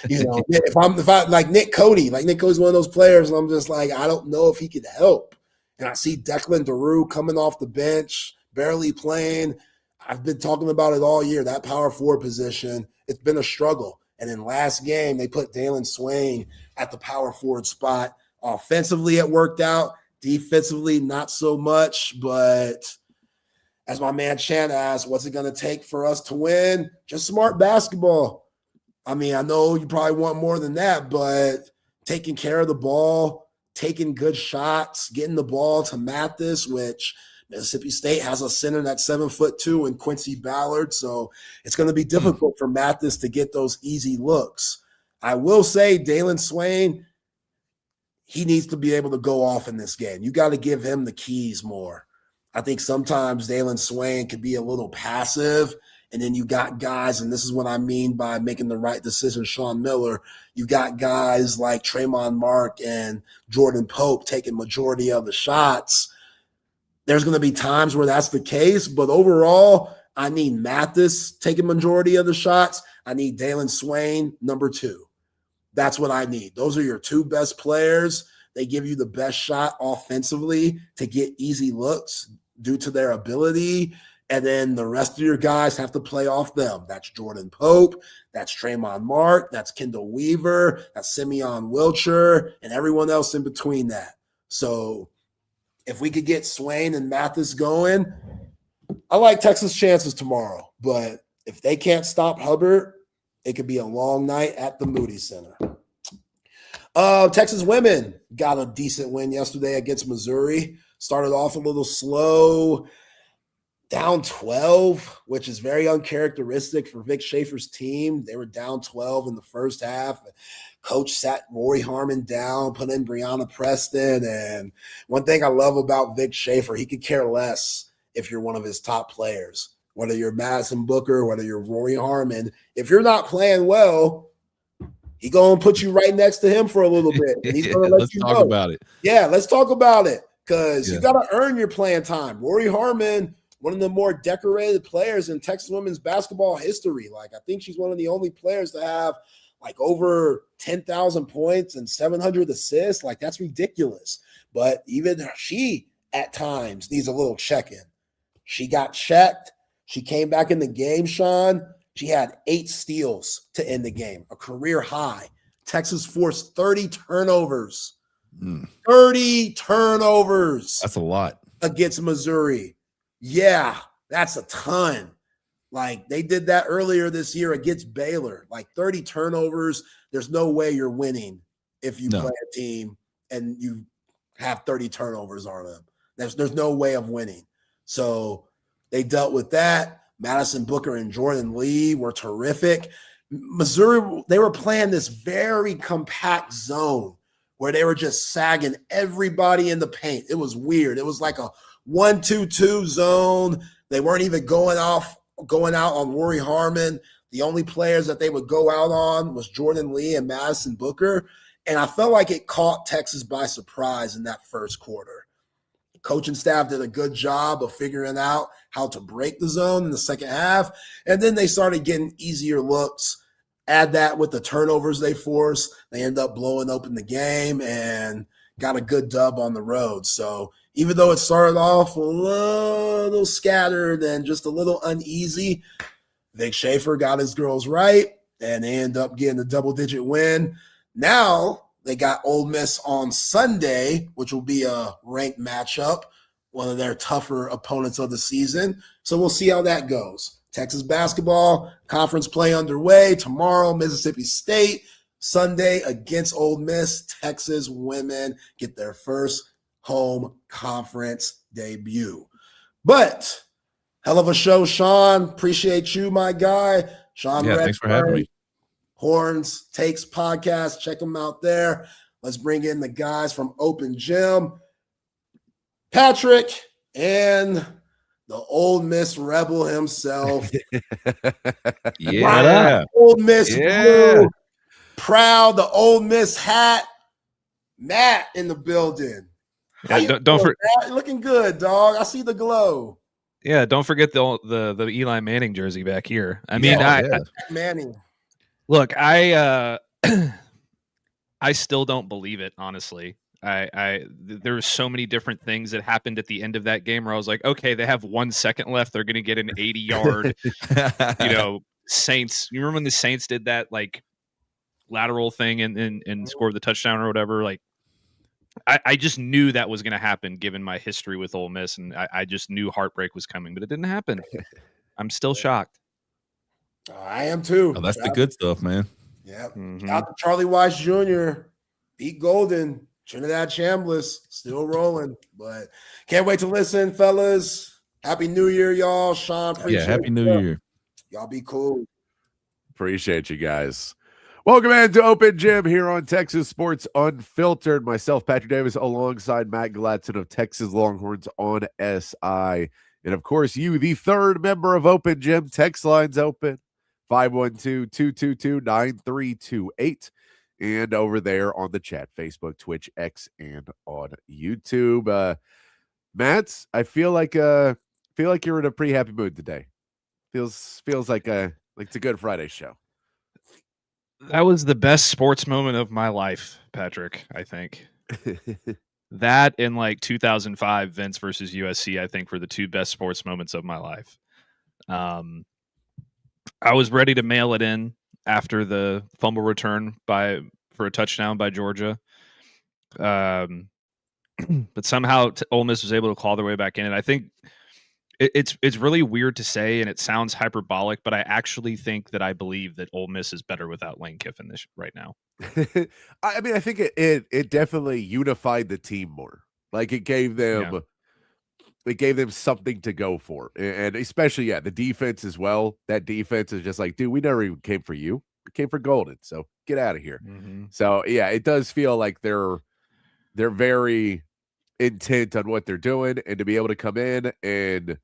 You know, if I like Nick Cody's one of those players, and I'm just like, I don't know if he could help. And I see Declan DeRue coming off the bench, barely playing. I've been talking about it all year. That power forward position, it's been a struggle. And in last game, they put Dalen Swain at the power forward spot. Offensively, it worked out. Defensively, not so much. But as my man Chan asked, what's it going to take for us to win? Just smart basketball. I mean, I know you probably want more than that, but taking care of the ball, taking good shots, getting the ball to Mathis, which Mississippi State has a center that's 7'2" and Quincy Ballard. So it's going to be difficult for Mathis to get those easy looks. I will say Dalen Swain, he needs to be able to go off in this game. You got to give him the keys more. I think sometimes Dalen Swain could be a little passive, and then you got guys, and this is what I mean by making the right decision, Sean Miller. You got guys like Tremont Mark and Jordan Pope taking majority of the shots. There's going to be times where that's the case, but overall, I need Mathis taking majority of the shots. I need Dalen Swain, number 2. That's what I need. Those are your 2 best players. They give you the best shot offensively to get easy looks due to their ability. And then the rest of your guys have to play off them. That's Jordan Pope. That's Tremont Mark. That's Kendall Weaver. That's Simeon Wilcher and everyone else in between that. So if we could get Swain and Mathis going, I like Texas' chances tomorrow. But if they can't stop Hubbard, it could be a long night at the Moody Center. Texas women got a decent win yesterday against Missouri. Started off a little slow, down 12, which is very uncharacteristic for Vic Schaefer's team. They were down 12 in the first half. Coach sat Rory Harmon down, put in Brianna Preston. And one thing I love about Vic Schaefer, he could care less if you're one of his top players. Whether you're Madison Booker, whether you're Rory Harmon, if you're not playing well, he's going to put you right next to him for a little bit. And he's going to let you know. Let's talk about it. Yeah, let's talk about it because you got to earn your playing time. Rory Harmon, one of the more decorated players in Texas women's basketball history. Like, I think she's one of the only players to have like over 10,000 points and 700 assists. Like, that's ridiculous. But even she at times needs a little check-in. She got checked. She came back in the game, Sean. She had 8 steals to end the game, a career high. Texas forced 30 turnovers. 30 turnovers. That's a lot. Against Missouri. Yeah, that's a ton. Like, they did that earlier this year against Baylor. Like, 30 turnovers. There's no way you're winning if you play a team and you have 30 turnovers on them. There's no way of winning. So they dealt with that. Madison Booker and Jordan Lee were terrific. Missouri, they were playing this very compact zone where they were just sagging everybody in the paint. It was weird. It was like a 1-2-2 zone. They weren't even going out on Rory Harmon. The only players that they would go out on was Jordan Lee and Madison Booker. And I felt like it caught Texas by surprise in that first quarter. Coaching staff did a good job of figuring out how to break the zone in the second half. And then they started getting easier looks. Add that with the turnovers they forced. They end up blowing open the game and got a good dub on the road. So even though it started off a little scattered and just a little uneasy, Vic Schaefer got his girls right, and they end up getting a double-digit win. Now they got Ole Miss on Sunday, which will be a ranked matchup, one of their tougher opponents of the season. So we'll see how that goes. Texas basketball, conference play underway. Tomorrow, Mississippi State. Sunday against Ole Miss. Texas women get their first home conference debut. But hell of a show, Sean. Appreciate you, my guy. Sean, thanks for having me. Horns Takes podcast. Check them out there. Let's bring in the guys from Open Gym, Patrick, and the Ole Miss rebel himself. Yeah. Ole Miss blue. Proud, the Ole Miss hat. Matt in the building. Yeah, don't Matt? Looking good, dog. I see the glow. Yeah, don't forget the Eli Manning jersey back here. I mean, Manning. Look, I still don't believe it, honestly. There were so many different things that happened at the end of that game where I was like, okay, they have 1 second left. They're going to get an 80-yard, Saints. You remember when the Saints did that like lateral thing and scored the touchdown or whatever? Like, I just knew that was going to happen given my history with Ole Miss, and I just knew heartbreak was coming, but it didn't happen. I'm still shocked. I am too. Oh, that's the good stuff, man. Yeah. Out to Charlie Weiss Jr. Beat Golden. Trinidad Chambliss still rolling, but can't wait to listen, fellas. Happy New Year, y'all. Sean, Happy New Year. Y'all be cool. Appreciate you guys. Welcome in to Open Gym here on Texas Sports Unfiltered. Myself, Patrick Davis, alongside Matt Galatzan of Texas Longhorns on SI. And of course, you, the third member of Open Gym. Text lines open 512-222-9328. And over there on the chat, Facebook, Twitch, X, and on YouTube. Matt, I feel like you're in a pretty happy mood today. Feels like it's a good Friday show. That was the best sports moment of my life, Patrick, I think. That and like 2005 Vince versus USC, I think, were the two best sports moments of my life. I was ready to mail it in after the fumble return for a touchdown by Georgia. But somehow Ole Miss was able to claw their way back in. And I think it's really weird to say, and it sounds hyperbolic, but I actually think that I believe that Ole Miss is better without Lane Kiffin right now. I mean, I think it definitely unified the team more. Like it gave them something to go for, and especially the defense as well. That defense is just like, dude, we never even came for you. We came for Golden, so get out of here. So it does feel like they're very intent on what they're doing, and to be able to come in and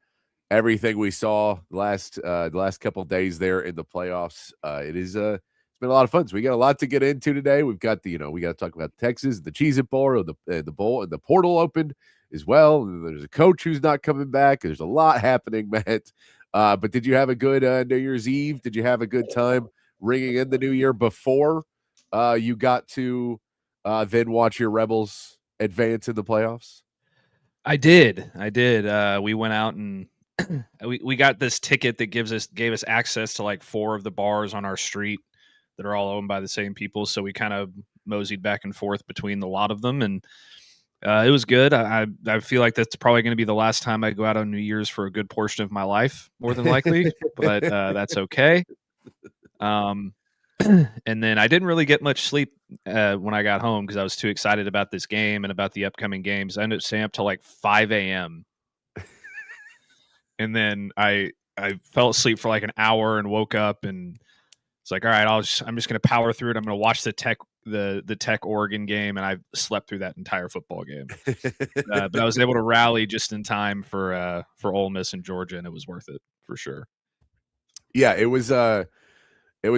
everything we saw the last couple of days there in the playoffs, it's been a lot of fun. So we got a lot to get into today. We've got we got to talk about Texas, the Cheez-It Bowl, or the bowl, and the portal opened as well. And there's a coach who's not coming back. There's a lot happening, Matt. But did you have a good New Year's Eve? Did you have a good time ringing in the new year before you got to then watch your Rebels advance in the playoffs? I did. We went out and we got this ticket that gave us access to like 4 of the bars on our street that are all owned by the same people. So we kind of moseyed back and forth between the lot of them, and it was good. I feel like that's probably going to be the last time I go out on New Year's for a good portion of my life, more than likely, but that's okay. And then I didn't really get much sleep when I got home because I was too excited about this game and about the upcoming games. I ended up staying up till like 5 a.m. And then I fell asleep for like an hour and woke up and it's like, all right, I'm just going to power through it. I'm going to watch the Tech Oregon game, and I slept through that entire football game. But I was able to rally just in time for Ole Miss and Georgia, and it was worth it for sure. Yeah, it was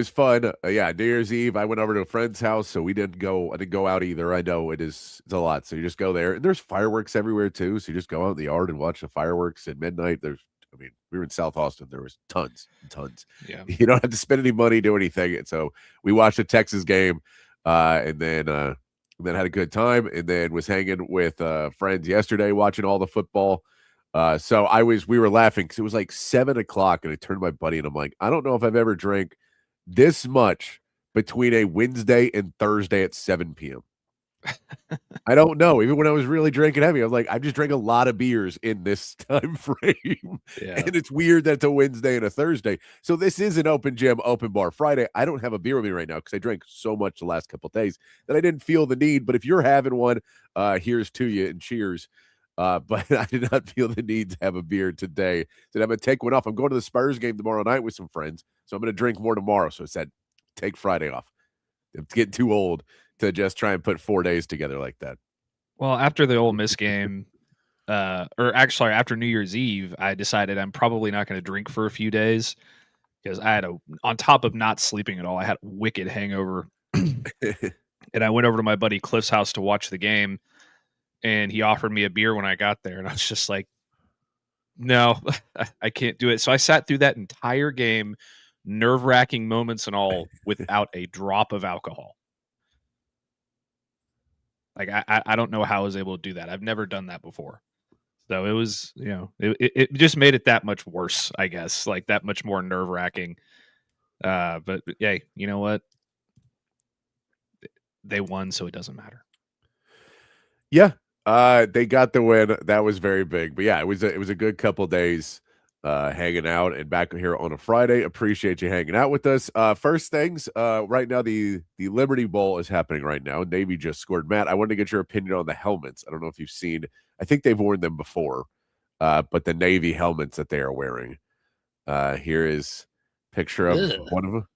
fun. New Year's Eve, I went over to a friend's house, so I didn't go out either. I know it's a lot. So you just go there, and there's fireworks everywhere too. So you just go out in the yard and watch the fireworks at midnight. We were in South Austin. There was tons and tons. Yeah. You don't have to spend any money, do anything. And so we watched the Texas game, and then had a good time, and then was hanging with friends yesterday watching all the football. So we were laughing because it was like 7:00, and I turned to my buddy and I'm like, I don't know if I've ever drank this much between a Wednesday and Thursday at 7 p.m. I don't know. Even when I was really drinking heavy, I was like, I've just drank a lot of beers in this time frame. Yeah. And it's weird that it's a Wednesday and a Thursday. So this is an open gym, open bar Friday. I don't have a beer with me right now because I drank so much the last couple of days that I didn't feel the need. But if you're having one, here's to you and cheers. But I did not feel the need to have a beer today. So I'm going to take one off. I'm going to the Spurs game tomorrow night with some friends. So I'm going to drink more tomorrow. So I said, take Friday off. It's getting too old to just try and put 4 days together like that. Well, after the Ole Miss game, or actually after New Year's Eve, I decided I'm probably not going to drink for a few days because I had on top of not sleeping at all, I had a wicked hangover. And I went over to my buddy Cliff's house to watch the game, and he offered me a beer when I got there, and I was just like, no, I can't do it. So I sat through that entire game, nerve-wracking moments and all, without a drop of alcohol. Like, I don't know how I was able to do that. I've never done that before. So it was, it just made it that much worse, I guess, like that much more nerve-wracking. But yeah, you know what? They won, so it doesn't matter. Yeah, they got the win. That was very big. But yeah, it was a good couple days hanging out and back here on a Friday. Appreciate you hanging out with us. First things, right now the Liberty Bowl is happening right now. Navy just scored. Matt, I wanted to get your opinion on the helmets. I don't know if you've seen. I think they've worn them before, but the Navy helmets that they are wearing. Here is a picture of one of them.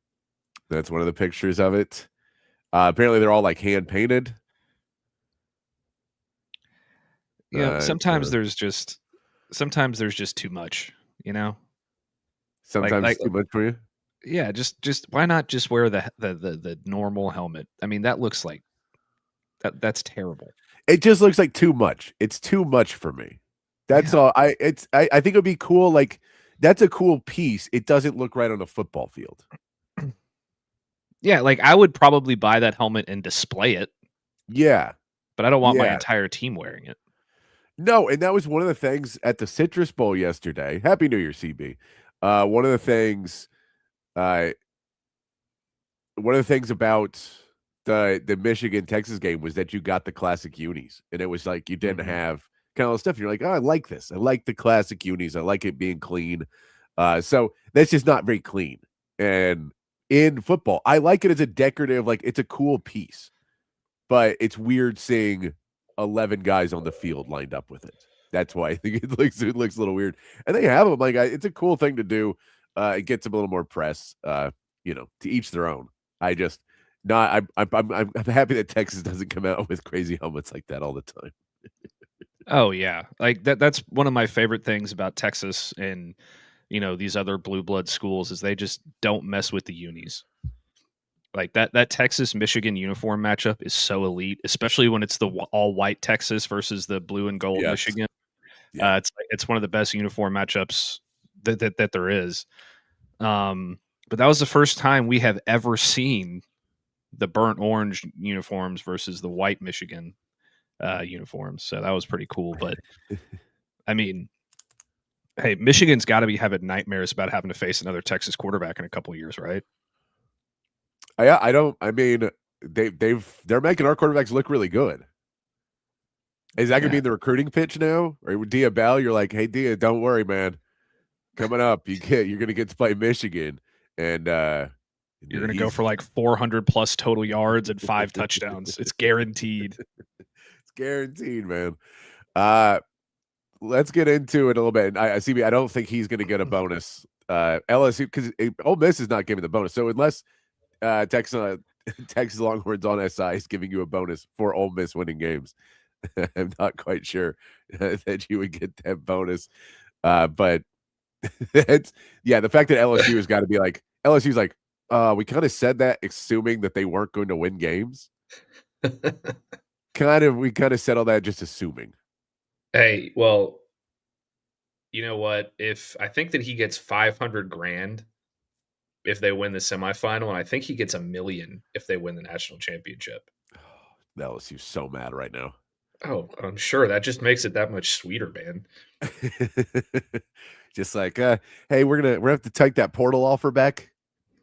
That's one of the pictures of it. Apparently they're all like hand painted. Sometimes there's just too much, Sometimes too much for you. Yeah, just why not just wear the normal helmet? I mean, that looks like that's terrible. It just looks like too much. It's too much for me. That's all. I think it would be cool. Like, that's a cool piece. It doesn't look right on a football field. Yeah, like I would probably buy that helmet and display it. Yeah. But I don't want my entire team wearing it. No, and that was one of the things at the Citrus Bowl yesterday. Happy New Year, CB. One of the things about the Michigan-Texas game was that you got the classic unis. And it was like you didn't have kind of stuff. You're like, oh, I like this. I like the classic unis. I like it being clean. So that's just not very clean. And in football, I like it as a decorative, like it's a cool piece, but it's weird seeing 11 guys on the field lined up with it. That's why I think it looks a little weird. And they have them. Like, it's a cool thing to do. It gets them a little more press. To each their own. I'm happy that Texas doesn't come out with crazy helmets like that all the time. Oh yeah, like that's one of my favorite things about Texas and these other blue blood schools is they just don't mess with the unis. Like that Texas Michigan uniform matchup is so elite, especially when it's the all white Texas versus the blue and gold Michigan. Yeah. It's one of the best uniform matchups that there is. But that was the first time we have ever seen the burnt orange uniforms versus the white Michigan uniforms. So that was pretty cool. But I mean, hey, Michigan's got to be having nightmares about having to face another Texas quarterback in a couple of years, right? I mean, they're making our quarterbacks look really good. Is that going to be the recruiting pitch now? Or with Dia Bell, you're like, hey, Dia, don't worry, man. Coming up, you're going to get to play Michigan. And you're going to go for like 400 plus total yards and 5 touchdowns. It's guaranteed. It's guaranteed, man. Let's get into it a little bit. I don't think he's going to get a bonus. LSU, because Ole Miss is not giving the bonus. So unless Texas Longhorns on SI is giving you a bonus for Ole Miss winning games, I'm not quite sure that you would get that bonus. But it's the fact that LSU has got to be like, LSU's like, we kind of said that assuming that they weren't going to win games. We kind of said all that just assuming. Hey, well, you know what? If I think that he gets $500,000 if they win the semifinal, and I think he gets $1 million if they win the national championship. LSU's so mad right now. Oh, I'm sure that just makes it that much sweeter, man. Just like, hey, we're gonna have to take that portal offer back.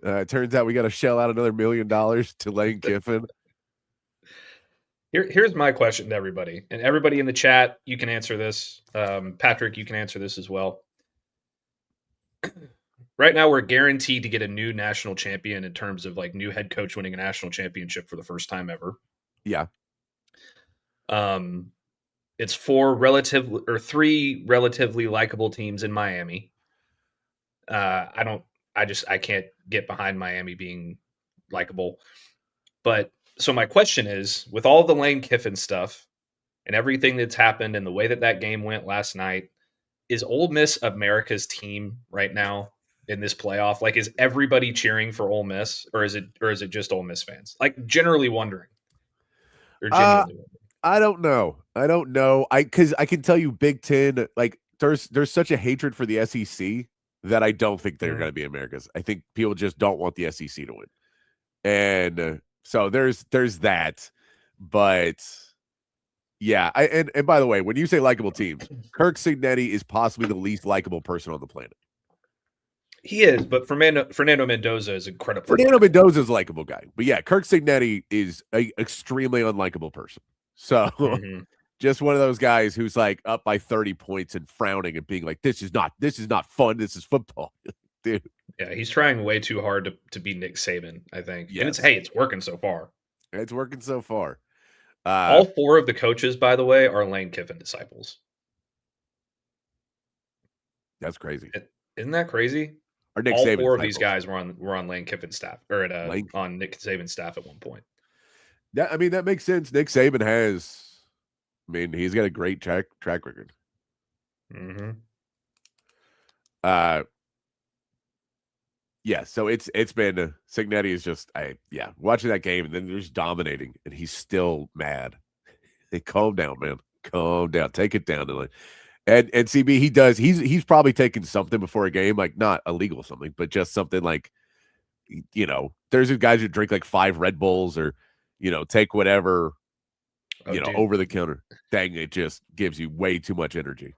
It turns out we got to shell out another $1 million to Lane Kiffin. Here's my question to everybody, and everybody in the chat, you can answer this. Patrick, you can answer this as well. Right now, we're guaranteed to get a new national champion in terms of like new head coach winning a national championship for the first time ever. Yeah. It's 3 relatively likable teams in Miami. I can't get behind Miami being likable. But so my question is, with all the Lane Kiffin stuff and everything that's happened and the way that game went last night, is Ole Miss America's team right now in this playoff? Like, is everybody cheering for Ole Miss, or is it just Ole Miss fans? Like, generally wondering, or genuinely wondering. I don't know. Because I can tell you, Big Ten, like there's such a hatred for the SEC that I don't think they're going to be America's. I think people just don't want the SEC to win, and so there's that. But yeah, and by the way, when you say likable teams, Kirk Cignetti is possibly the least likable person on the planet. He is, but Fernando Mendoza is incredible. Fernando Mendoza is a likable guy, but yeah, Kirk Cignetti is an extremely unlikable person. So just one of those guys who's like up by 30 points and frowning and being like, "This is not fun. This is football." Dude. Yeah, he's trying way too hard to be Nick Saban, I think. Yes. And it's working so far. It's working so far. All 4 of the coaches, by the way, are Lane Kiffin disciples. That's crazy. Isn't that crazy? Or Nick all Saban 4 of these guys were on Lane Kiffin's staff, or on Nick Saban's staff at one point. Yeah, I mean, that makes sense. Nick Saban he's got a great track record. Mm-hmm. Yeah, so it's been Cignetti is just watching that game and then they're just dominating and he's still mad. Hey, calm down, man. Calm down. Take it down. And CB, he's probably taken something before a game, like not illegal something, but just something like, there's guys who drink like 5 Red Bulls or, take whatever, over the counter thing. It just gives you way too much energy.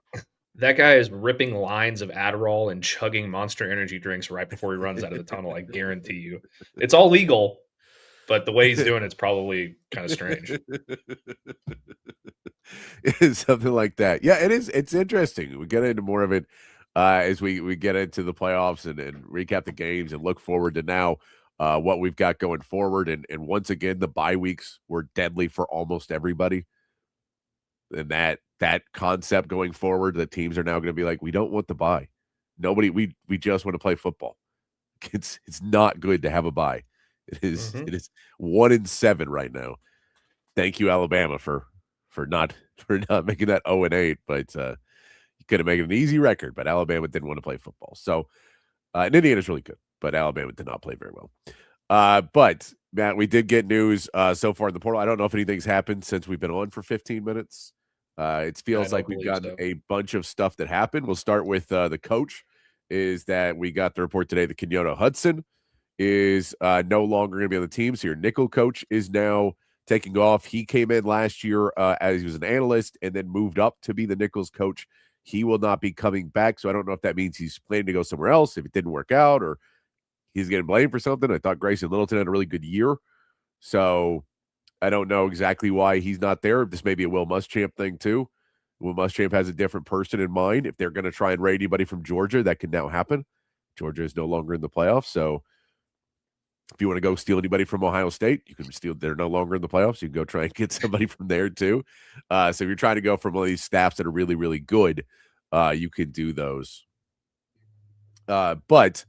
That guy is ripping lines of Adderall and chugging Monster Energy drinks right before he runs out of the tunnel. I guarantee you. It's all legal, but the way he's doing it's probably kind of strange. It's something like that. Yeah, it is. It's interesting. We get into more of it as we get into the playoffs and recap the games and look forward to now what we've got going forward. And once again, the bye weeks were deadly for almost everybody. And that concept going forward, the teams are now going to be like, we don't want the bye. Nobody, we just want to play football. It's not good to have a bye. It is 1-7 right now. Thank you, Alabama, for not making that 0-8, but you could have made it an easy record, but Alabama didn't want to play football. So and Indiana's really good, but Alabama did not play very well. But Matt, we did get news so far in the portal. I don't know if anything's happened since we've been on for 15 minutes. It feels like we've gotten a bunch of stuff that happened. We'll start with the coach. Is that we got the report today that Kenyatta Hudson is no longer going to be on the team. So your nickel coach is now taking off. He came in last year as he was an analyst and then moved up to be the nickels coach. He will not be coming back. So I don't know if that means he's planning to go somewhere else if it didn't work out or he's getting blamed for something. I thought Grayson Littleton had a really good year. So I don't know exactly why he's not there. This may be a Will Muschamp thing too. Will Muschamp has a different person in mind. If they're going to try and raid anybody from Georgia, that can now happen. Georgia is no longer in the playoffs. So if you want to go steal anybody from Ohio State, you can steal. They're no longer in the playoffs. You can go try and get somebody from there too. So if you're trying to go from one of these staffs that are really, really good, you can do those. But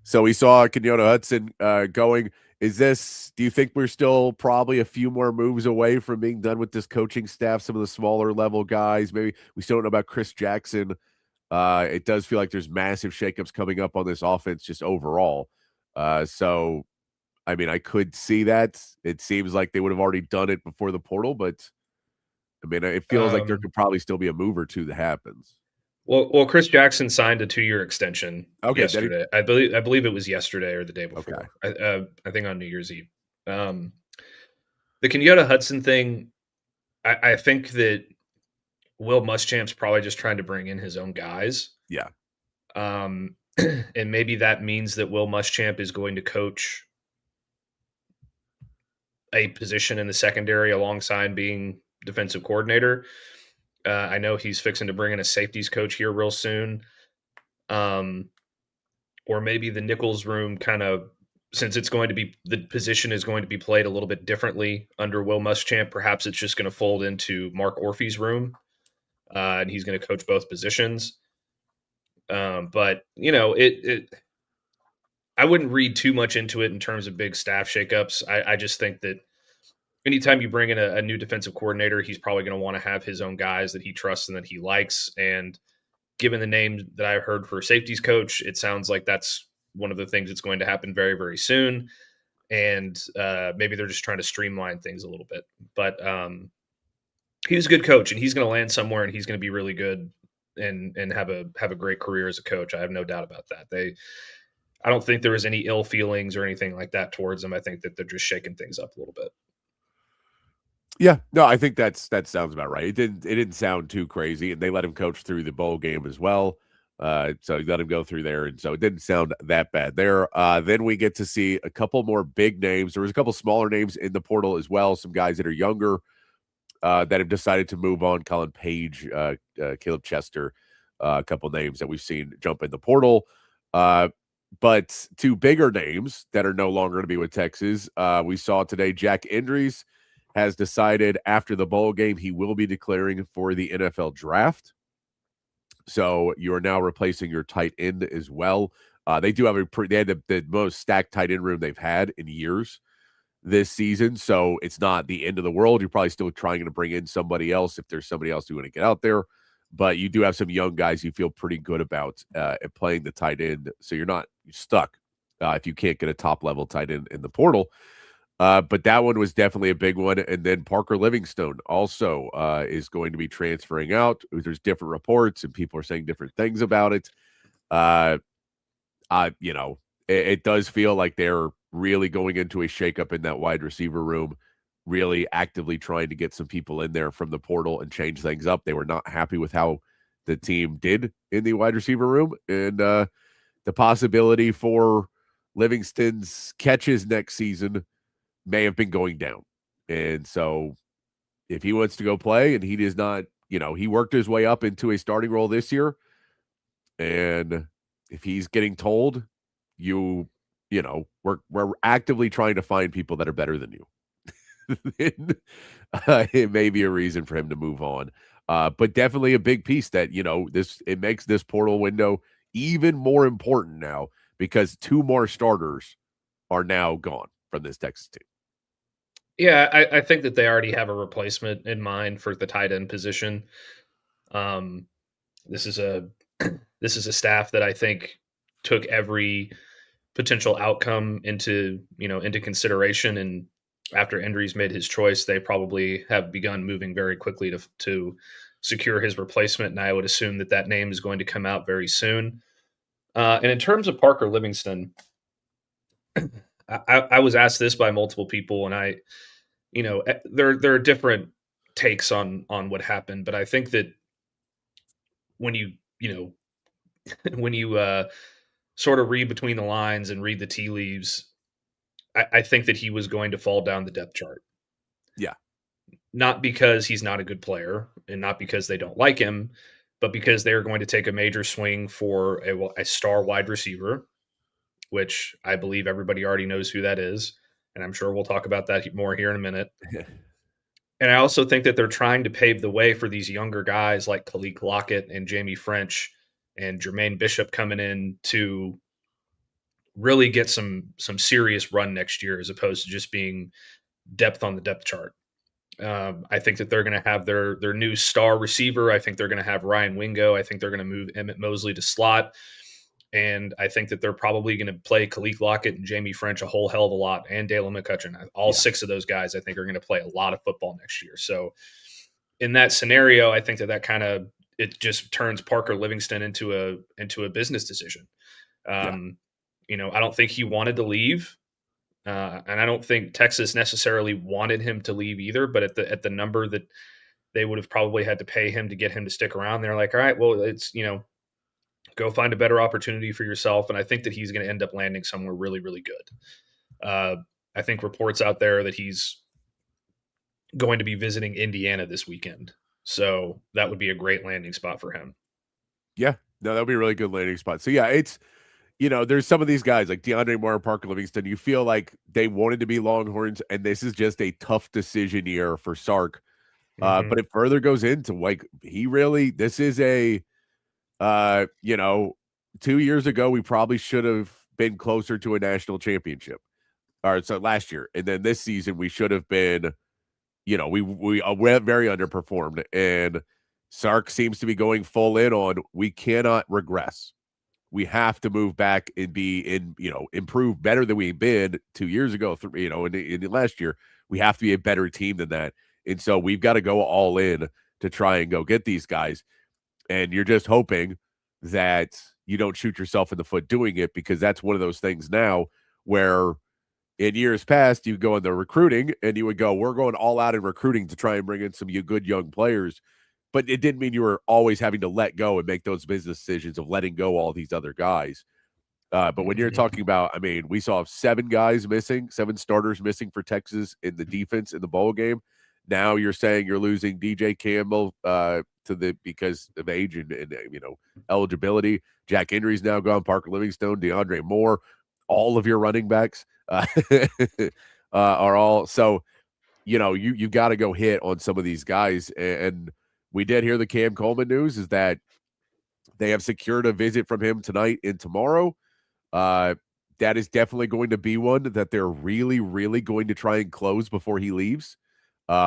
so we saw Kenyatta Hudson going. Do you think we're still probably a few more moves away from being done with this coaching staff? Some of the smaller level guys, maybe we still don't know about Chris Jackson. It does feel like there's massive shakeups coming up on this offense just overall. So, I mean, I could see that. It seems like they would have already done it before the portal, but I mean, it feels like there could probably still be a move or two that happens. Well, Chris Jackson signed a 2-year extension yesterday. I believe it was yesterday or the day before. Okay. I think on New Year's Eve. The Kenyatta Hudson thing, I think that Will Muschamp's probably just trying to bring in his own guys. Yeah. And maybe that means that Will Muschamp is going to coach a position in the secondary alongside being defensive coordinator. I know he's fixing to bring in a safeties coach here real soon. Or maybe the nickels room kind of, since the position is going to be played a little bit differently under Will Muschamp, perhaps it's just going to fold into Mark Orphy's room. And he's going to coach both positions. But, I wouldn't read too much into it in terms of big staff shakeups. I just think that anytime you bring in a new defensive coordinator, he's probably going to want to have his own guys that he trusts and that he likes. And given the name that I heard for safeties coach, it sounds like that's one of the things that's going to happen very, very soon. And maybe they're just trying to streamline things a little bit. But he's a good coach, and he's going to land somewhere, and he's going to be really good and have a great career as a coach. I have no doubt about that. I don't think there was any ill feelings or anything like that towards him. I think that they're just shaking things up a little bit. Yeah, no, I think that sounds about right. It didn't sound too crazy, and they let him coach through the bowl game as well. So you let him go through there, and so it didn't sound that bad there. Then we get to see a couple more big names. There was a couple smaller names in the portal as well. Some guys that are younger that have decided to move on. Colin Page, Caleb Chester, a couple names that we've seen jump in the portal. But two bigger names that are no longer going to be with Texas. We saw today Jack Endries has decided after the bowl game he will be declaring for the NFL draft. So you are now replacing your tight end as well. They do have they had the most stacked tight end room they've had in years this season. So it's not the end of the world. You're probably still trying to bring in somebody else if there's somebody else you want to get out there. But you do have some young guys you feel pretty good about at playing the tight end. So you're not stuck if you can't get a top-level tight end in the portal. But that one was definitely a big one. And then Parker Livingstone also is going to be transferring out. There's different reports, and people are saying different things about it. It does feel like they're really going into a shakeup in that wide receiver room, really actively trying to get some people in there from the portal and change things up. They were not happy with how the team did in the wide receiver room. And the possibility for Livingston's catches next season may have been going down. And so if he wants to go play and he does not, he worked his way up into a starting role this year. And if he's getting told, we're actively trying to find people that are better than you. It may be a reason for him to move on. But definitely a big piece that, it makes this portal window even more important now because two more starters are now gone from this Texas team. Yeah, I think that they already have a replacement in mind for the tight end position. This is a staff that I think took every potential outcome into consideration, and after Endries made his choice, they probably have begun moving very quickly to secure his replacement, and I would assume that name is going to come out very soon. And in terms of Parker Livingston, I was asked this by multiple people, and there are different takes on what happened, but I think that when you sort of read between the lines and read the tea leaves, I think that he was going to fall down the depth chart. Yeah. Not because he's not a good player and not because they don't like him, but because they're going to take a major swing for a star wide receiver, which I believe everybody already knows who that is. And I'm sure we'll talk about that more here in a minute. And I also think that they're trying to pave the way for these younger guys like Khalil Lockett and Jamie French and Jermaine Bishop coming in to really get some serious run next year, as opposed to just being depth on the depth chart. I think that they're going to have their new star receiver. I think they're going to have Ryan Wingo. I think they're going to move Emmett Mosley to slot. And I think that they're probably going to play Khalil Lockett and Jamie French a whole hell of a lot, and Dalen McCutcheon. All six of those guys, I think, are going to play a lot of football next year. So in that scenario, I think that kind of it just turns Parker Livingston into a business decision. I don't think he wanted to leave, and I don't think Texas necessarily wanted him to leave either. But at the number that they would have probably had to pay him to get him to stick around, they're like, all right, well, it's go find a better opportunity for yourself. And I think that he's going to end up landing somewhere really, really good. I think reports out there that he's going to be visiting Indiana this weekend. So that would be a great landing spot for him. Yeah, no, that would be a really good landing spot. So yeah, it's, there's some of these guys like DeAndre Moore, Parker Livingston, you feel like they wanted to be Longhorns, and this is just a tough decision year for Sark. But it further goes into this is a, 2 years ago, we probably should have been closer to a national championship. All right, so last year, and then this season we should have been, we very underperformed, and Sark seems to be going full in on we cannot regress. We have to move back and improve better than we've been 2 years ago. In last year, we have to be a better team than that, and so we've got to go all in to try and go get these guys. And you're just hoping that you don't shoot yourself in the foot doing it, because that's one of those things now where in years past you go into recruiting and you would go, we're going all out in recruiting to try and bring in some good young players. But it didn't mean you were always having to let go and make those business decisions of letting go all these other guys. But when you're talking about, I mean, we saw 7 starters missing for Texas in the defense in the bowl game. Now you're saying you're losing DJ Campbell because of age and eligibility. Jack Henry's now gone. Parker Livingstone, DeAndre Moore, all of your running backs are all. So, you've got to go hit on some of these guys. And we did hear the Cam Coleman news is that they have secured a visit from him tonight and tomorrow. That is definitely going to be one that they're really, really going to try and close before he leaves.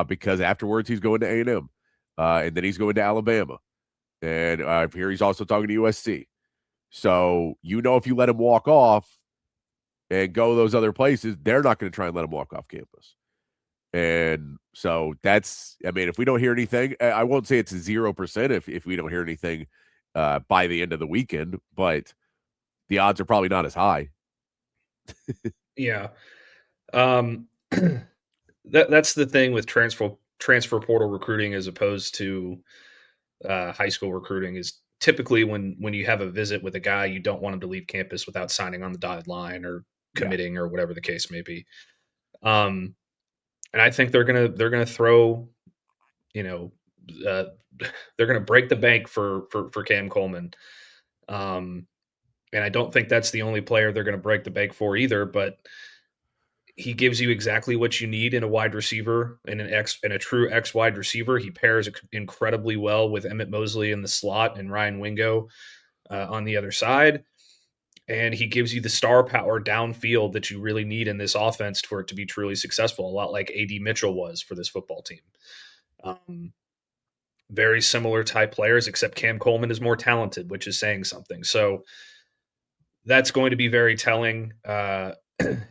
Because afterwards he's going to A&M, and then he's going to Alabama, and here he's also talking to USC. So if you let him walk off and go those other places, they're not going to try and let him walk off campus. And so that's, I mean, if we don't hear anything, I won't say it's 0% if we don't hear anything by the end of the weekend, but the odds are probably not as high. Yeah. That's the thing with transfer portal recruiting as opposed to high school recruiting is typically when you have a visit with a guy, you don't want him to leave campus without signing on the dotted line or committing or whatever the case may be. And I think they're gonna throw, they're gonna break the bank for Cam Coleman. And I don't think that's the only player they're gonna break the bank for either, but he gives you exactly what you need in a wide receiver and a true X wide receiver. He pairs incredibly well with Emmett Mosley in the slot and Ryan Wingo on the other side. And he gives you the star power downfield that you really need in this offense for it to be truly successful. A lot like AD Mitchell was for this football team. Very similar type players, except Cam Coleman is more talented, which is saying something. So that's going to be very telling.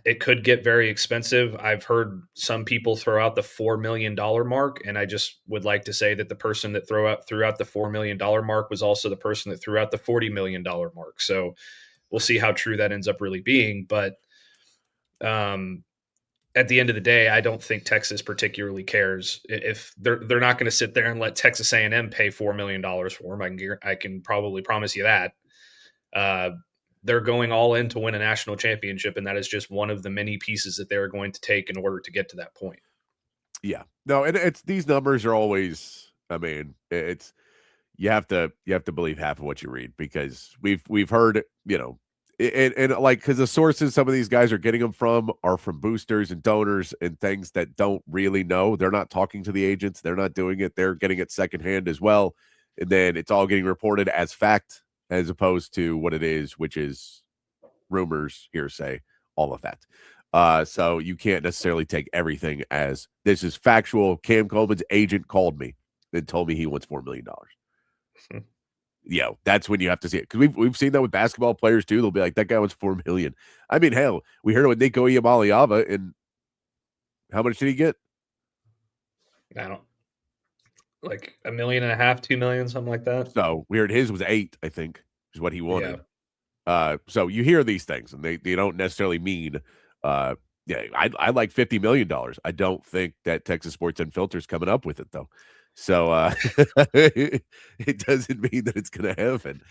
It could get very expensive. I've heard some people throw out the $4 million mark, and I just would like to say that the person that threw out the $4 million mark was also the person that threw out the $40 million mark. So we'll see how true that ends up really being. But at the end of the day, I don't think Texas particularly cares. If they're not going to sit there and let Texas A&M pay $4 million for him. I can probably promise you that. They're going all in to win a national championship, and that is just one of the many pieces that they're going to take in order to get to that point. Yeah, no, and it's these numbers are always. I mean, it's you have to believe half of what you read, because we've heard, and like, because the sources some of these guys are getting them from are from boosters and donors and things that don't really know. They're not talking to the agents. They're not doing it. They're getting it secondhand as well, and then it's all getting reported as fact, as opposed to what it is, which is rumors, hearsay, all of that. So you can't necessarily take everything as this is factual. Cam Coleman's agent called me and told me he wants $4 million. That's when you have to see it. Because we've seen that with basketball players too. They'll be like, that guy wants $4 million. I mean, hell, we heard it with Nico Iamaleava, and how much did he get? I don't, like $1.5 million, $2 million, something like that. So we heard his was 8, I think, is what he wanted. Yeah. So you hear these things, and they don't necessarily mean. I like $50 million. I don't think that Texas Sports Unfiltered is coming up with it though. So it doesn't mean that it's going to happen.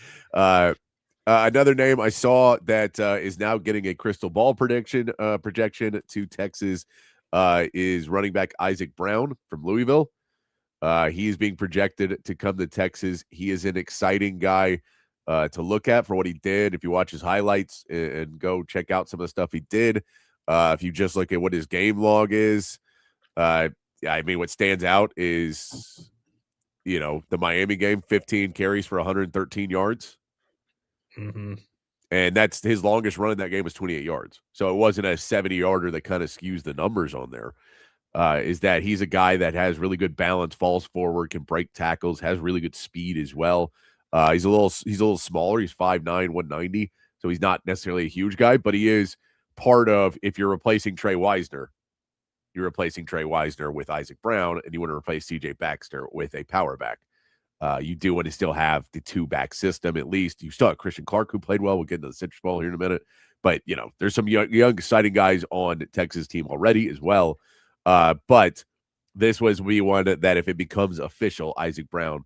Another name I saw that is now getting a crystal ball projection to Texas is running back Isaac Brown from Louisville. He is being projected to come to Texas. He is an exciting guy to look at for what he did. If you watch his highlights and go check out some of the stuff he did, if you just look at what his game log is, I mean, what stands out is, the Miami game, 15 carries for 113 yards. Mm-hmm. And that's his longest run in that game was 28 yards. So it wasn't a 70-yarder that kind of skews the numbers on there. Is that he's a guy that has really good balance, falls forward, can break tackles, has really good speed as well. He's a little smaller. He's 5'9", 190. So he's not necessarily a huge guy, but he is part of, if you're replacing Trey Wisner, you're replacing Trey Wisner with Isaac Brown, and you want to replace CJ Baxter with a power back. You do want to still have the two-back system at least. You still have Christian Clark, who played well. We'll get into the Citrus Bowl here in a minute. But, there's some young exciting guys on Texas team already as well. But this was one that if it becomes official, Isaac Brown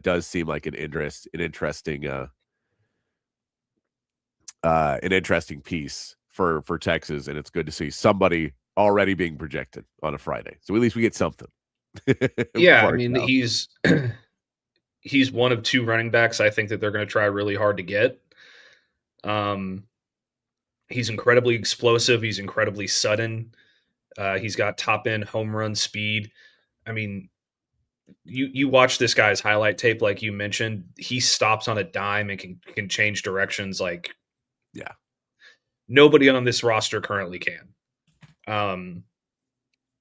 does seem like an interesting piece for Texas, and it's good to see somebody already being projected on a Friday. So at least we get something. Yeah, I mean, he's one of two running backs I think that they're going to try really hard to get. He's incredibly explosive. He's incredibly sudden. He's got top-end home run speed. I mean, you watch this guy's highlight tape, like you mentioned, he stops on a dime and can change directions like nobody on this roster currently can.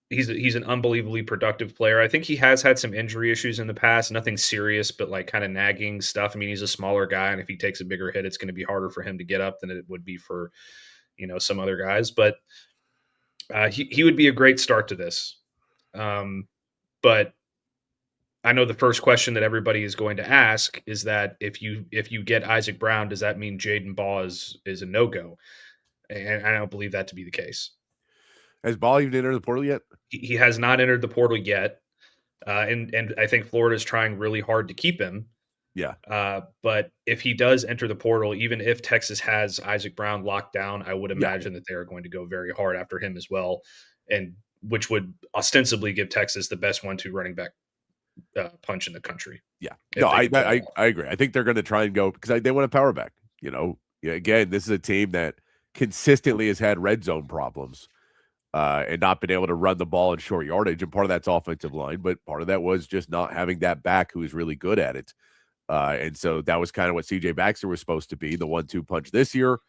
He's an unbelievably productive player. I think he has had some injury issues in the past, nothing serious, but like kind of nagging stuff. I mean, he's a smaller guy, and if he takes a bigger hit, it's going to be harder for him to get up than it would be for, some other guys. But he would be a great start to this. But I know the first question that everybody is going to ask is that if you get Isaac Brown, does that mean Jaden Ball is a no-go? And I don't believe that to be the case. Has Ball even entered the portal yet? He has not entered the portal yet. And I think Florida is trying really hard to keep him. Yeah. But if he does enter the portal, even if Texas has Isaac Brown locked down, I would imagine that they're going to go very hard after him as well, and which would ostensibly give Texas the best 1-2 running back punch in the country. Yeah. No, I agree. I think they're going to try and go because they want a power back. Again, this is a team that consistently has had red zone problems and not been able to run the ball in short yardage. And part of that's offensive line, but part of that was just not having that back who is really good at it. And so that was kind of what CJ Baxter was supposed to be, the 1-2 punch this year.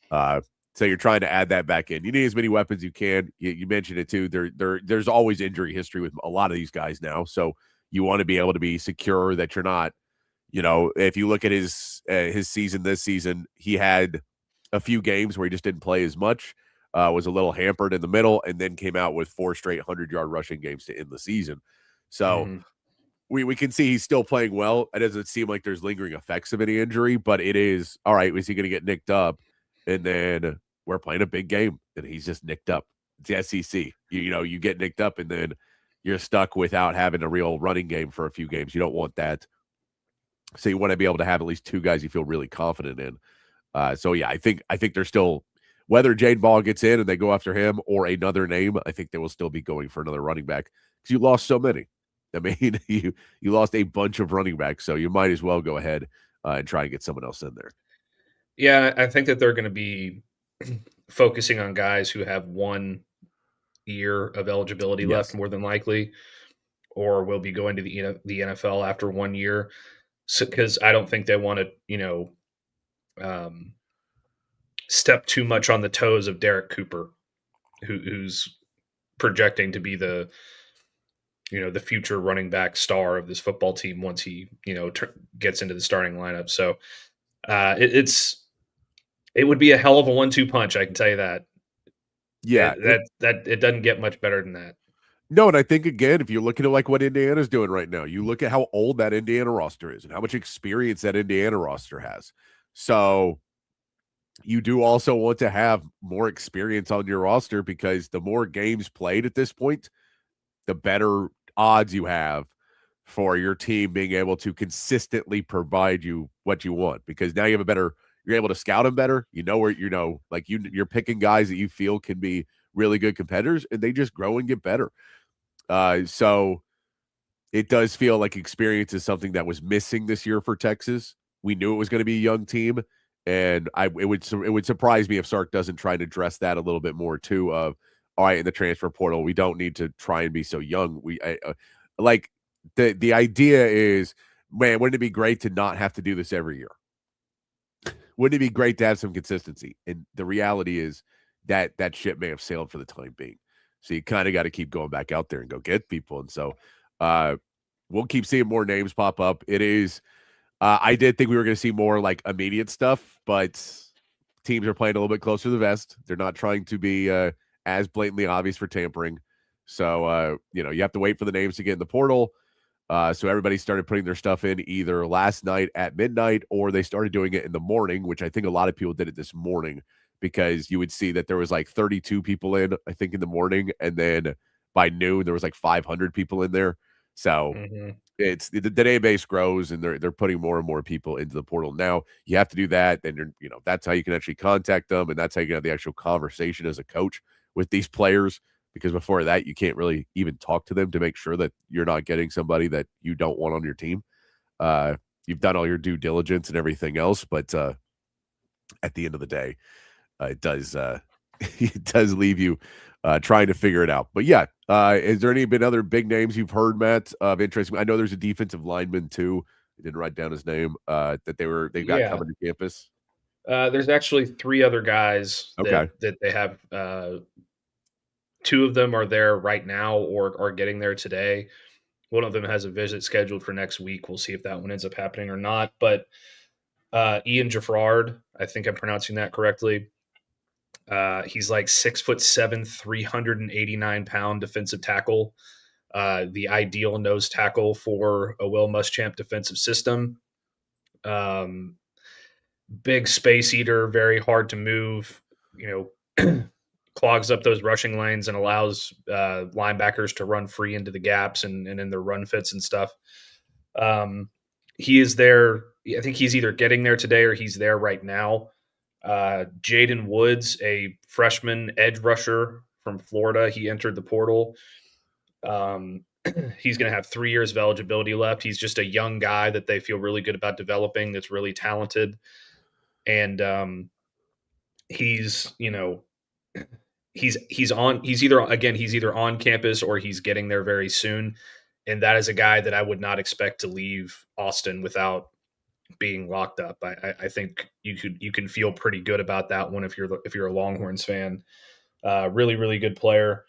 So you're trying to add that back in. You need as many weapons you can. You mentioned it too. There's always injury history with a lot of these guys now. So you want to be able to be secure that you're not, if you look at his season this season, he had a few games where he just didn't play as much, was a little hampered in the middle, and then came out with 4 straight 100-yard rushing games to end the season. So we can see he's still playing well. It doesn't seem like there's lingering effects of any injury, but it is, all right, is he going to get nicked up? And then we're playing a big game, and he's just nicked up. It's the SEC. You get nicked up, and then you're stuck without having a real running game for a few games. You don't want that. So you want to be able to have at least 2 guys you feel really confident in. So yeah, I think they're still, whether Jade Ball gets in and they go after him or another name, I think they will still be going for another running back because you lost so many. I mean, you lost a bunch of running backs, so you might as well go ahead and try and get someone else in there. Yeah, I think that they're going to be focusing on guys who have 1 year of eligibility left, more than likely, or will be going to the NFL after 1 year. So, because I don't think they want to, step too much on the toes of Derek Cooper, who's projecting to be the future running back star of this football team once he, gets into the starting lineup. So it would be a hell of a 1-2 punch. I can tell you that. Yeah. That it doesn't get much better than that. No, and I think, again, if you're looking at like what Indiana's doing right now, you look at how old that Indiana roster is and how much experience that Indiana roster has. So you do also want to have more experience on your roster because the more games played at this point, the better odds you have for your team being able to consistently provide you what you want, because now you have you're able to scout them better. Where, you're picking guys that you feel can be really good competitors, and they just grow and get better. So it does feel like experience is something that was missing this year for Texas. We knew it was going to be a young team, and it would surprise me if Sark doesn't try to address that a little bit more too. Of, all right, in the transfer portal, we don't need to try and be so young. The idea is, man, wouldn't it be great to not have to do this every year? wouldn't it be great to have some consistency? And the reality is that that ship may have sailed for the time being. So you kind of got to keep going back out there and go get people. And so we'll keep seeing more names pop up. It is, I did think we were going to see more like immediate stuff, but teams are playing a little bit closer to the vest. They're not trying to be as blatantly obvious for tampering. So, you have to wait for the names to get in the portal. So everybody started putting their stuff in either last night at midnight or they started doing it in the morning, which I think a lot of people did it this morning because you would see that there was like 32 people in, I think, in the morning. And then by noon, there was like 500 people in there. So it's the database grows and they're putting more and more people into the portal. Now you have to do that. Then that's how you can actually contact them. And that's how you can have the actual conversation as a coach with these players. Because before that, you can't really even talk to them to make sure that you're not getting somebody that you don't want on your team. You've done all your due diligence and everything else, but at the end of the day, it does it does leave you trying to figure it out. But yeah, is there been other big names you've heard, Matt, of interest? I know there's a defensive lineman too. I didn't write down his name. That they've got coming to campus. There's actually 3 other guys that they have. 2 of them are there right now or are getting there today. One of them has a visit scheduled for next week. We'll see if that one ends up happening or not. But Ian Jaffrard, I think I'm pronouncing that correctly. He's like 6'7", 389-pound defensive tackle. The ideal nose tackle for a Will Muschamp defensive system. Big space eater, very hard to move. Clogs up those rushing lanes and allows linebackers to run free into the gaps and in their run fits and stuff. He is there. I think he's either getting there today or he's there right now. Jaden Woods, a freshman edge rusher from Florida, he entered the portal. He's going to have 3 years of eligibility left. He's just a young guy that they feel really good about developing. That's really talented. And he's either on campus or he's getting there very soon. And that is a guy that I would not expect to leave Austin without being locked up. I think you can feel pretty good about that one if you're a Longhorns fan. Really, really good player.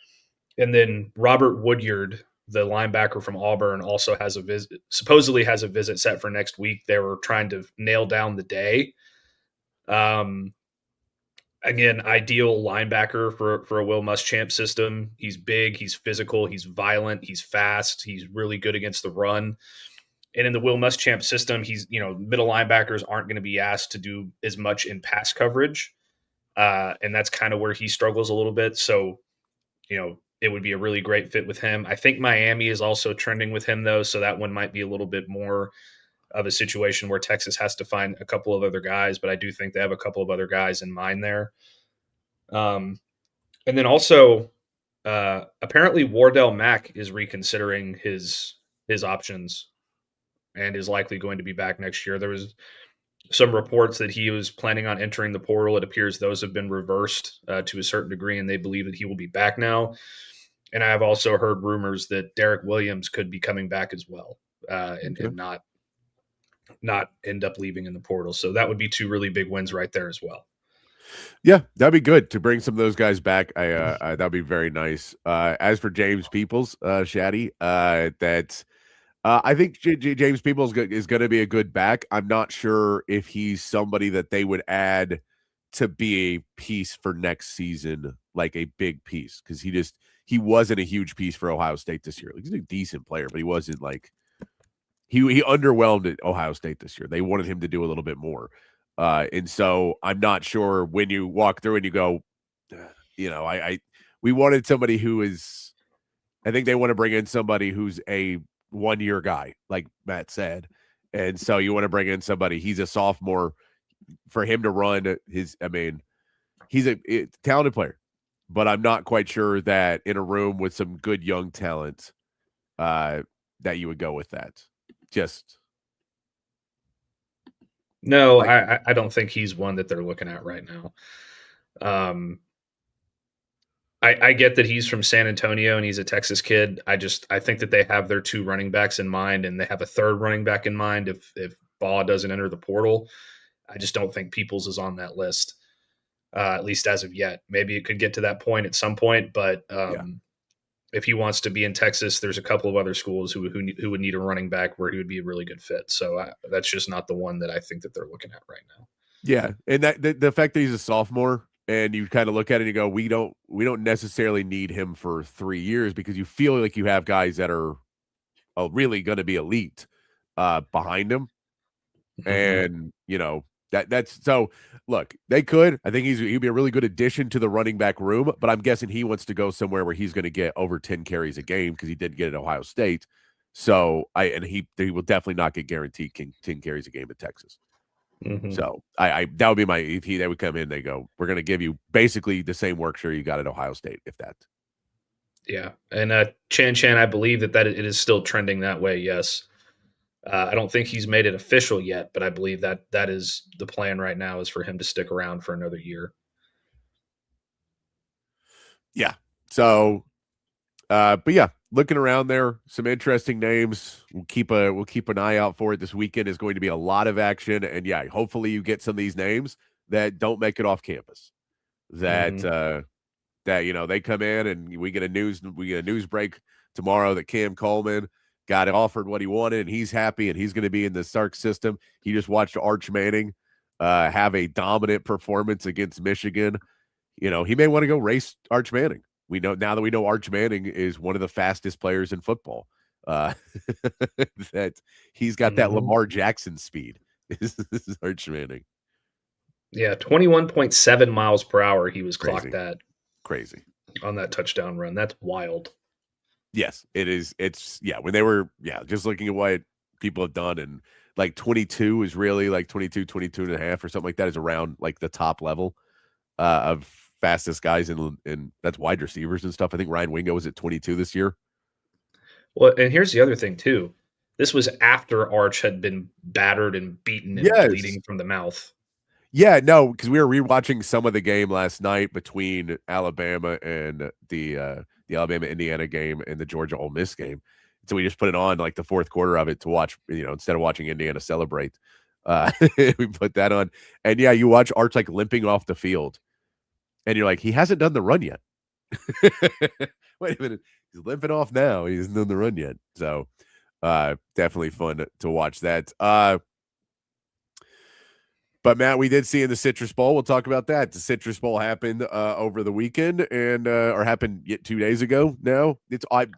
And then Robert Woodyard, the linebacker from Auburn, also supposedly has a visit set for next week. They were trying to nail down the day. Again, ideal linebacker for a Will Muschamp system. He's big, he's physical, he's violent, he's fast, he's really good against the run. And in the Will Muschamp system, middle linebackers aren't going to be asked to do as much in pass coverage. And that's kind of where he struggles a little bit. So, it would be a really great fit with him. I think Miami is also trending with him though. So that one might be a little bit more of a situation where Texas has to find a couple of other guys, but I do think they have a couple of other guys in mind there. And then also, apparently Wardell Mack is reconsidering his options and is likely going to be back next year. There was some reports that he was planning on entering the portal. It appears those have been reversed to a certain degree, and they believe that he will be back now. And I have also heard rumors that Derek Williams could be coming back as well, and not end up leaving in the portal. So that would be 2 really big wins right there as well. Yeah, that'd be good to bring some of those guys back. That'd be very nice. As for James Peoples, Shaddy, I think James Peoples is going to be a good back. I'm not sure if he's somebody that they would add to be a piece for next season, like a big piece, because he wasn't a huge piece for Ohio State this year. Like, he's a decent player, but he wasn't like he underwhelmed at Ohio State this year. They wanted him to do a little bit more. And so I'm not sure when you walk through and you go, we wanted somebody who is, I think they want to bring in somebody who's a 1-year guy, like Matt said. And so you want to bring in somebody, he's a sophomore, for him to run he's a talented player, but I'm not quite sure that in a room with some good young talent, that you would go with that. No, I don't think he's one that they're looking at right now. I get that he's from San Antonio and he's a Texas kid. I think that they have their 2 running backs in mind, and they have a third running back in mind if Baugh doesn't enter the portal. I just don't think Peoples is on that list, at least as of yet. Maybe it could get to that point at some point, but if he wants to be in Texas, there's a couple of other schools who would need a running back where he would be a really good fit. So that's just not the one that I think that they're looking at right now. Yeah, and that the fact that he's a sophomore and you kind of look at it and you go, we don't necessarily need him for 3 years, because you feel like you have guys that are really going to be elite behind him. And, that's so look, they could. I think he'd be a really good addition to the running back room, but I'm guessing he wants to go somewhere where he's going to get over 10 carries a game, because he did get at Ohio State. So he will definitely not get guaranteed 10 carries a game at Texas. So that would be if they would come in, they go, we're going to give you basically the same work share you got at Ohio State, if that. Yeah. And Chan, I believe that it is still trending that way. Yes. I don't think he's made it official yet, but I believe that is the plan right now, is for him to stick around for another year. Yeah. So, but yeah, looking around there, some interesting names. We'll keep an eye out for it. This weekend is going to be a lot of action, and yeah, hopefully you get some of these names that don't make it off campus. That they come in and we get a news break tomorrow that Cam Coleman got offered what he wanted, and he's happy, and he's going to be in the Stark system. He just watched Arch Manning have a dominant performance against Michigan. He may want to go race Arch Manning. We know now that we know Arch Manning is one of the fastest players in football. That he's got that Lamar Jackson speed. This is Arch Manning. Yeah, 21.7 miles per hour he was clocked at. Crazy. On that touchdown run. That's wild. Yes, it is. It's when they were, just looking at what people have done, and like 22 is really like 22 and a half or something like that is around like the top level of fastest guys, and that's wide receivers and stuff. I think Ryan Wingo was at 22 this year. Well, and here's the other thing too. This was after Arch had been battered and beaten and bleeding from the mouth. Yeah, no, because we were rewatching some of the game last night between Alabama and the Alabama-Indiana game and the Georgia Ole Miss game. So we just put it on like the fourth quarter of it to watch, instead of watching Indiana celebrate. We put that on. And yeah, you watch Arch like limping off the field. And you're like, he hasn't done the run yet. Wait a minute. He's limping off now. He hasn't done the run yet. So definitely fun to watch that. But Matt, we did see in the Citrus Bowl. We'll talk about that. The Citrus Bowl happened over the weekend, and or happened 2 days ago. Now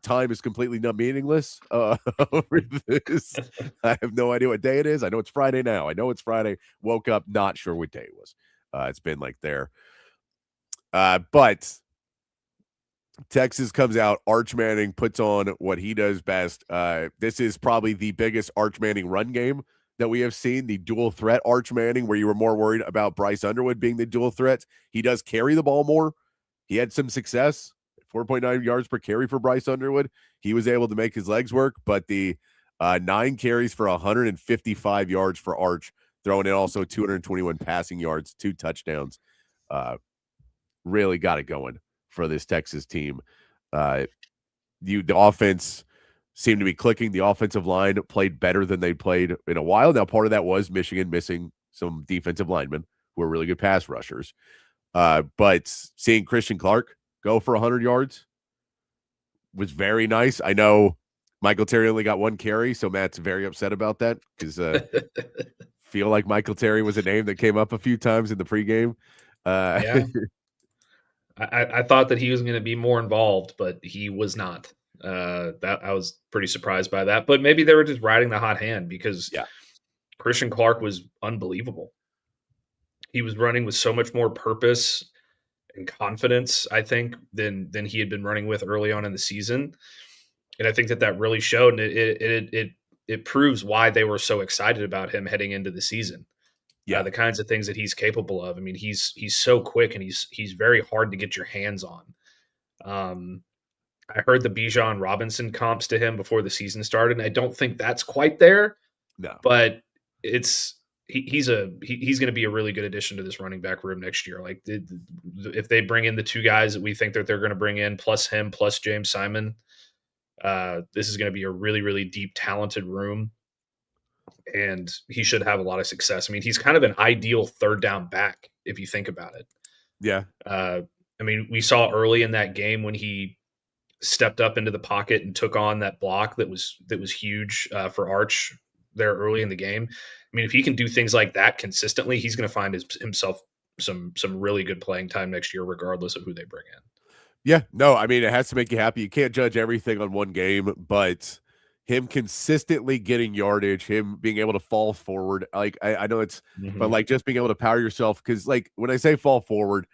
time is completely not meaningless over this. I have no idea what day it is. I know it's Friday now. Woke up not sure what day it was. It's been like there. But Texas comes out. Arch Manning puts on what he does best. This is probably the biggest Arch Manning run game that we have seen, the dual threat Arch Manning, where you were more worried about Bryce Underwood being the dual threat. He does carry the ball more. He had some success, 4.9 yards per carry for Bryce Underwood. He was able to make his legs work, but the 9 carries for 155 yards for Arch, throwing in also 221 passing yards, 2 touchdowns. Really got it going for this Texas team. The offense seemed to be clicking. The offensive line played better than they played in a while. Now, part of that was Michigan missing some defensive linemen who are really good pass rushers. But seeing Christian Clark go for 100 yards was very nice. I know Michael Terry only got 1 carry, so Matt's very upset about that, because feel like Michael Terry was a name that came up a few times in the pregame. Yeah. I thought that he was going to be more involved, but he was not. That I was pretty surprised by that, but maybe they were just riding the hot hand, because Christian Clark was unbelievable. He was running with so much more purpose and confidence, I think, than he had been running with early on in the season. And I think that really showed, and it proves why they were so excited about him heading into the season. Yeah, the kinds of things that he's capable of. I mean, he's so quick, and he's very hard to get your hands on. I heard the Bijan Robinson comps to him before the season started, and I don't think that's quite there. No, but he's going to be a really good addition to this running back room next year. Like, if they bring in the 2 guys that we think that they're going to bring in, plus him, plus James Simon, this is going to be a really, really deep, talented room. and he should have a lot of success. I mean, he's kind of an ideal third down back if you think about it. Yeah. I mean, we saw early in that game when he stepped up into the pocket and took on that block that was huge for Arch there early in the game. I mean, if he can do things like that consistently, he's going to find himself some really good playing time next year, regardless of who they bring in. Yeah, no, I mean, it has to make you happy. You can't judge everything on one game, but him consistently getting yardage, him being able to fall forward, like I know it's, but like just being able to power yourself, because like when I say fall forward,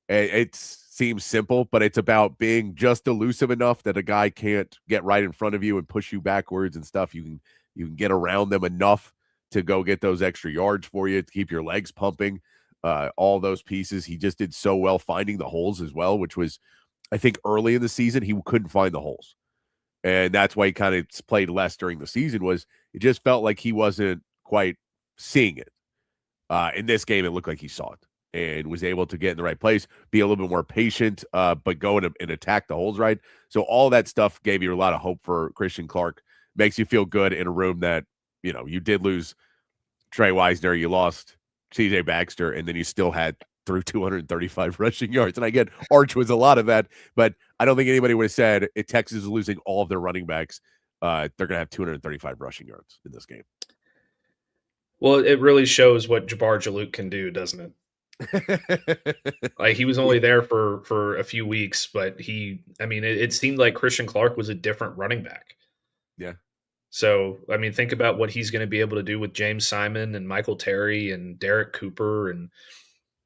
it seems simple, but it's about being just elusive enough that a guy can't get right in front of you and push you backwards and stuff. You can get around them enough to go get those extra yards for you, to keep your legs pumping. All those pieces, he just did so well finding the holes as well, which was, I think early in the season, he couldn't find the holes. And that's why he kind of played less during the season, was it just felt like he wasn't quite seeing it. In this game, it looked like he saw it and was able to get in the right place, be a little bit more patient, but go and attack the holes right. So all that stuff gave you a lot of hope for Christian Clark. Makes you feel good in a room that, you know, you did lose Trey Wisner, you lost CJ Baxter, and then you still had through 235 rushing yards. And I get Arch was a lot of that, but I don't think anybody would have said if Texas is losing all of their running backs, they're going to have 235 rushing yards in this game. Well, it really shows what Jabbar Jaluk can do, doesn't it? Like, he was only there for a few weeks, but it seemed like Christian Clark was a different running back. Yeah. So, I mean, think about what he's going to be able to do with James Simon and Michael Terry and Derek Cooper, and,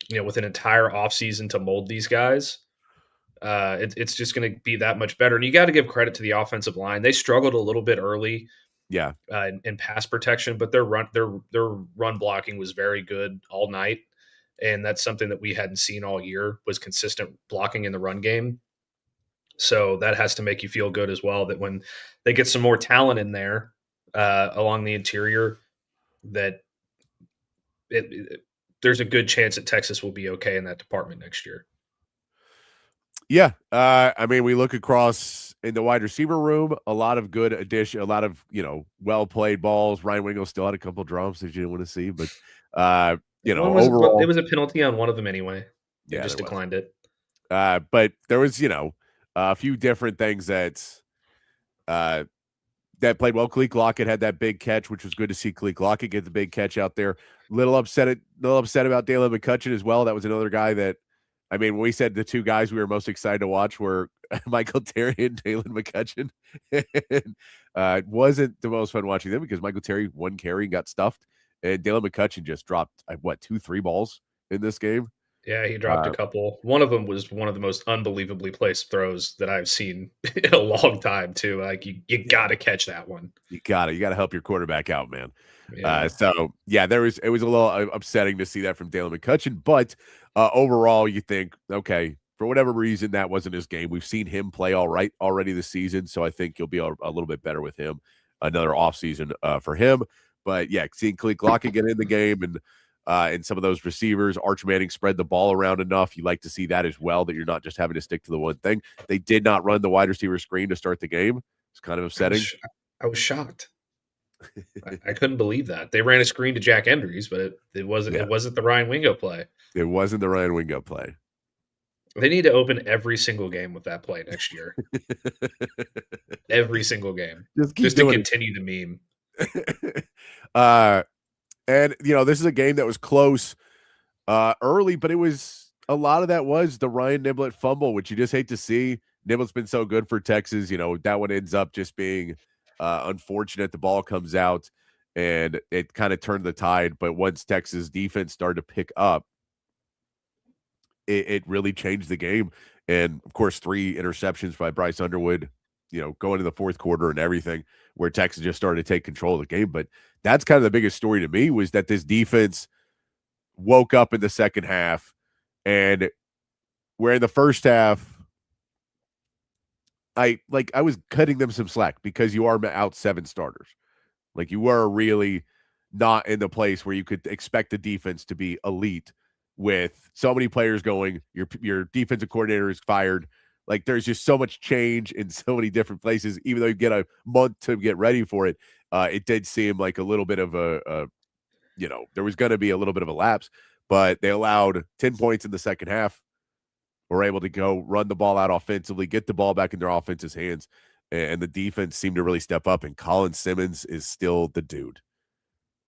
you know, with an entire offseason to mold these guys. It's just going to be that much better. And you got to give credit to the offensive line. They struggled a little bit early. Yeah. In pass protection, but their run blocking was very good all night. And that's something that we hadn't seen all year, was consistent blocking in the run game. So that has to make you feel good as well, that when they get some more talent in there along the interior, that there's a good chance that Texas will be okay in that department next year. Yeah. I mean, we look across in the wide receiver room, a lot of good addition, a lot of, you know, well-played balls. Ryan Wingo still had a couple of drops that you didn't want to see, but, you know, overall. It was a penalty on one of them anyway. They just declined it. But there was, you know, a few different things that played well. Khaleke Lockett had that big catch, which was good to see Khaleke Lockett get the big catch out there. Little upset about Dalen McCutcheon as well. That was another guy that, I mean, when we said the two guys we were most excited to watch were Michael Terry and Dalen McCutcheon. It wasn't the most fun watching them because Michael Terry, one carry, got stuffed, and Dalen McCutcheon just dropped, 2-3 balls in this game. Yeah, he dropped a couple. One of them was one of the most unbelievably placed throws that I've seen in a long time, too. Like, you got to catch that one. You got to help your quarterback out, man. Yeah. It was a little upsetting to see that from Dalen McCutcheon, but overall, you think, okay, for whatever reason, that wasn't his game. We've seen him play all right already this season, so I think you'll be a little bit better with him. Another offseason for him. But, yeah, seeing Khaleke Lockett get in the game and some of those receivers, Arch Manning spread the ball around enough. You like to see that as well, that you're not just having to stick to the one thing. They did not run the wide receiver screen to start the game. It's kind of upsetting. I was shocked. I couldn't believe that. They ran a screen to Jack Endries, but it wasn't the Ryan Wingo play. It wasn't the Ryan Wingo play. They need to open every single game with that play next year. Every single game. Just to continue the meme. And, you know, this is a game that was close early, but a lot of that was the Ryan Niblett fumble, which you just hate to see. Niblett's been so good for Texas. You know, that one ends up just being unfortunate. The ball comes out and it kind of turned the tide. But once Texas defense started to pick up, it really changed the game. And, of course, 3 interceptions by Bryce Underwood, you know, going to the fourth quarter and everything, where Texas just started to take control of the game. But that's kind of the biggest story to me, was that this defense woke up in the second half, and where in the first half, I was cutting them some slack because you are out 7 starters. Like, you were really not in the place where you could expect the defense to be elite with so many players going. Your defensive coordinator is fired. Like there's just so much change in so many different places. Even though you get a month to get ready for it, it did seem like a little bit of a there was going to be a little bit of a lapse, but they allowed 10 points in the second half. Were able to go run the ball out offensively, get the ball back in their offense's hands, and the defense seemed to really step up. And Colin Simmons is still the dude.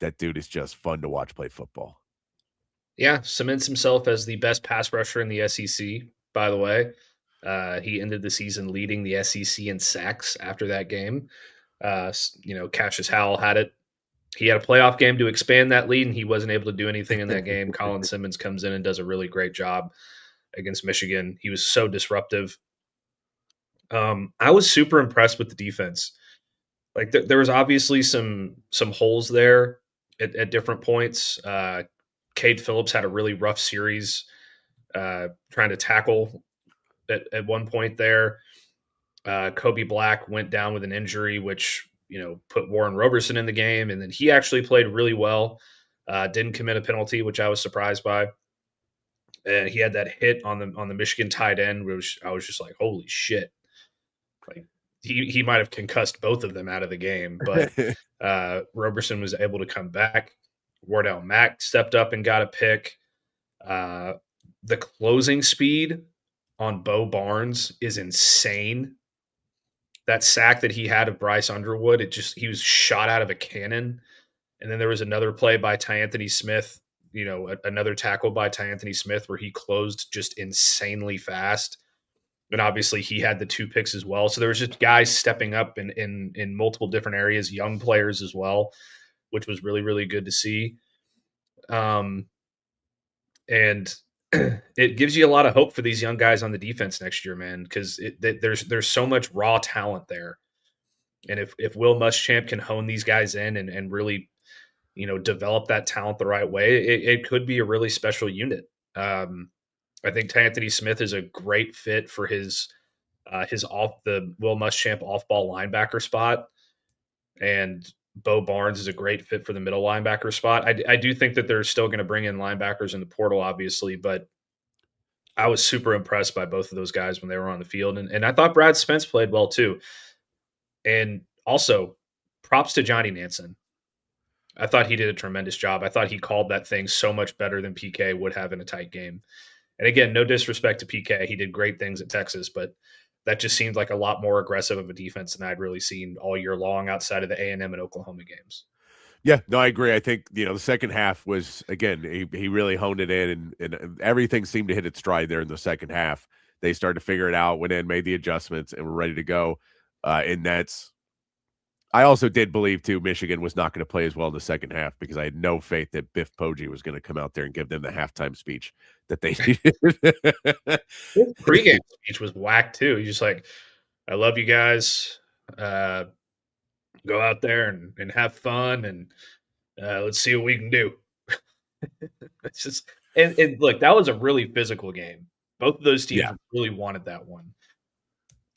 That dude is just fun to watch play football. Yeah, cements himself as the best pass rusher in the SEC, by the way. He ended the season leading the SEC in sacks after that game. Cassius Howell had it. He had a playoff game to expand that lead, and he wasn't able to do anything in that game. Colin Simmons comes in and does a really great job against Michigan. He was so disruptive. I was super impressed with the defense. Like there was obviously some holes there at different points. Cade Phillips had a really rough series trying to tackle at one point there. Kobe Black went down with an injury, which put Warren Roberson in the game, and then he actually played really well. Didn't commit a penalty, which I was surprised by. And he had that hit on the Michigan tight end, which I was just like, holy shit! Like he might have concussed both of them out of the game, but Roberson was able to come back. Wardell Mack stepped up and got a pick. The closing speed on Bo Barnes is insane. That sack that he had of Bryce Underwood, he was shot out of a cannon. And then there was another play by Tyanthony Smith, another tackle by Tyanthony Smith where he closed just insanely fast. And obviously he had the 2 picks as well. So there was just guys stepping up in multiple different areas, young players as well, which was really, really good to see. And it gives you a lot of hope for these young guys on the defense next year, man, because there's so much raw talent there. And if Will Muschamp can hone these guys in and really, develop that talent the right way, it could be a really special unit. I think Tyanthony Smith is a great fit for his the Will Muschamp off-ball linebacker spot, and Bo Barnes is a great fit for the middle linebacker spot. I do think that they're still going to bring in linebackers in the portal, obviously, but I was super impressed by both of those guys when they were on the field. And I thought Brad Spence played well too. And also, props to Johnny Nansen. I thought he did a tremendous job. I thought he called that thing so much better than PK would have in a tight game. And again, no disrespect to PK. He did great things at Texas, but that just seemed like a lot more aggressive of a defense than I'd really seen all year long outside of the A&M and Oklahoma games. Yeah, no, I agree. I think, the second half was, again, he really honed it in, and everything seemed to hit its stride there in the second half. They started to figure it out, went in, made the adjustments, and were ready to go. And I also did believe, too, Michigan was not going to play as well in the second half because I had no faith that Biff Poggi was going to come out there and give them the halftime speech that they needed. His pregame speech was whack, too. He's just like, I love you guys. Go out there and have fun, and let's see what we can do. It's just and look, that was a really physical game. Both of those teams really wanted that one.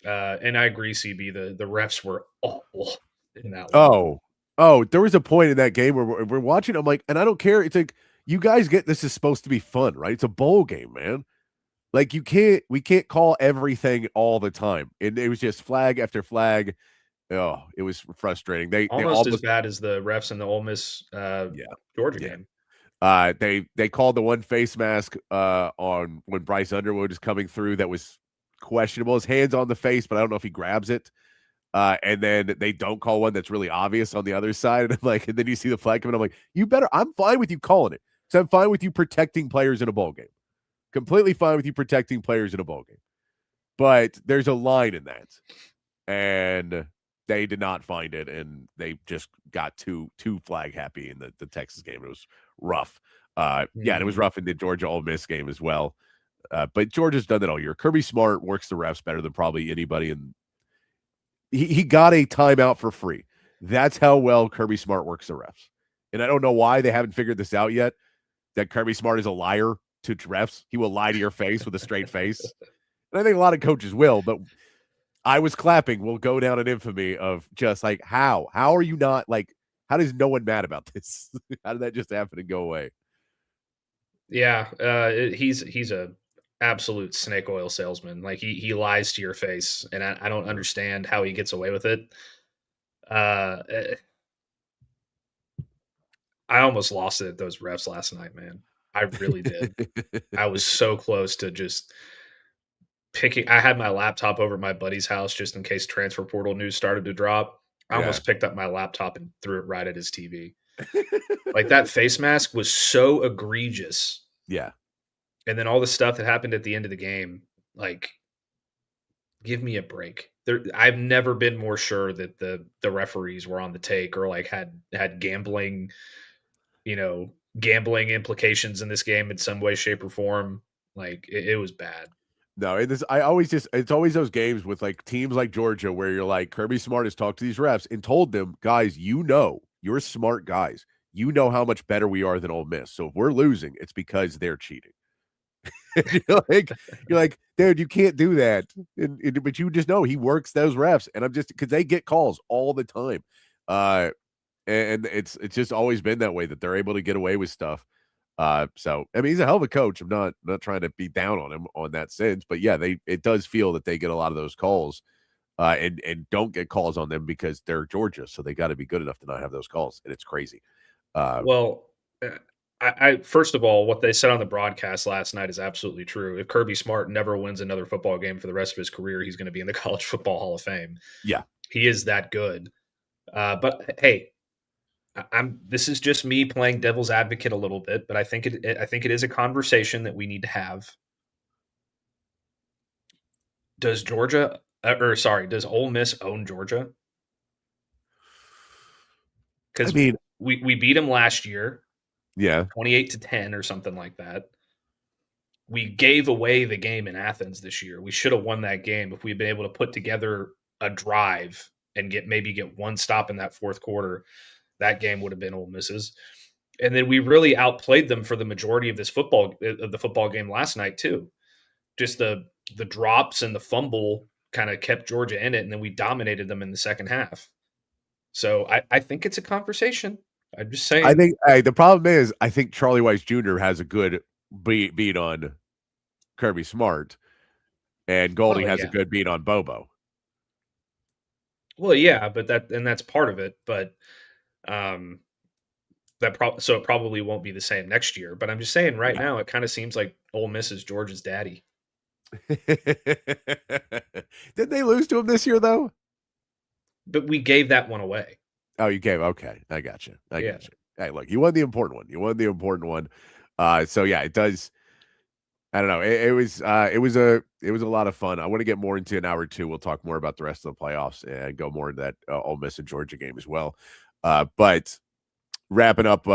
And I agree, CB. The refs were awful in that one. Oh, there was a point in that game where we're watching. I'm like, and I don't care. It's like, you guys get this is supposed to be fun, right? It's a bowl game, man. Like we can't call everything all the time. And it was just flag after flag. Oh, it was frustrating. They almost as bad as the refs in the Ole Miss Georgia game. They called the one face mask on when Bryce Underwood is coming through that was questionable. His hand's on the face, but I don't know if he grabs it. And then they don't call one that's really obvious on the other side. And then you see the flag coming. I'm like, I'm fine with you calling it. So I'm fine with you protecting players in a bowl game. Completely fine with you protecting players in a bowl game. But there's a line in that. And they did not find it, and they just got too flag happy in the Texas game. It was rough. It was rough in the Georgia Ole Miss game as well. But Georgia's done that all year. Kirby Smart works the refs better than probably anybody, and he got a timeout for free. That's how well Kirby Smart works the refs. And I don't know why they haven't figured this out yet, that Kirby Smart is a liar to refs. He will lie to your face with a straight face. And I think a lot of coaches will, but I was clapping will go down in infamy of just like, how are you not like, how does no one mad about this? How did that just happen and go away? Yeah. He's a absolute snake oil salesman. Like he lies to your face, and I don't understand how he gets away with it. I almost lost it at those refs last night, man. I really did. I was so close to just I had my laptop over at my buddy's house just in case transfer portal news started to drop. I almost picked up my laptop and threw it right at his TV. Like that face mask was so egregious. Yeah. And then all the stuff that happened at the end of the game, like, give me a break. I've never been more sure that the referees were on the take or like had gambling, gambling implications in this game in some way, shape, or form. Like it was bad. No, it's always those games with like teams like Georgia where you're like, Kirby Smart has talked to these refs and told them, guys, you're smart guys. You know how much better we are than Ole Miss. So if we're losing, it's because they're cheating. you're like, dude, you can't do that. But you just know he works those refs, and I'm just because they get calls all the time. And it's just always been that way that they're able to get away with stuff. So I mean, he's a hell of a coach. I'm not trying to be down on him on that sense, but yeah, it does feel that they get a lot of those calls, and don't get calls on them because they're Georgia, so they got to be good enough to not have those calls, and it's crazy. I first of all, what they said on the broadcast last night is absolutely true. If Kirby Smart never wins another football game for the rest of his career, he's going to be in the College Football Hall of Fame. Yeah, he is that good. But hey, this is just me playing devil's advocate a little bit, but I think it is a conversation that we need to have. Does does Ole Miss own Georgia? Because we beat them last year. Yeah. 28-10 or something like that. We gave away the game in Athens this year. We should have won that game if we'd been able to put together a drive and get one stop in that fourth quarter. That game would have been Ole Miss's. And then we really outplayed them for the majority of the football game last night too. Just the drops and the fumble kind of kept Georgia in it, and then we dominated them in the second half. So I think it's a conversation. I'm just saying. I think the problem is I think Charlie Weiss Jr. has a good beat on Kirby Smart, and Golding has a good beat on Bobo. Well, yeah, but that's part of it. But so it probably won't be the same next year. But I'm just saying now, it kind of seems like Ole Miss is Georgia's daddy. Did they lose to him this year though? But we gave that one away. Oh, you gave. Okay, I got you. I got you. Hey, look, you won the important one. So yeah, it does. I don't know. It was a lot of fun. I want to get more into an hour or two. We'll talk more about the rest of the playoffs and go more into that Ole Miss and Georgia game as well. But wrapping up,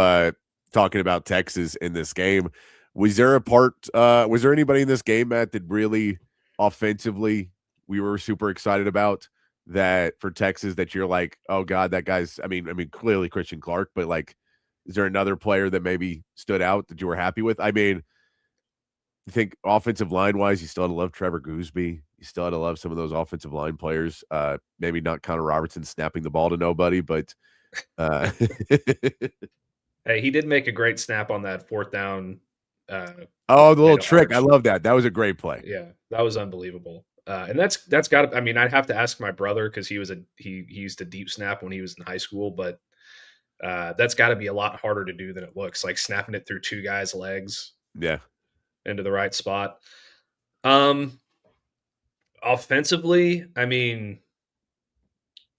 talking about Texas in this game, was there anybody in this game, Matt, that really offensively we were super excited about that for Texas that you're like, oh God, that guy's, I mean, clearly Christian Clark, but like, is there another player that maybe stood out that you were happy with? I mean, you think offensive line wise, you still had to love Trevor Gooseby. You still had to love some of those offensive line players. Maybe not Connor Robertson snapping the ball to nobody, but hey, he did make a great snap on that fourth down. The little trick. I love that. That was a great play. Yeah, that was unbelievable. And that's got to, I mean, I'd have to ask my brother because he used to deep snap when he was in high school, but that's got to be a lot harder to do than it looks, like snapping it through two guys' legs. Yeah. Into the right spot. Offensively, I mean,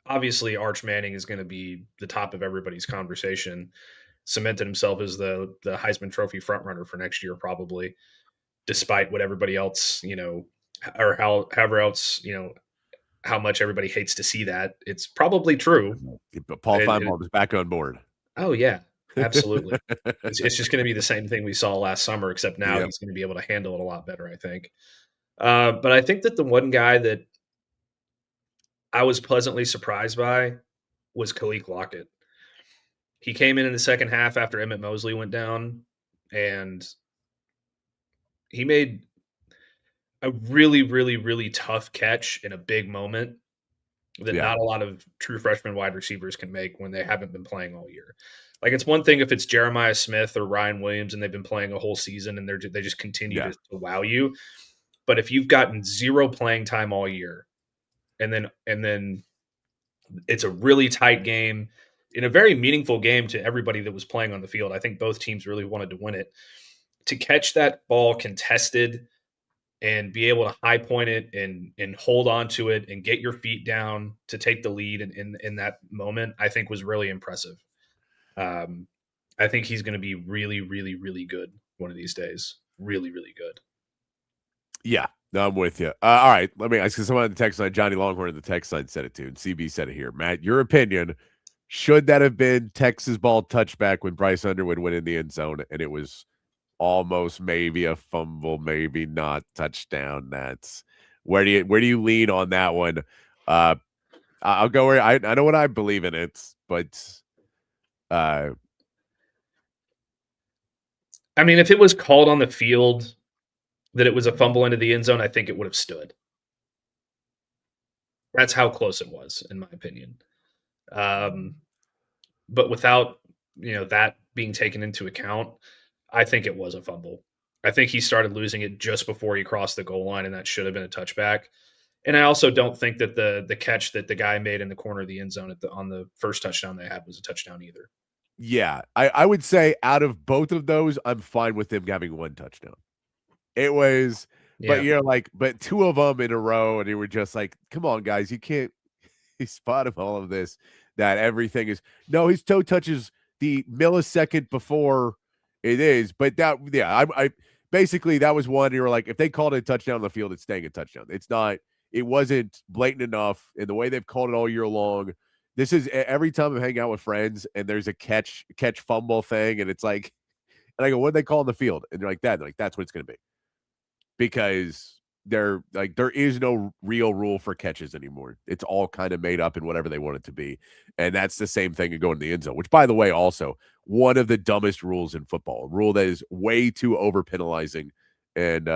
obviously Arch Manning is going to be the top of everybody's conversation. Cemented himself as the Heisman Trophy frontrunner for next year, probably, despite what everybody else, or however else, how much everybody hates to see that. It's probably true. But Paul Feinbaum is back on board. Oh yeah, absolutely. It's just going to be the same thing we saw last summer, except now he's going to be able to handle it a lot better, I think. But I think that the one guy that I was pleasantly surprised by was Khalil Lockett. He came in the second half after Emmett Mosley went down, and he made a really, really, really tough catch in a big moment that not a lot of true freshman wide receivers can make when they haven't been playing all year. Like, it's one thing if it's Jeremiah Smith or Ryan Williams and they've been playing a whole season and they just continue to wow you. But if you've gotten 0 playing time all year, and then it's a really tight game in a very meaningful game to everybody that was playing on the field. I think both teams really wanted to win it. To catch that ball contested and be able to high point it and hold on to it and get your feet down to take the lead in that moment, I think was really impressive. I think he's going to be really, really, really good one of these days. Really, really good. Yeah, no, I'm with you. All right, let me ask, because someone on the text line, Johnny Longhorn in the text line said it too, and CB said it here. Matt, your opinion, should that have been Texas ball touchback when Bryce Underwood went in the end zone and it was almost maybe a fumble, maybe not touchdown? That's where do you lean on that one? I'll go where I know what I believe in it, but I mean, if it was called on the field that it was a fumble into the end zone, I think it would have stood. That's how close it was, in my opinion. But without that being taken into account, I think it was a fumble. I think he started losing it just before he crossed the goal line, and that should have been a touchback. And I also don't think that the catch that the guy made in the corner of the end zone on the first touchdown they had was a touchdown either. Yeah, I would say out of both of those, I'm fine with him having one touchdown. It was, but 2 of them in a row, and you were just like, come on, guys, you can't spot of all of this, that everything is, no, his toe touches the millisecond before it is, but that, I basically, that was one, you were like, if they called it a touchdown on the field, it's staying a touchdown. It wasn't blatant enough in the way they've called it all year long. This is every time I hang out with friends and there's a catch fumble thing, and it's like, and I go, what do they call on the field? And they're like that. They're like, that's what it's going to be. Because there is no real rule for catches anymore. It's all kind of made up in whatever they want it to be. And that's the same thing in going to the end zone, which, by the way, also one of the dumbest rules in football, a rule that is way too over penalizing and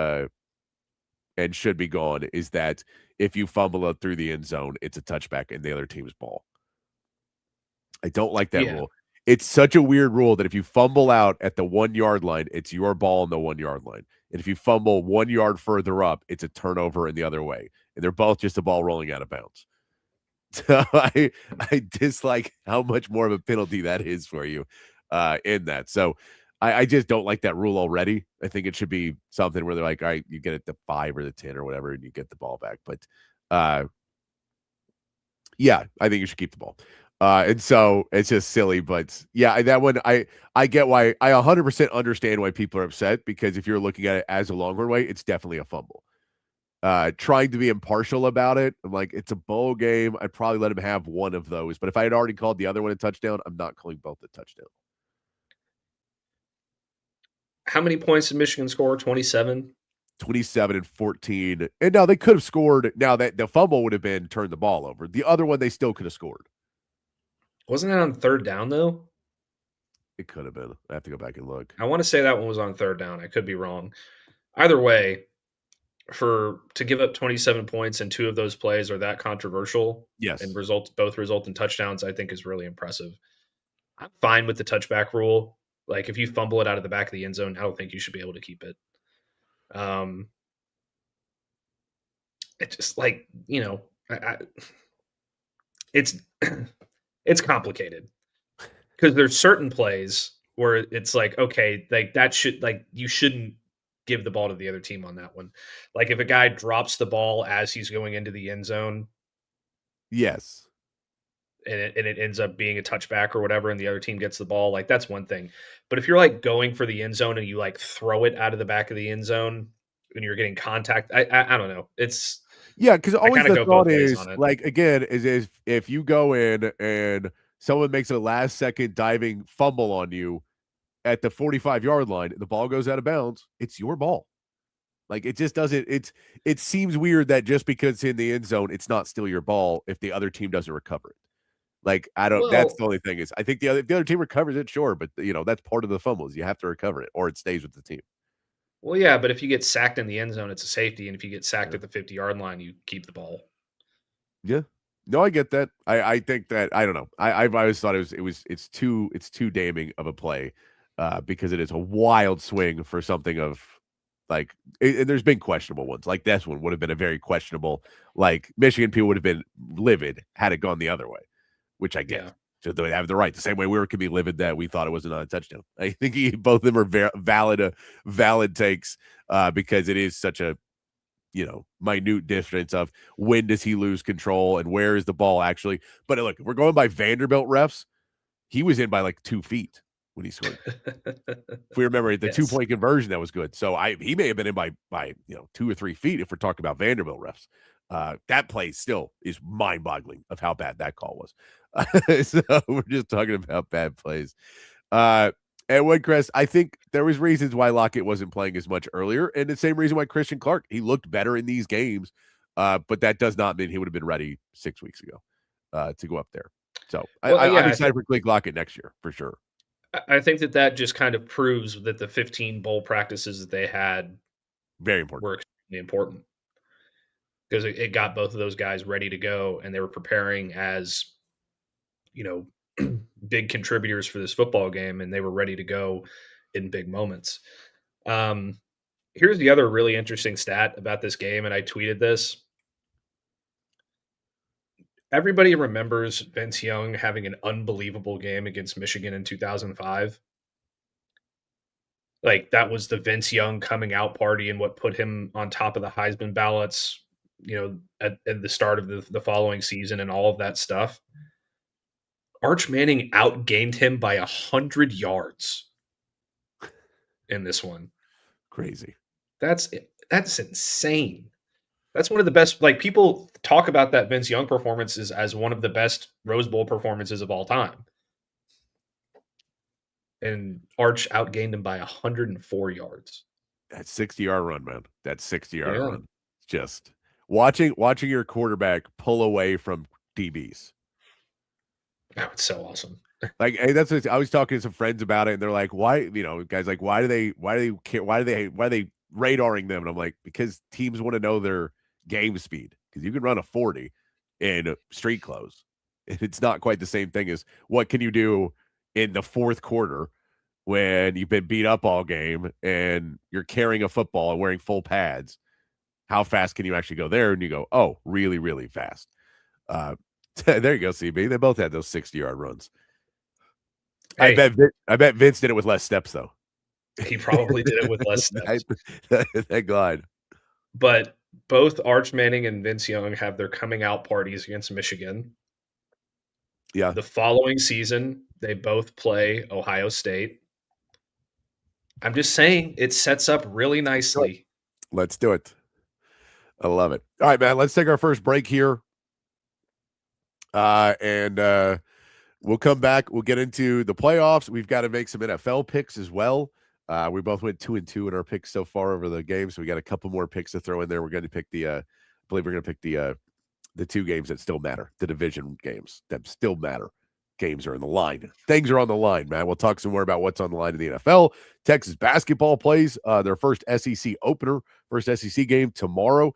should be gone, is that if you fumble it through the end zone, it's a touchback and the other team's ball. I don't like that rule. It's such a weird rule that if you fumble out at the 1 yard line, it's your ball on the 1 yard line. And if you fumble 1 yard further up, it's a turnover in the other way. And they're both just a ball rolling out of bounds. So I dislike how much more of a penalty that is for you in that. So I just don't like that rule already. I think it should be something where they're like, all right, you get it to 5 or the 10 or whatever, and you get the ball back. But yeah, I think you should keep the ball. And so it's just silly, but yeah, that one, I get why. I 100% understand why people are upset, because if you're looking at it as a Longhorn way, it's definitely a fumble. Trying to be impartial about it, I'm like, it's a bowl game. I'd probably let him have one of those, but if I had already called the other one a touchdown, I'm not calling both a touchdown. How many points did Michigan score? 27? 27 and 14. And now they could have scored. Now that the fumble would have been turned the ball over. The other one, they still could have scored. Wasn't that on third down, though? It could have been. I have to go back and look. I want to say that one was on third down. I could be wrong. Either way, to give up 27 points and 2 of those plays are that controversial, yes, and both result in touchdowns, I think is really impressive. I'm fine with the touchback rule. Like, if you fumble it out of the back of the end zone, I don't think you should be able to keep it. It's just like, it's complicated, because there's certain plays where it's like, okay, like that you shouldn't give the ball to the other team on that one. Like, if a guy drops the ball as he's going into the end zone, yes, and it ends up being a touchback or whatever, and the other team gets the ball, like, that's one thing. But if you're like going for the end zone and you like throw it out of the back of the end zone and you're getting contact, I don't know. It's because always the thought is, like, again, is if you go in and someone makes a last second diving fumble on you at the 45-yard line, the ball goes out of bounds, it's your ball. Like, it just doesn't, it seems weird that just because it's in the end zone, it's not still your ball if the other team doesn't recover it. Like, that's the only thing is, I think if the other team recovers it, sure, but that's part of the fumbles. You have to recover it or it stays with the team. Well, yeah, but if you get sacked in the end zone, it's a safety, and if you get sacked at the 50-yard line, you keep the ball. Yeah, No, I get that. I think that I don't know. I've always thought it's too damning of a play because it is a wild swing for something of like. And there's been questionable ones. Like this one would have been a very questionable. Like Michigan people would have been livid had it gone the other way, which I get. So they have the right. The same way we could be livid that we thought it was not a touchdown. I think both of them are valid takes because it is such a minute difference of when does he lose control and where is the ball actually. But look, if we're going by Vanderbilt refs, he was in by like 2 feet when he scored. If we remember the 2-point conversion, that was good. So he may have been in by 2 or 3 feet if we're talking about Vanderbilt refs. That play still is mind-boggling of how bad that call was. So we're just talking about bad plays. And Woodcrest, I think there was reasons why Lockett wasn't playing as much earlier, and the same reason why Christian Clark, he looked better in these games, but that does not mean he would have been ready 6 weeks ago to go up there. So I'm excited for Blake Lockett next year for sure. I think that just kind of proves that the 15 bowl practices that they had very important were extremely important because it got both of those guys ready to go, and they were preparing as big contributors for this football game, and they were ready to go in big moments. Here's the other really interesting stat about this game, and I tweeted this. Everybody remembers Vince Young having an unbelievable game against Michigan in 2005. Like, that was the Vince Young coming out party and what put him on top of the Heisman ballots, at the start of the following season and all of that stuff. Arch Manning outgained him by 100 yards in this one. Crazy. That's insane. That's one of the best. Like, people talk about that Vince Young performance as one of the best Rose Bowl performances of all time. And Arch outgained him by 104 yards. That 60-yard run, man. That 60-yard run. Just watching your quarterback pull away from DBs. Oh, it's so awesome. Like, hey, that's what I was talking to some friends about it, and they're like, "Why, guys, like, why do they radaring them?" And I'm like, because teams want to know their game speed. Because you can run a 40 in street clothes, and it's not quite the same thing as what can you do in the fourth quarter when you've been beat up all game and you're carrying a football and wearing full pads. How fast can you actually go there? And you go, oh, really, really fast. There you go, CB. They both had those 60-yard runs. Hey, I bet Vince did it with less steps, though. He probably did it with less steps. Thank God. But both Arch Manning and Vince Young have their coming out parties against Michigan. Yeah. The following season, they both play Ohio State. I'm just saying, it sets up really nicely. Let's do it. I love it. All right, man. Let's take our first break here. And we'll come back. We'll get into the playoffs. We've got to make some NFL picks as well. We both went 2-2 in our picks so far over the game, so we got a couple more picks to throw in there. We're going to pick I believe we're going to pick the two games that still matter, the division games that still matter. Games are in the line. Things are on the line, man. We'll talk some more about what's on the line in the NFL. Texas basketball plays their first SEC opener, first SEC game tomorrow.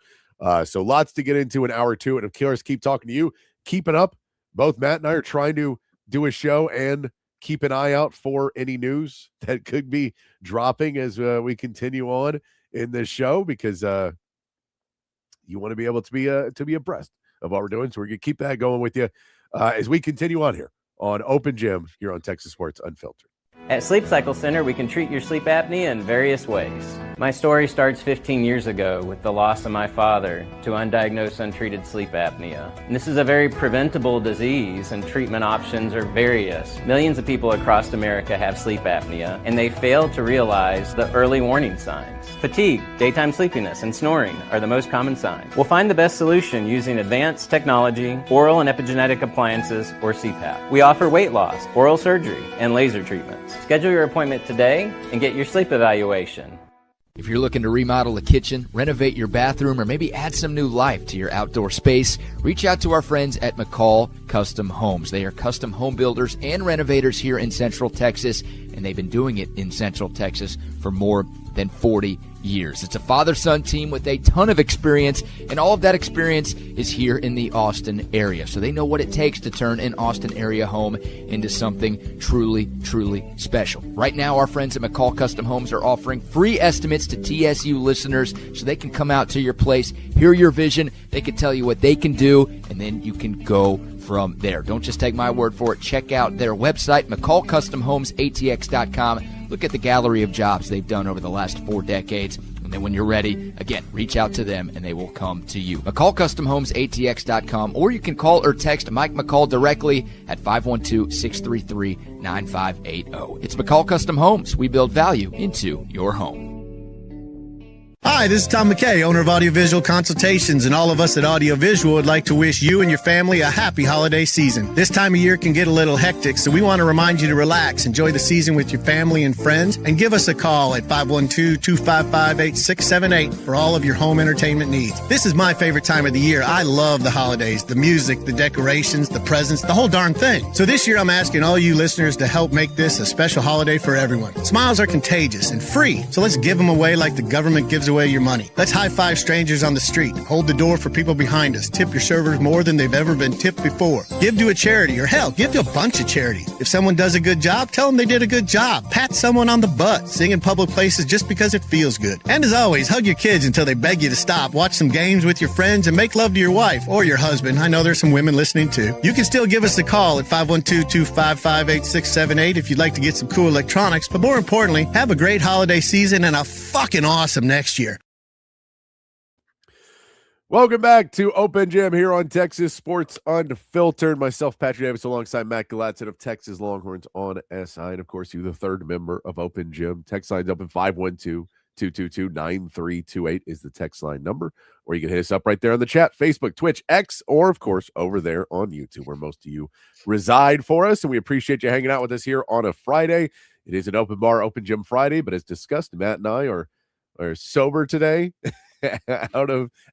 So lots to get into in hour two. And of course, keep talking to you. Keeping up. Both Matt and I are trying to do a show and keep an eye out for any news that could be dropping as we continue on in this show, because you want to be able to be abreast of what we're doing. So we're going to keep that going with you as we continue on here on Open Gym here on Texas Sports Unfiltered. At Sleep Cycle Center, we can treat your sleep apnea in various ways. My story starts 15 years ago with the loss of my father to undiagnosed, untreated sleep apnea. And this is a very preventable disease, and treatment options are various. Millions of people across America have sleep apnea, and they fail to realize the early warning signs. Fatigue, daytime sleepiness, and snoring are the most common signs. We'll find the best solution using advanced technology, oral and epigenetic appliances, or CPAP. We offer weight loss, oral surgery, and laser treatments. Schedule your appointment today and get your sleep evaluation. If you're looking to remodel a kitchen, renovate your bathroom, or maybe add some new life to your outdoor space, reach out to our friends at McCall Custom Homes. They are custom home builders and renovators here in Central Texas, and they've been doing it in Central Texas for more than 40 years. It's a father-son team with a ton of experience, and all of that experience is here in the Austin area. So they know what it takes to turn an Austin area home into something truly, truly special. Right now, our friends at McCall Custom Homes are offering free estimates to TSU listeners so they can come out to your place, hear your vision, they can tell you what they can do, and then you can go from there. Don't just take my word for it. Check out their website, McCallCustomHomesATX.com. Look at the gallery of jobs they've done over the last 4 decades. And then when you're ready, again, reach out to them and they will come to you. McCallCustomHomesATX.com, or you can call or text Mike McCall directly at 512-633-9580. It's McCall Custom Homes. We build value into your home. Hi, this is Tom McKay, owner of Audiovisual Consultations, and all of us at Audiovisual would like to wish you and your family a happy holiday season. This time of year can get a little hectic, so we want to remind you to relax, enjoy the season with your family and friends, and give us a call at 512-255-8678 for all of your home entertainment needs. This is my favorite time of the year. I love the holidays, the music, the decorations, the presents, the whole darn thing. So this year I'm asking all you listeners to help make this a special holiday for everyone. Smiles are contagious and free, so let's give them away like the government gives away your money. Let's high-five strangers on the street. Hold the door for people behind us. Tip your servers more than they've ever been tipped before. Give to a charity, or hell, give to a bunch of charities. If someone does a good job, tell them they did a good job. Pat someone on the butt. Sing in public places just because it feels good. And as always, hug your kids until they beg you to stop. Watch some games with your friends and make love to your wife or your husband. I know there's some women listening too. You can still give us a call at 512-255-8678 if you'd like to get some cool electronics. But more importantly, have a great holiday season and a fucking awesome next year. Welcome back to Open Gym here on Texas Sports Unfiltered. Myself, Patrick Davis, alongside Matt Galatzan of Texas Longhorns on SI. And, of course, you, the third member of Open Gym. Text line's open 512-222-9328 is the text line number. Or you can hit us up right there on the chat, Facebook, Twitch, X, or, of course, over there on YouTube, where most of you reside for us. And we appreciate you hanging out with us here on a Friday. It is an open bar, Open Gym Friday. But as discussed, Matt and I are sober today. out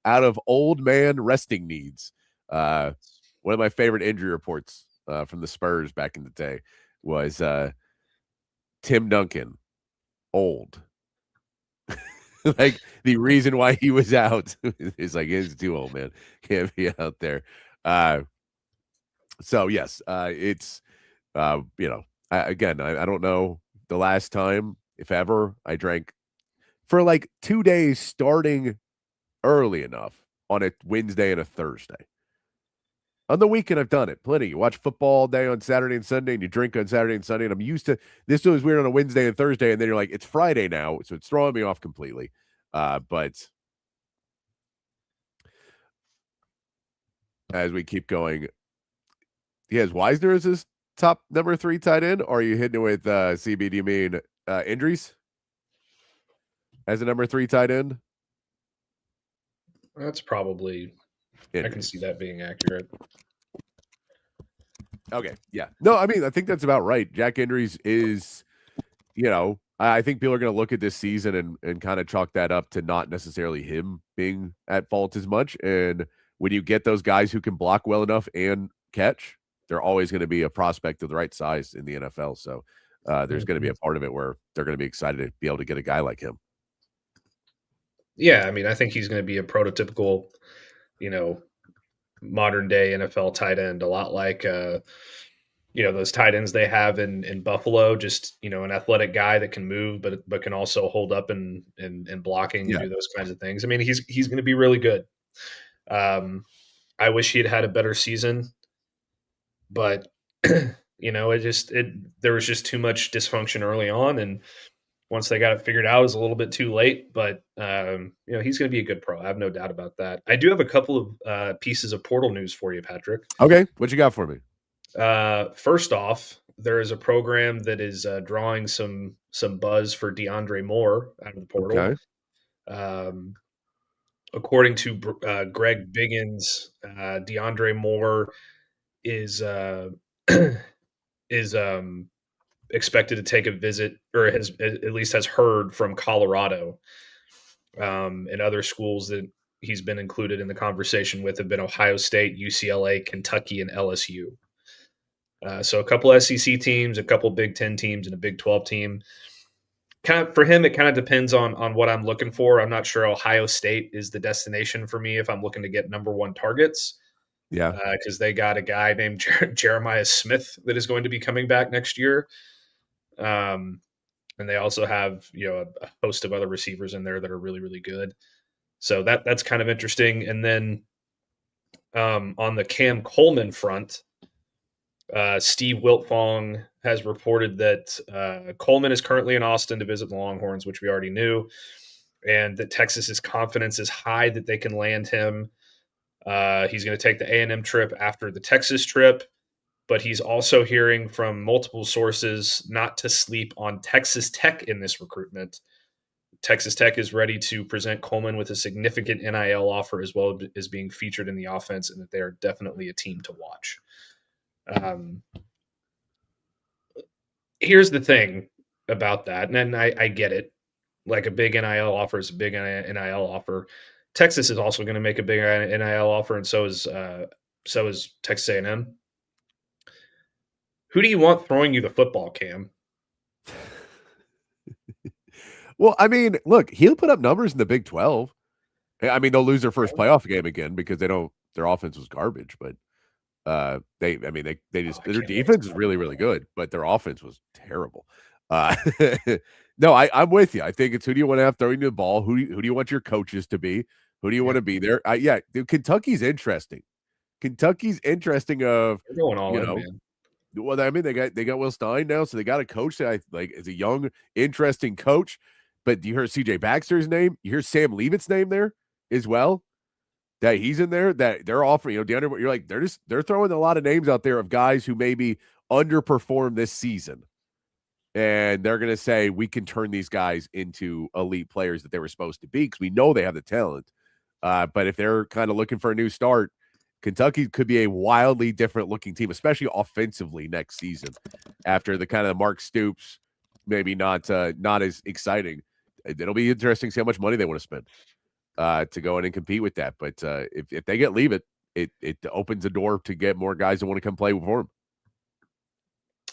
of old man resting needs. One of my favorite injury reports from the Spurs back in the day was Tim Duncan, old. Like the reason why he was out is like, he's too old, man. Can't be out there. So yes, it's I don't know the last time, if ever, I drank for like 2 days starting early enough on a Wednesday and a Thursday. On the weekend, I've done it plenty. You watch football all day on Saturday and Sunday, and you drink on Saturday and Sunday, and I'm used to this. Was weird on a Wednesday and Thursday, and then you're like, it's Friday now, so it's throwing me off completely. But as we keep going, he has Wisner as his top number 3 tight end, or are you hitting it with CB? Do you mean injuries as a number 3 tight end? That's probably injuries. I can see that being accurate. Okay, yeah. No, I mean, I think that's about right. Jack Indries is, I think people are going to look at this season and kind of chalk that up to not necessarily him being at fault as much. And when you get those guys who can block well enough and catch, they're always going to be a prospect of the right size in the NFL. So there's going to be a part of it where they're going to be excited to be able to get a guy like him. Yeah, I mean, I think he's going to be a prototypical, modern day NFL tight end, a lot like, those tight ends they have in Buffalo, just, an athletic guy that can move, but can also hold up and blocking and do those kinds of things. I mean, he's going to be really good. I wish he had a better season, but there was just too much dysfunction early on. And once they got it figured out, it was a little bit too late, but he's going to be a good pro. I have no doubt about that. I do have a couple of pieces of portal news for you, Patrick. Okay. What you got for me? First off, there is a program that is drawing some buzz for DeAndre Moore out of the portal. Okay. According to Greg Biggins, DeAndre Moore is expected to take a visit, or has heard from Colorado, and other schools that he's been included in the conversation with have been Ohio State, UCLA, Kentucky, and LSU. So a couple SEC teams, a couple Big Ten teams, and a Big 12 team. for him, it kind of depends on what I'm looking for. I'm not sure Ohio State is the destination for me if I'm looking to get number one targets. Yeah, because they got a guy named Jeremiah Smith that is going to be coming back next year. And they also have, a host of other receivers in there that are really, really good. So that's kind of interesting. And then on the Cam Coleman front, Steve Wiltfong has reported that Coleman is currently in Austin to visit the Longhorns, which we already knew, and that Texas's confidence is high that they can land him. He's going to take the A&M trip after the Texas trip, but he's also hearing from multiple sources not to sleep on Texas Tech in this recruitment. Texas Tech is ready to present Coleman with a significant NIL offer as well as being featured in the offense, and that they are definitely a team to watch. Here's the thing about that, and I get it. Like a big NIL offer is a big NIL offer. Texas is also going to make a big NIL offer, and so is Texas A&M. Who do you want throwing you the football, Cam? Well, I mean, look, he'll put up numbers in the Big 12. I mean, they'll lose their first playoff game again because their offense was garbage, but their defense is really, really good, but their offense was terrible. No, I'm with you. I think it's who do you want to have throwing you the ball? Who do you want your coaches to be? Who do you want to be there? Dude, Kentucky's interesting. They're going all in, man. Well, I mean, they got Will Stein now, so they got a coach that I like is a young, interesting coach. But you hear C.J. Baxter's name? You hear Sam Leavitt's name there as well? That he's in there. That they're offering, DeAndre. You're like they're throwing a lot of names out there of guys who maybe underperformed this season, and they're going to say we can turn these guys into elite players that they were supposed to be because we know they have the talent. But if they're kind of looking for a new start, Kentucky could be a wildly different looking team, especially offensively next season. After the kind of Mark Stoops, maybe not as exciting. It'll be interesting to see how much money they want to spend to go in and compete with that. But if they get Leavitt, it opens the door to get more guys that want to come play for them.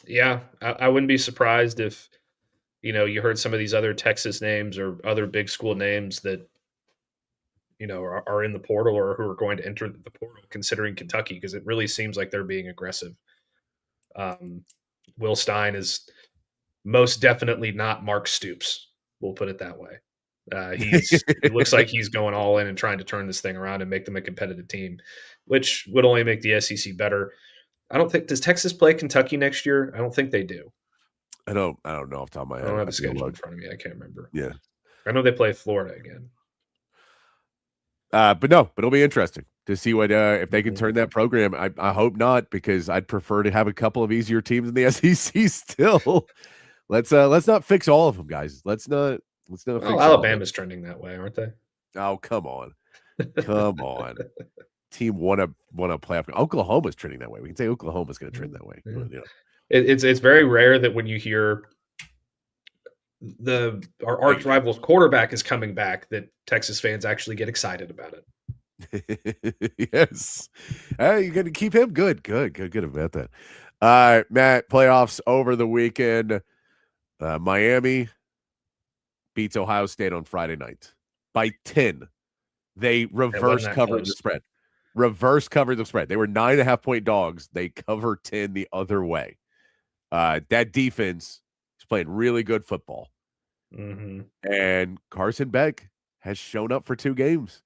Yeah, I wouldn't be surprised if you heard some of these other Texas names or other big school names that are in the portal or who are going to enter the portal, considering Kentucky, because it really seems like they're being aggressive. Will Stein is most definitely not Mark Stoops. We'll put it that way. It looks like he's going all in and trying to turn this thing around and make them a competitive team, which would only make the SEC better. Does Texas play Kentucky next year? I don't think they do. I don't know off the top of my head. I don't have the schedule in front of me. I can't remember. Yeah. I know they play Florida again. But it'll be interesting to see what if they can turn that program. I hope not, because I'd prefer to have a couple of easier teams in the SEC still. Let's not fix all of them, guys. Let's not fix Alabama's trending that way, aren't they? Oh, come on. Team won a playoff. Oklahoma's trending that way. We can say Oklahoma's going to trend that way. Yeah. It's very rare that when you hear our arch rival's quarterback is coming back, that Texas fans actually get excited about it. Yes. Hey, you're going to keep him? Good about that. All right, Matt, playoffs over the weekend. Miami beats Ohio State on Friday night by 10. They reverse covered the spread. They were 9.5 point dogs. They cover 10 the other way. That defense is playing really good football. Mm-hmm. And Carson Beck has shown up for 2 games.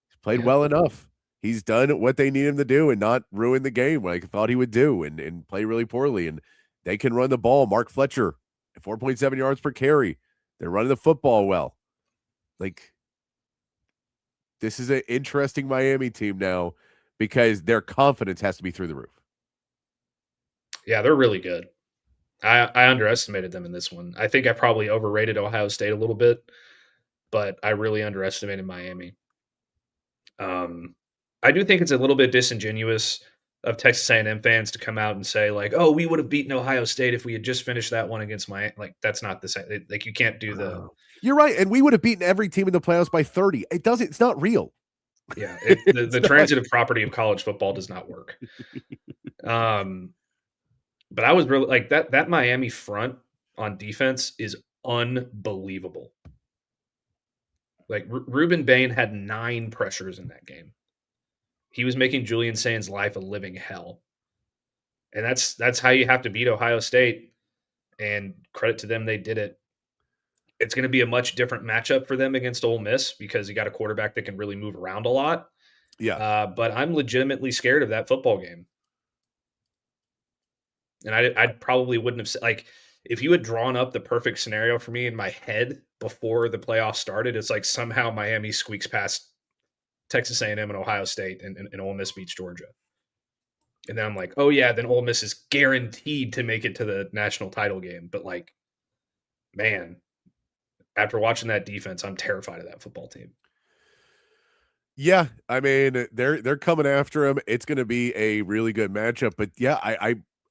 He's played well enough. He's done what they need him to do and not ruin the game like I thought he would do and play really poorly. And they can run the ball. Mark Fletcher at 4.7 yards per carry. They're running the football well. Like, this is an interesting Miami team now because their confidence has to be through the roof. Yeah, they're really good. I underestimated them in this one. I think I probably overrated Ohio State a little bit, but I really underestimated Miami. I do think it's a little bit disingenuous of Texas A&M fans to come out and say, like, oh, we would have beaten Ohio State if we had just finished that one against Miami. Like, that's not the same. Like, you can't do the... You're right, and we would have beaten every team in the playoffs by 30. It's not real. Yeah, the transitive property of college football does not work. But I was really like that Miami front. on defense is unbelievable. Like Ruben Bain had 9 pressures in that game. He was making Julian Sain's life a living hell. And that's how you have to beat Ohio State. And credit to them, they did it. It's going to be a much different matchup for them against Ole Miss because you got a quarterback that can really move around a lot. Yeah. But I'm legitimately scared of that football game. And I probably wouldn't have, like, if you had drawn up the perfect scenario for me in my head before the playoffs started, it's like somehow Miami squeaks past Texas A&M and Ohio State and Ole Miss beats Georgia. And then I'm like, oh yeah, then Ole Miss is guaranteed to make it to the national title game. But like, man, after watching that defense, I'm terrified of that football team. Yeah, I mean, they're coming after him. It's going to be a really good matchup. But yeah,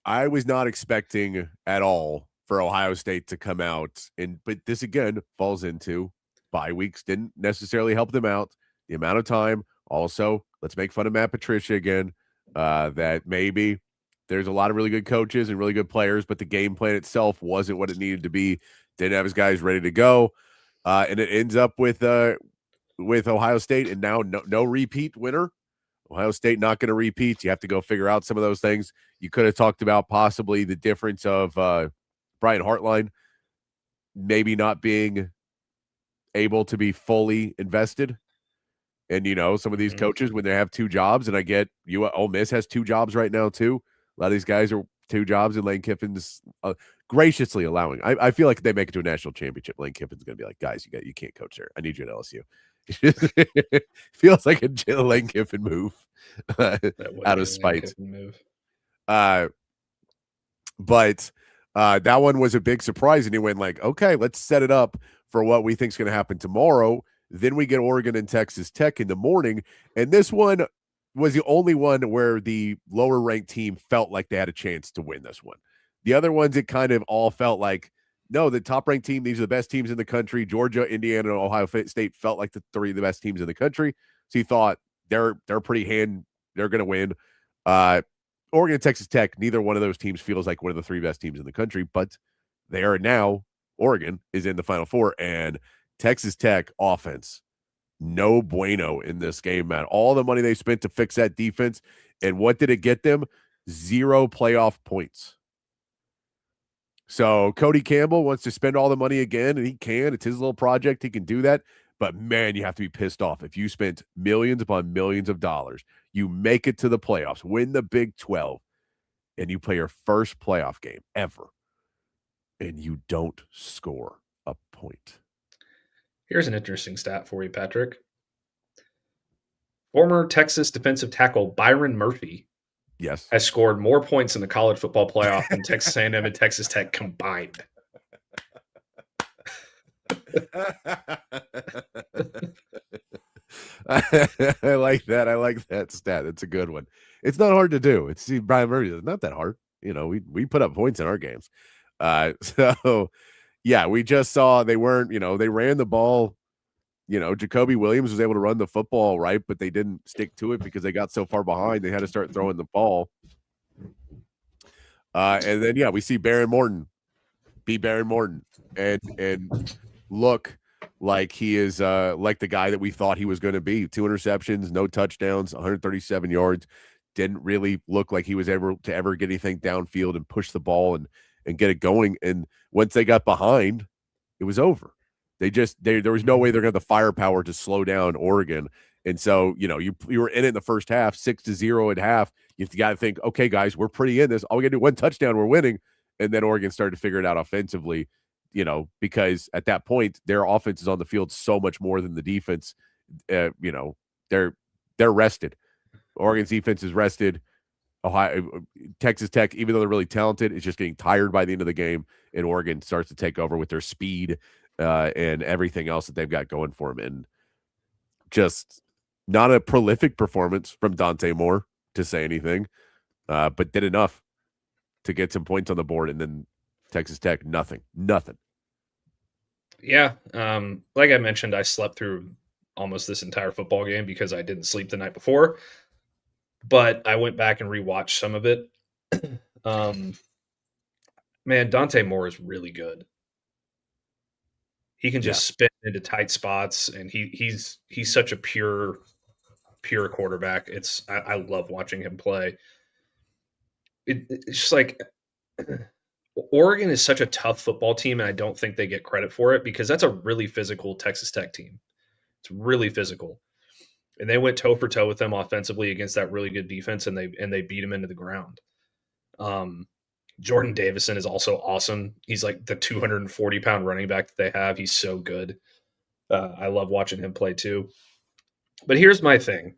I was not expecting at all for Ohio State to come out. But this again falls into bye weeks didn't necessarily help them out. The amount of time. Also, let's make fun of Matt Patricia again. That maybe there's a lot of really good coaches and really good players, but the game plan itself wasn't what it needed to be. Didn't have his guys ready to go. And it ends up with Ohio State and now no repeat winner. Ohio State not going to repeat. You have to go figure out some of those things. You could have talked about possibly the difference of Brian Hartline maybe not being able to be fully invested. And, you know, some of these coaches, when they have 2 jobs, and I get Ole Miss has 2 jobs right now, too. A lot of these guys are 2 jobs, and Lane Kiffin's graciously allowing. I feel like if they make it to a national championship, Lane Kiffin's going to be like, guys, you can't coach there. I need you at LSU. It feels like a Lane Kiffin move out of spite. But that one was a big surprise, and he went like, okay, let's set it up for what we think is going to happen tomorrow. Then we get Oregon and Texas Tech in the morning. And this one was the only one where the lower ranked team felt like they had a chance to win this one. The other ones, it kind of all felt like, no, the top ranked team, these are the best teams in the country. Georgia, Indiana, and Ohio State felt like the 3 of the best teams in the country. So you thought they're pretty they're going to win. Oregon and Texas Tech, neither one of those teams feels like one of the 3 best teams in the country, but they are now, Oregon is in the Final Four, and Texas Tech offense, no bueno in this game, man. All the money they spent to fix that defense, and what did it get them? 0 playoff points. So Cody Campbell wants to spend all the money again, and he can. It's his little project. He can do that. But, man, you have to be pissed off. If you spent millions upon millions of dollars, you make it to the playoffs, win the Big 12, and you play your first playoff game ever, and you don't score a point. Here's an interesting stat for you, Patrick. Former Texas defensive tackle Byron Murphy has scored more points in the college football playoff than Texas A&M and Texas Tech combined. I like that. I like that stat. It's a good one. It's not hard to do. It's Brian Murphy. It's not that hard. You know, we put up points in our games. So yeah, we just saw they weren't, they ran the ball. Jacoby Williams was able to run the football, right? But they didn't stick to it because they got so far behind. They had to start throwing the ball. And then, yeah, we see Baron Morton be Baron Morton and look like he is like the guy that we thought he was going to be. 2 interceptions, no touchdowns, 137 yards. Didn't really look like he was ever get anything downfield and push the ball and get it going. And once they got behind, it was over. There was no way they're going to have the firepower to slow down Oregon. And so, you were in it in the first half, 6-0 at half. You got to think, okay, guys, we're pretty in this. All we got to do 1 touchdown, we're winning. And then Oregon started to figure it out offensively, because at that point, their offense is on the field so much more than the defense. They're rested. Oregon's defense is rested. Texas Tech, even though they're really talented, is just getting tired by the end of the game, and Oregon starts to take over with their speed and everything else that they've got going for them. And just not a prolific performance from Dante Moore to say anything, but did enough to get some points on the board. And then Texas Tech, nothing. Yeah. Like I mentioned, I slept through almost this entire football game because I didn't sleep the night before. But I went back and rewatched some of it. Man, Dante Moore is really good. He can just spin into tight spots, and he's such a pure quarterback. I love watching him play. It's just like Oregon is such a tough football team, and I don't think they get credit for it because that's a really physical Texas Tech team. It's really physical, and they went toe for toe with them offensively against that really good defense, and they beat them into the ground. Jordan Davison is also awesome. He's like the 240-pound running back that they have. He's so good. I love watching him play too. But here's my thing,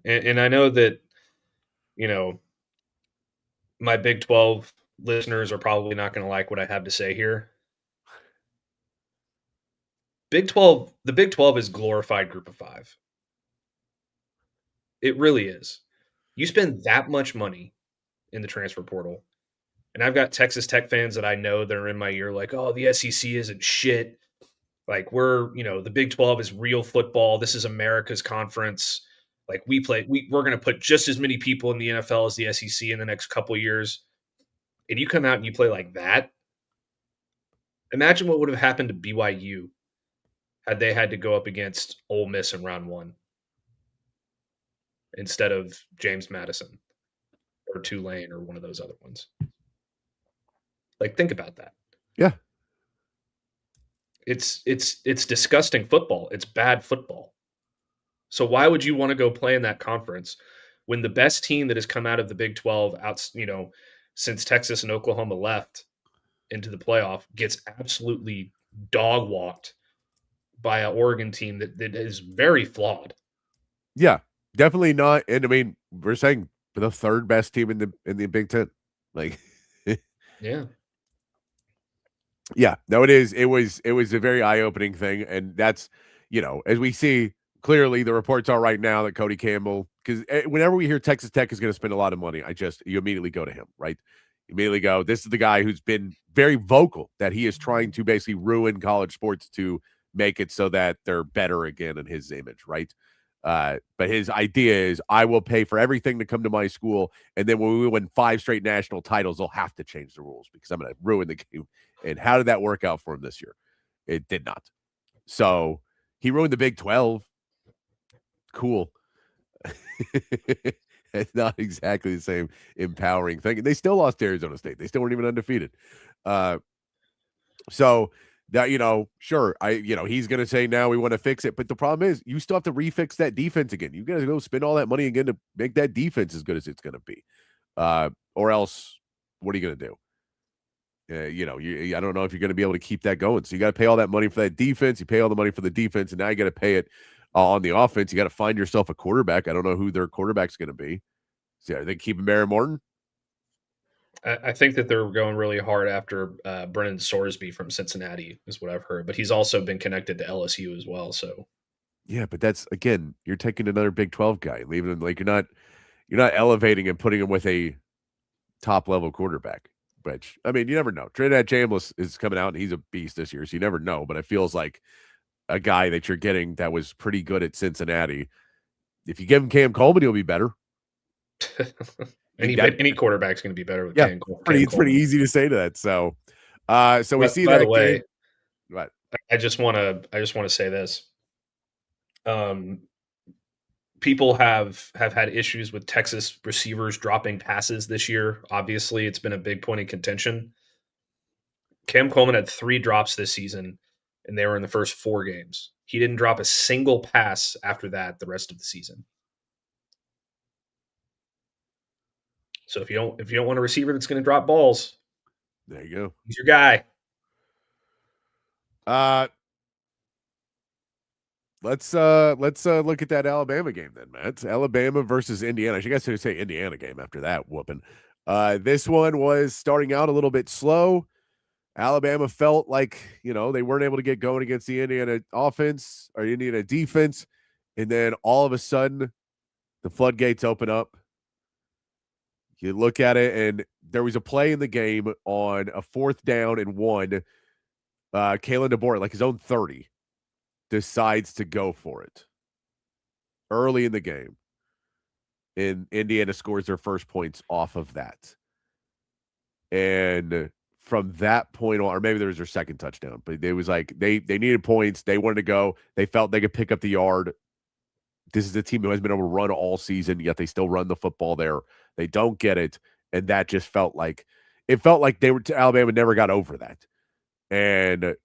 and I know that, my Big 12 listeners are probably not going to like what I have to say here. The Big 12 is glorified Group of Five. It really is. You spend that much money in the transfer portal. And I've got Texas Tech fans that I know that are in my ear like, oh, the SEC isn't shit. Like the Big 12 is real football. This is America's conference. Like we're going to put just as many people in the NFL as the SEC in the next couple of years. And you come out and you play like that. Imagine what would have happened to BYU had they had to go up against Ole Miss in round 1 instead of James Madison or Tulane or one of those other ones. Like, think about that. Yeah. It's disgusting football. It's bad football. So why would you want to go play in that conference when the best team that has come out of the Big 12 since Texas and Oklahoma left into the playoff gets absolutely dog walked by an Oregon team that is very flawed? Yeah, definitely not. And I mean, we're saying the third best team in the Big Ten. Like, yeah. Yeah, no, it is. It was a very eye-opening thing. And that's, as we see clearly, the reports are right now that Cody Campbell, because whenever we hear Texas Tech is going to spend a lot of money, you immediately go to him, right? You immediately go, this is the guy who's been very vocal that he is trying to basically ruin college sports to make it so that they're better again in his image, right? But his idea is, I will pay for everything to come to my school, and then when we win 5 straight national titles, they'll have to change the rules because I'm going to ruin the game. And how did that work out for him this year? It did not. So he ruined the Big 12. Cool. It's not exactly the same empowering thing. And they still lost to Arizona State. They still weren't even undefeated. So that, sure, he's going to say now we want to fix it. But the problem is you still have to refix that defense again. You got to go spend all that money again to make that defense as good as it's going to be. Or else, what are you going to do? I don't know if you're going to be able to keep that going. So you got to pay all that money for that defense. You pay all the money for the defense, and now you got to pay it on the offense. You got to find yourself a quarterback. I don't know who their quarterback's going to be. So are they keeping Barry Morton? I think that they're going really hard after Brennan Sorsby from Cincinnati, is what I've heard. But he's also been connected to LSU as well. So yeah, but that's, again, you're taking another Big 12 guy, leaving him like you're not elevating and putting him with a top level quarterback. Which, I mean, you never know. Trinidad Chambliss is coming out, and he's a beast this year, so you never know. But it feels like a guy that you're getting that was pretty good at Cincinnati. If you give him Cam Coleman, he'll be better. any quarterback's going to be better with Cam Coleman. It's pretty easy to say to that. So, we see by that. The way, right. I just want to say this. People have had issues with Texas receivers dropping passes this year. Obviously, it's been a big point of contention. Cam Coleman had 3 drops this season, and they were in the first 4 games. He didn't drop a single pass after that the rest of the season. So if you don't want a receiver that's going to drop balls, there you go. He's your guy. Let's look at that Alabama game then, Matt. It's Alabama versus Indiana. I guess I should say Indiana game after that whooping. This one was starting out a little bit slow. Alabama felt like, they weren't able to get going against the Indiana offense or Indiana defense. And then all of a sudden, the floodgates open up. You look at it, and there was a play in the game on a 4th down and 1. Kalen DeBoer, like his own 30, decides to go for it early in the game. And Indiana scores their first points off of that. And from that point on, or maybe there was their second touchdown, but it was like they needed points. They wanted to go. They felt they could pick up the yard. This is a team who has been able to run all season, yet they still run the football there. They don't get it, and that just felt like Alabama never got over that, and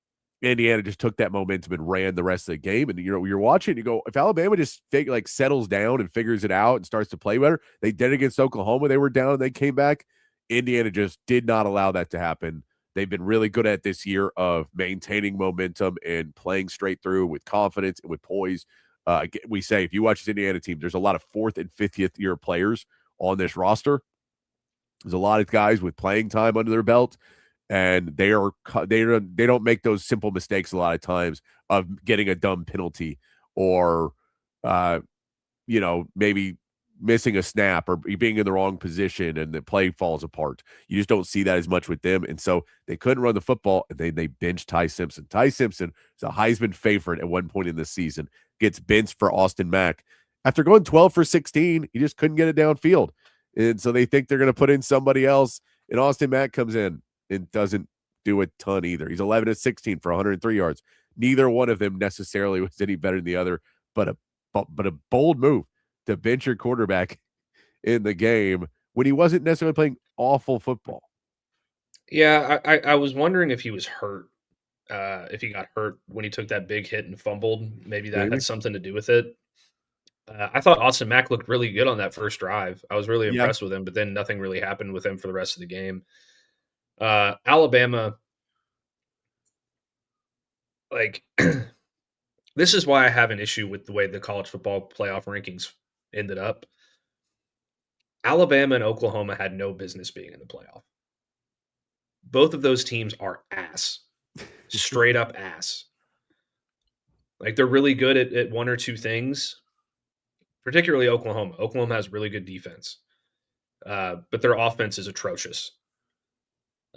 Indiana just took that momentum and ran the rest of the game. And you're watching, you go, if Alabama just settles down and figures it out and starts to play better, they did against Oklahoma. They were down and they came back. Indiana just did not allow that to happen. They've been really good at this year of maintaining momentum and playing straight through with confidence and with poise. We say if you watch this Indiana team, there's a lot of 4th and 5th year players on this roster. There's a lot of guys with playing time under their belt, and they don't make those simple mistakes a lot of times of getting a dumb penalty or maybe missing a snap or being in the wrong position and the play falls apart. You just don't see that as much with them. And so they couldn't run the football, and they benched Ty Simpson. Ty Simpson is a Heisman favorite at one point in this season, gets benched for Austin Mack. After going 12 for 16, he just couldn't get it downfield. And so they think they're going to put in somebody else, and Austin Mack comes in and doesn't do a ton either. He's 11 of 16 for 103 yards. Neither one of them necessarily was any better than the other, but a bold move to bench your quarterback in the game when he wasn't necessarily playing awful football. Yeah, I was wondering if he was hurt, if he got hurt when he took that big hit and fumbled. Maybe that had something to do with it. I thought Austin Mack looked really good on that first drive. I was really impressed with him, but then nothing really happened with him for the rest of the game. Alabama, this is why I have an issue with the way the college football playoff rankings ended up. Alabama and Oklahoma had no business being in the playoff. Both of those teams are ass. Straight up ass. They're really good at one or two things, particularly Oklahoma. Oklahoma has really good defense, but their offense is atrocious.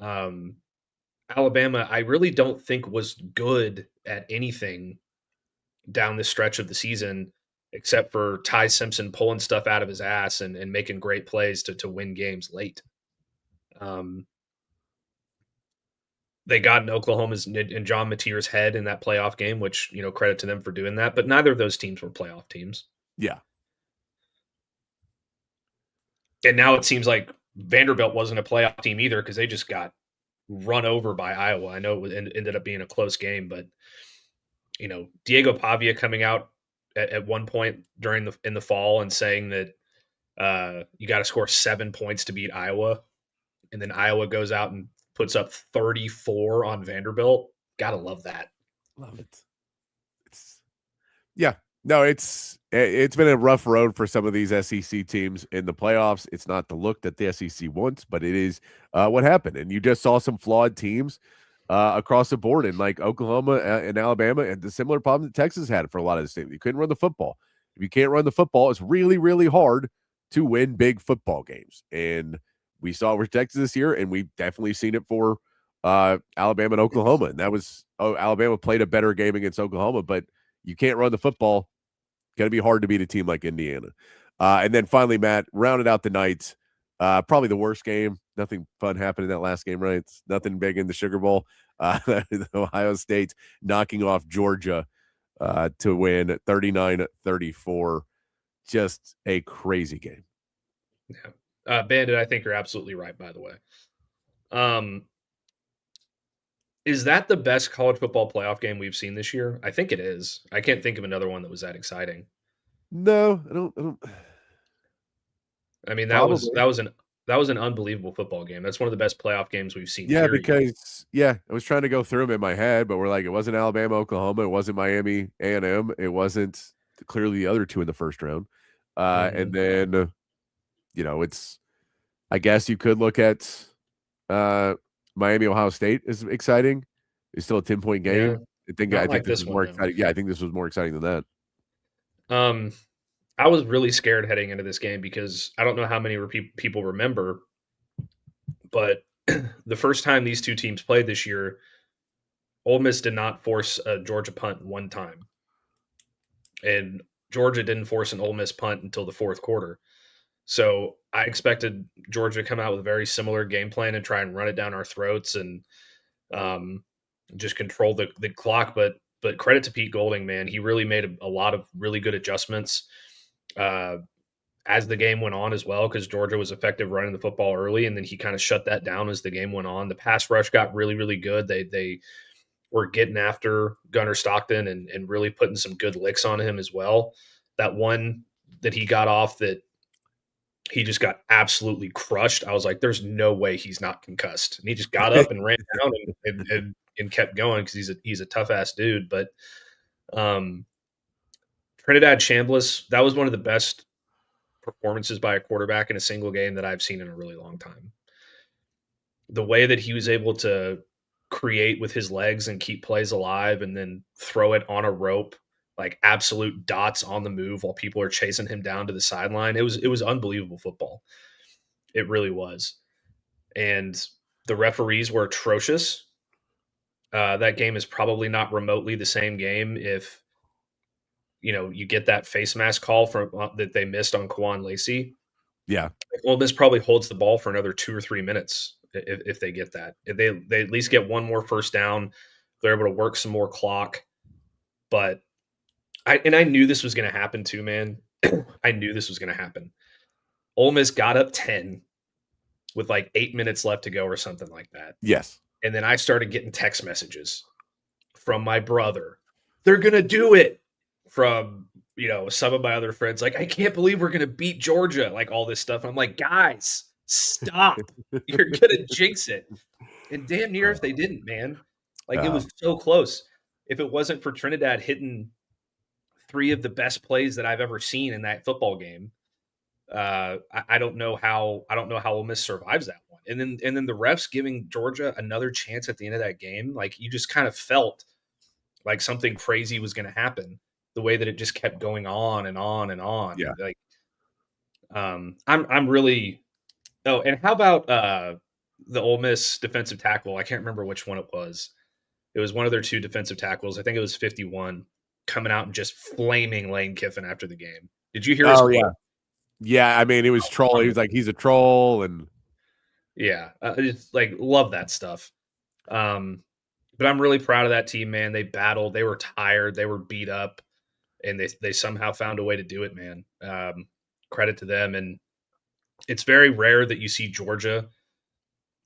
Alabama, I really don't think was good at anything down this stretch of the season, except for Ty Simpson pulling stuff out of his ass and making great plays to win games late. They got in Oklahoma's and John Mateer's head in that playoff game, which, credit to them for doing that. But neither of those teams were playoff teams. Yeah. And now it seems like Vanderbilt wasn't a playoff team either because they just got run over by Iowa. I know it ended up being a close game, but, Diego Pavia coming out at one point in the fall and saying that you got to score 7 points to beat Iowa. And then Iowa goes out and puts up 34 on Vanderbilt. Gotta love that. Love it. It's been a rough road for some of these SEC teams in the playoffs. It's not the look that the SEC wants, but it is what happened. And you just saw some flawed teams across the board in Oklahoma and Alabama, and the similar problem that Texas had for a lot of the state. You couldn't run the football. If you can't run the football, it's really, really hard to win big football games. And we saw it for Texas this year, and we've definitely seen it for Alabama and Oklahoma. And that was Alabama played a better game against Oklahoma, but you can't run the football. Going to be hard to beat a team like Indiana. And then finally, Matt, rounded out the night. Probably the worst game. Nothing fun happened in that last game, right? It's nothing big in the Sugar Bowl. Ohio State knocking off Georgia to win 39-34. Just a crazy game. Yeah. Bandit, I think you're absolutely right, by the way. Is that the best college football playoff game we've seen this year? I think it is. I can't think of another one that was that exciting. No, I don't. I mean, that was an unbelievable football game. That's one of the best playoff games we've seen. Yeah, because I was trying to go through them in my head, but it wasn't Alabama, Oklahoma, it wasn't Miami, A&M, it wasn't clearly the other two in the first round, and then it's. I guess you could look at Miami, Ohio State is exciting. It's still a 10-point game. Yeah, I think this was more exciting. Yeah, I think this was more exciting than that. I was really scared heading into this game because I don't know how many people remember, but the first time these two teams played this year, Ole Miss did not force a Georgia punt one time. And Georgia didn't force an Ole Miss punt until the fourth quarter. So I expected Georgia to come out with a very similar game plan and try and run it down our throats and just control the clock. But credit to Pete Golding, man. He really made a lot of really good adjustments as the game went on as well, because Georgia was effective running the football early, and then he kind of shut that down as the game went on. The pass rush got really, really good. They were getting after Gunnar Stockton and really putting some good licks on him as well. That one that he got off that he just got absolutely crushed. I was like, there's no way he's not concussed. And he just got up and ran down and kept going because he's a tough ass dude. But Trinidad Chambliss, that was one of the best performances by a quarterback in a single game that I've seen in a really long time. The way that he was able to create with his legs and keep plays alive and then throw it on a rope, like absolute dots on the move while people are chasing him down to the sideline. It was unbelievable football. It really was. And the referees were atrocious. That game is probably not remotely the same game if, you get that face mask call from that they missed on Kwan Lacey. Yeah. Ole Miss probably holds the ball for another 2 or 3 minutes if they get that. If they at least get one more first down, they're able to work some more clock. But I knew this was going to happen too, man. I knew this was going to happen. Ole Miss got up 10 with like 8 minutes left to go or something like that. Yes. And then I started getting text messages from my brother. They're going to do it. From, some of my other friends, like, I can't believe we're going to beat Georgia, like all this stuff. And I'm like, guys, stop. You're going to jinx it. And damn near if they didn't, man. Like, it was so close. If it wasn't for Trinidad hitting 3 of the best plays that I've ever seen in that football game, I don't know how Ole Miss survives that one. And then the refs giving Georgia another chance at the end of that game, like, you just kind of felt like something crazy was going to happen. The way that it just kept going on and on and on. Yeah. Like, I'm really. Oh, and how about the Ole Miss defensive tackle? I can't remember which one it was. It was one of their 2 defensive tackles. I think it was 51 coming out and just flaming Lane Kiffin after the game. Did you hear his quote? Yeah. I mean, it was troll. He was like, he's a troll, and yeah, it's like love that stuff. But I'm really proud of that team, man. They battled. They were tired. They were beat up. And they somehow found a way to do it, man. Credit to them. And it's very rare that you see Georgia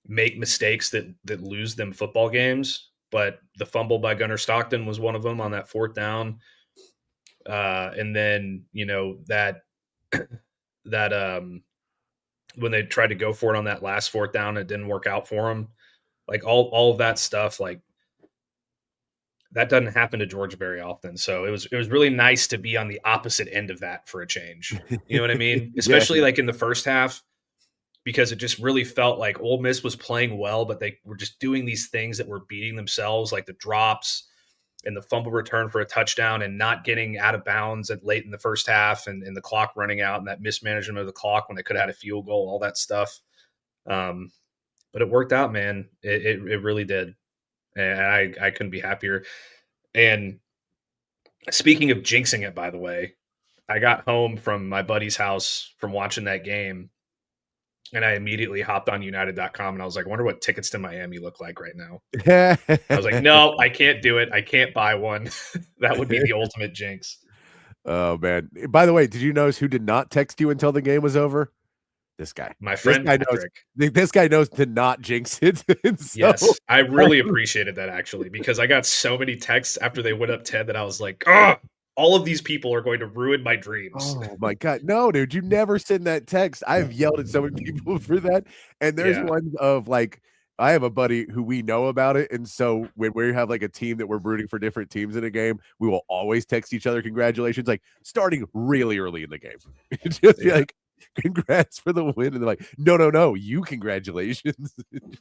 make mistakes that lose them football games. But the fumble by Gunnar Stockton was one of them on that 4th down. And then, that when they tried to go for it on that last 4th down, it didn't work out for them. Like all of that stuff, like, that doesn't happen to Georgia very often. So it was really nice to be on the opposite end of that for a change. You know what I mean? Especially like in the first half, because it just really felt like Ole Miss was playing well, but they were just doing these things that were beating themselves, like the drops and the fumble return for a touchdown and not getting out of bounds at late in the first half and the clock running out and that mismanagement of the clock when they could have had a field goal, all that stuff. But it worked out, man. It really did. And I couldn't be happier. And speaking of jinxing it, by the way, I got home from my buddy's house from watching that game, and I immediately hopped on United.com, and I was like, I wonder what tickets to Miami look like right now. I was like, no, I can't do it. I can't buy one. That would be the ultimate jinx. Oh, man. By the way, did you notice who did not text you until the game was over? This guy. My friend this guy knows to not jinx it. Yes, I really appreciated that, actually, because I got so many texts after they went up 10 that I was like, all of these people are going to ruin my dreams. Oh, my God. No, dude, you never send that text. I've yelled at so many people for that. And there's one of like, I have a buddy who we know about it. And so when we have like a team that we're rooting for different teams in a game, we will always text each other congratulations, like starting really early in the game. Just be like, congrats for the win. And they're like, no, you congratulations.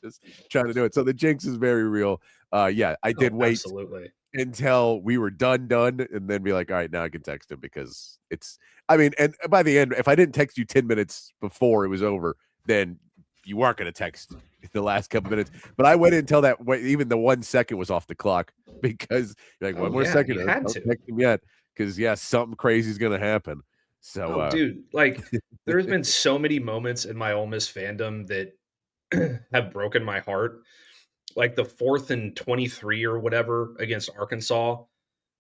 Just trying to do it. So the jinx is very real. I did wait absolutely until we were done, and then be like, all right, now I can text him because and by the end, if I didn't text you 10 minutes before it was over, then you weren't going to text the last couple minutes. But I waited until even the 1 second was off the clock because you're like, one more second. I don't text him yet because something crazy is going to happen. So, dude, like there's been so many moments in my Ole Miss fandom that have broken my heart. Like the 4th and 23 or whatever against Arkansas,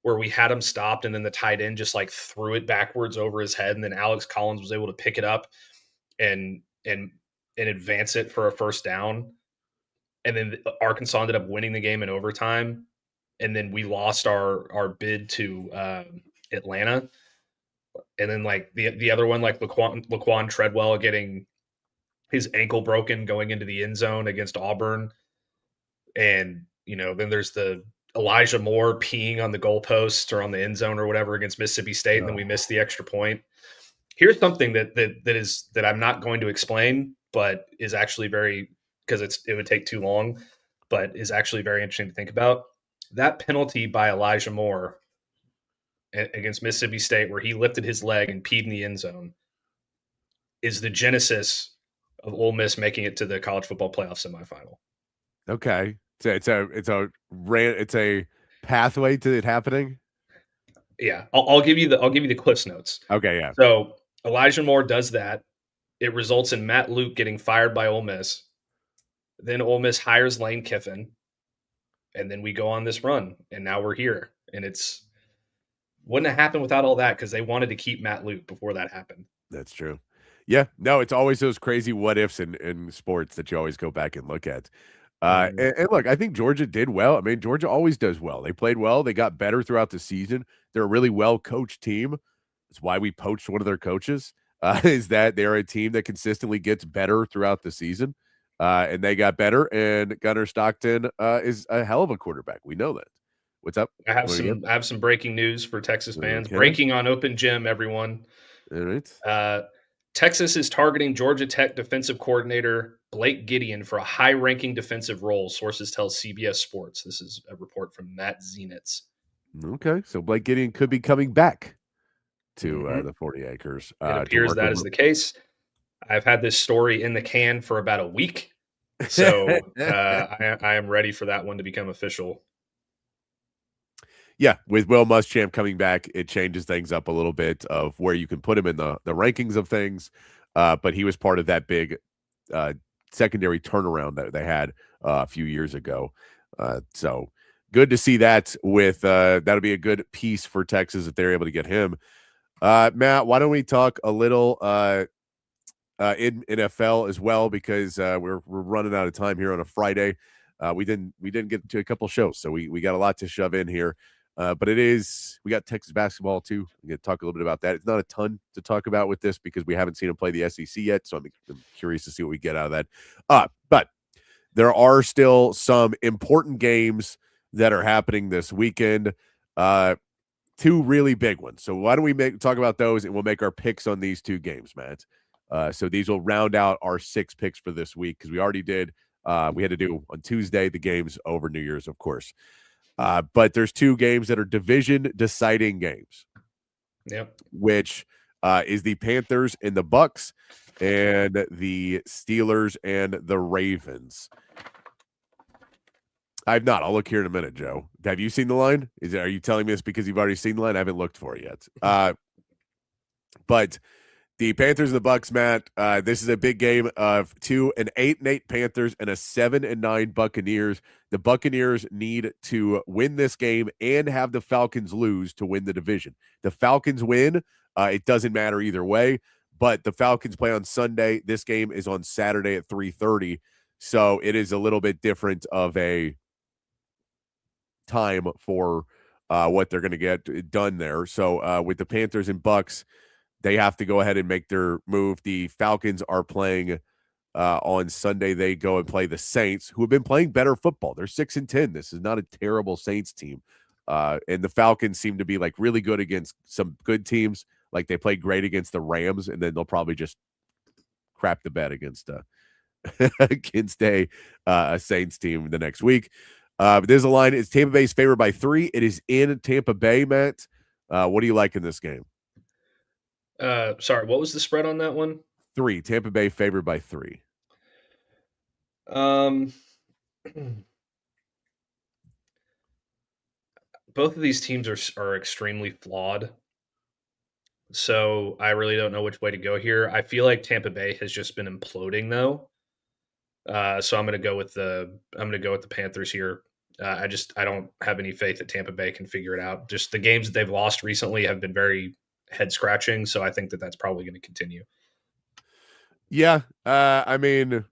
where we had him stopped and then the tight end just like threw it backwards over his head, and then Alex Collins was able to pick it up and advance it for a first down. And then Arkansas ended up winning the game in overtime. And then we lost our bid to Atlanta. And then like the other one, like Laquan Treadwell getting his ankle broken going into the end zone against Auburn. And, then there's the Elijah Moore peeing on the goalpost or on the end zone or whatever against Mississippi State. And then we missed the extra point. Here's something that I'm not going to explain, but is actually because it would take too long, but is actually very interesting to think about. That penalty by Elijah Moore against Mississippi State, where he lifted his leg and peed in the end zone, is the genesis of Ole Miss making it to the college football playoff semifinal. Okay, so it's a pathway to it happening. Yeah, I'll give you the Cliffs notes. Okay, yeah. So Elijah Moore does that. It results in Matt Luke getting fired by Ole Miss. Then Ole Miss hires Lane Kiffin, and then we go on this run, and now we're here. And it's wouldn't have happened without all that, because they wanted to keep Matt Luke before that happened. That's true. Yeah, no, it's always those crazy what ifs in sports that you always go back and look at. And look, I think Georgia did well. I mean, Georgia always does well. They played well. They got better throughout the season. They're a really well-coached team. That's why we poached one of their coaches, is that they're a team that consistently gets better throughout the season. And they got better, and Gunnar Stockton is a hell of a quarterback. We know that. What's up? I have some breaking news for Texas fans. Okay. Breaking on Open Gym, everyone. All right. Texas is targeting Georgia Tech defensive coordinator Blake Gideon for a high-ranking defensive role, sources tell CBS Sports. This is a report from Matt Zenitz. Okay, so Blake Gideon could be coming back to the 40 acres. It appears that is the case. I've had this story in the can for about a week, so I am ready for that one to become official. Yeah, with Will Muschamp coming back, it changes things up a little bit of where you can put him in the rankings of things. But he was part of that big secondary turnaround that they had a few years ago. So good to see that with that'll be a good piece for Texas if they're able to get him. Matt, why don't we talk a little in NFL as well, because we're running out of time here on a Friday. We didn't get to a couple shows, so we got a lot to shove in here. But we got Texas basketball too. We're going to talk a little bit about that. It's not a ton to talk about with this because we haven't seen them play the SEC yet. So I'm curious to see what we get out of that. But there are still some important games that are happening this weekend. Two really big ones. So why don't we talk about those, and we'll make our picks on these two games, Matt. So these will round out our 6 picks for this week, because we already did. We had to do on Tuesday the games over New Year's, of course. But there's 2 games that are division deciding games. Yep. Which is the Panthers and the Bucks, and the Steelers and the Ravens. I've not. I'll look here in a minute, Joe. Have you seen the line? Are you telling me this because you've already seen the line? I haven't looked for it yet. But the Panthers and the Bucks, Matt, this is a big game of 8-8 Panthers and a 7-9 Buccaneers. The Buccaneers need to win this game and have the Falcons lose to win the division. The Falcons win, it doesn't matter either way, but the Falcons play on Sunday. This game is on Saturday at 3:30, so it is a little bit different of a time for what they're going to get done there. So with the Panthers and Bucks, they have to go ahead and make their move. The Falcons are playing on Sunday. They go and play the Saints, who have been playing better football. They're 6-10. This is not a terrible Saints team. And the Falcons seem to be like really good against some good teams. Like they played great against the Rams, and then they'll probably just crap the bed against against a Saints team the next week. There's a line. It's Tampa Bay's favored by 3. It is in Tampa Bay, Matt. What do you like in this game? Sorry, what was the spread on that one? 3. Tampa Bay favored by 3. Both of these teams are extremely flawed. So I really don't know which way to go here. I feel like Tampa Bay has just been imploding though. So I'm going to go with the Panthers here. I don't have any faith that Tampa Bay can figure it out. Just the games that they've lost recently have been very head scratching. So I think that that's probably going to continue. Yeah. I mean,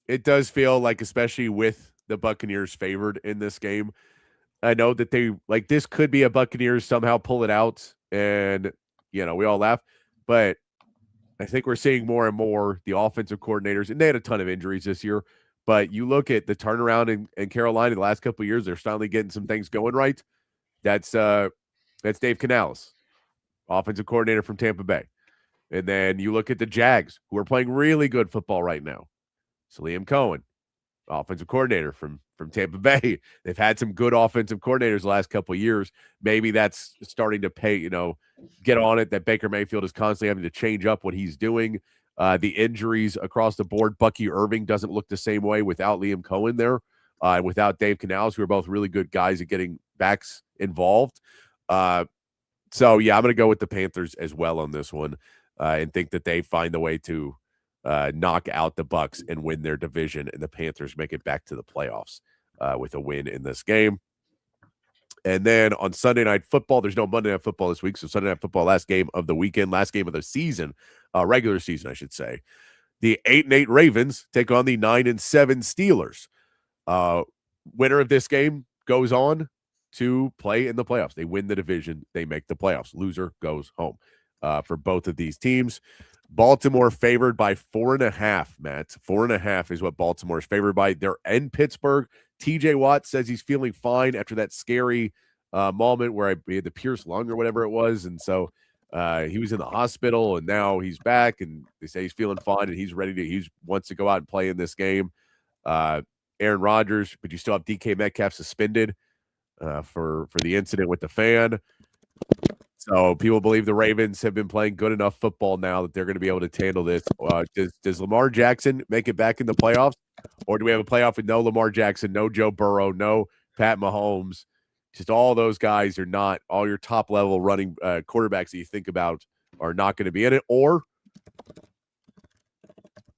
it does feel like, especially with the Buccaneers favored in this game, I know that this could be a Buccaneers somehow pull it out and, we all laugh, but I think we're seeing more and more the offensive coordinators, and they had a ton of injuries this year, but you look at the turnaround in Carolina the last couple of years, they're finally getting some things going right. That's Dave Canales, offensive coordinator from Tampa Bay. And then you look at the Jags, who are playing really good football right now. So Liam Cohen, offensive coordinator from Tampa Bay. They've had some good offensive coordinators the last couple of years. Maybe that's starting to pay, get on it, that Baker Mayfield is constantly having to change up what he's doing. The injuries across the board, Bucky Irving doesn't look the same way without Liam Cohen there, without Dave Canales, who are both really good guys at getting backs involved. So, yeah, I'm going to go with the Panthers as well on this one, and think that they find a way to knock out the Bucs and win their division, and the Panthers make it back to the playoffs with a win in this game. And then on Sunday Night Football, there's no Monday Night Football this week, so Sunday Night Football, last game of the weekend, last game of the season, regular season, I should say. The 8-8 Ravens take on the 9-7 Steelers. Winner of this game goes on to play in the playoffs. They win the division. They make the playoffs. Loser goes home for both of these teams. Baltimore favored by 4.5, Matt. 4.5 is what Baltimore is favored by. They're in Pittsburgh. TJ Watt says he's feeling fine after that scary moment where he had the pierced lung or whatever it was. And so he was in the hospital, and now he's back, and they say he's feeling fine, and he's ready to, he wants to go out and play in this game. Aaron Rodgers, but you still have DK Metcalf suspended for the incident with the fan. So people believe the Ravens have been playing good enough football now that they're going to be able to handle this. Does Lamar Jackson make it back in the playoffs? Or do we have a playoff with no Lamar Jackson, no Joe Burrow, no Pat Mahomes? Just all those guys are not, all your top-level running quarterbacks that you think about are not going to be in it. Or,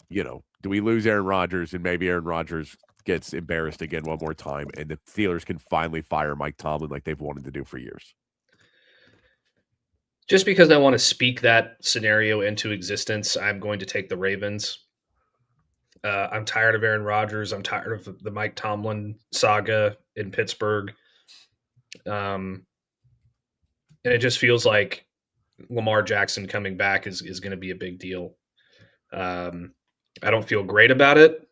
do we lose Aaron Rodgers, and maybe Aaron Rodgers gets embarrassed again one more time, and the Steelers can finally fire Mike Tomlin like they've wanted to do for years? Just because I want to speak that scenario into existence, I'm going to take the Ravens. I'm tired of Aaron Rodgers. I'm tired of the Mike Tomlin saga in Pittsburgh. And it just feels like Lamar Jackson coming back is going to be a big deal. I don't feel great about it,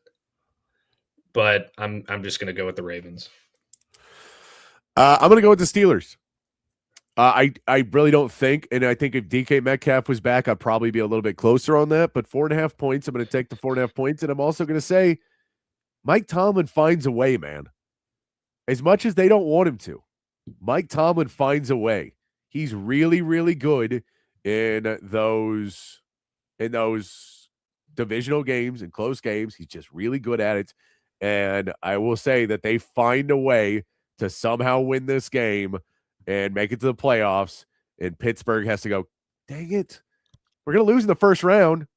but I'm just going to go with the Ravens. I'm going to go with the Steelers. I really don't think, and I think if DK Metcalf was back, I'd probably be a little bit closer on that. But 4.5 points, I'm going to take the 4.5 points, and I'm also going to say Mike Tomlin finds a way, man. As much as they don't want him to, Mike Tomlin finds a way. He's really, really good in those divisional games and close games. He's just really good at it, and I will say that they find a way to somehow win this game and make it to the playoffs, and Pittsburgh has to go, dang it, we're going to lose in the first round,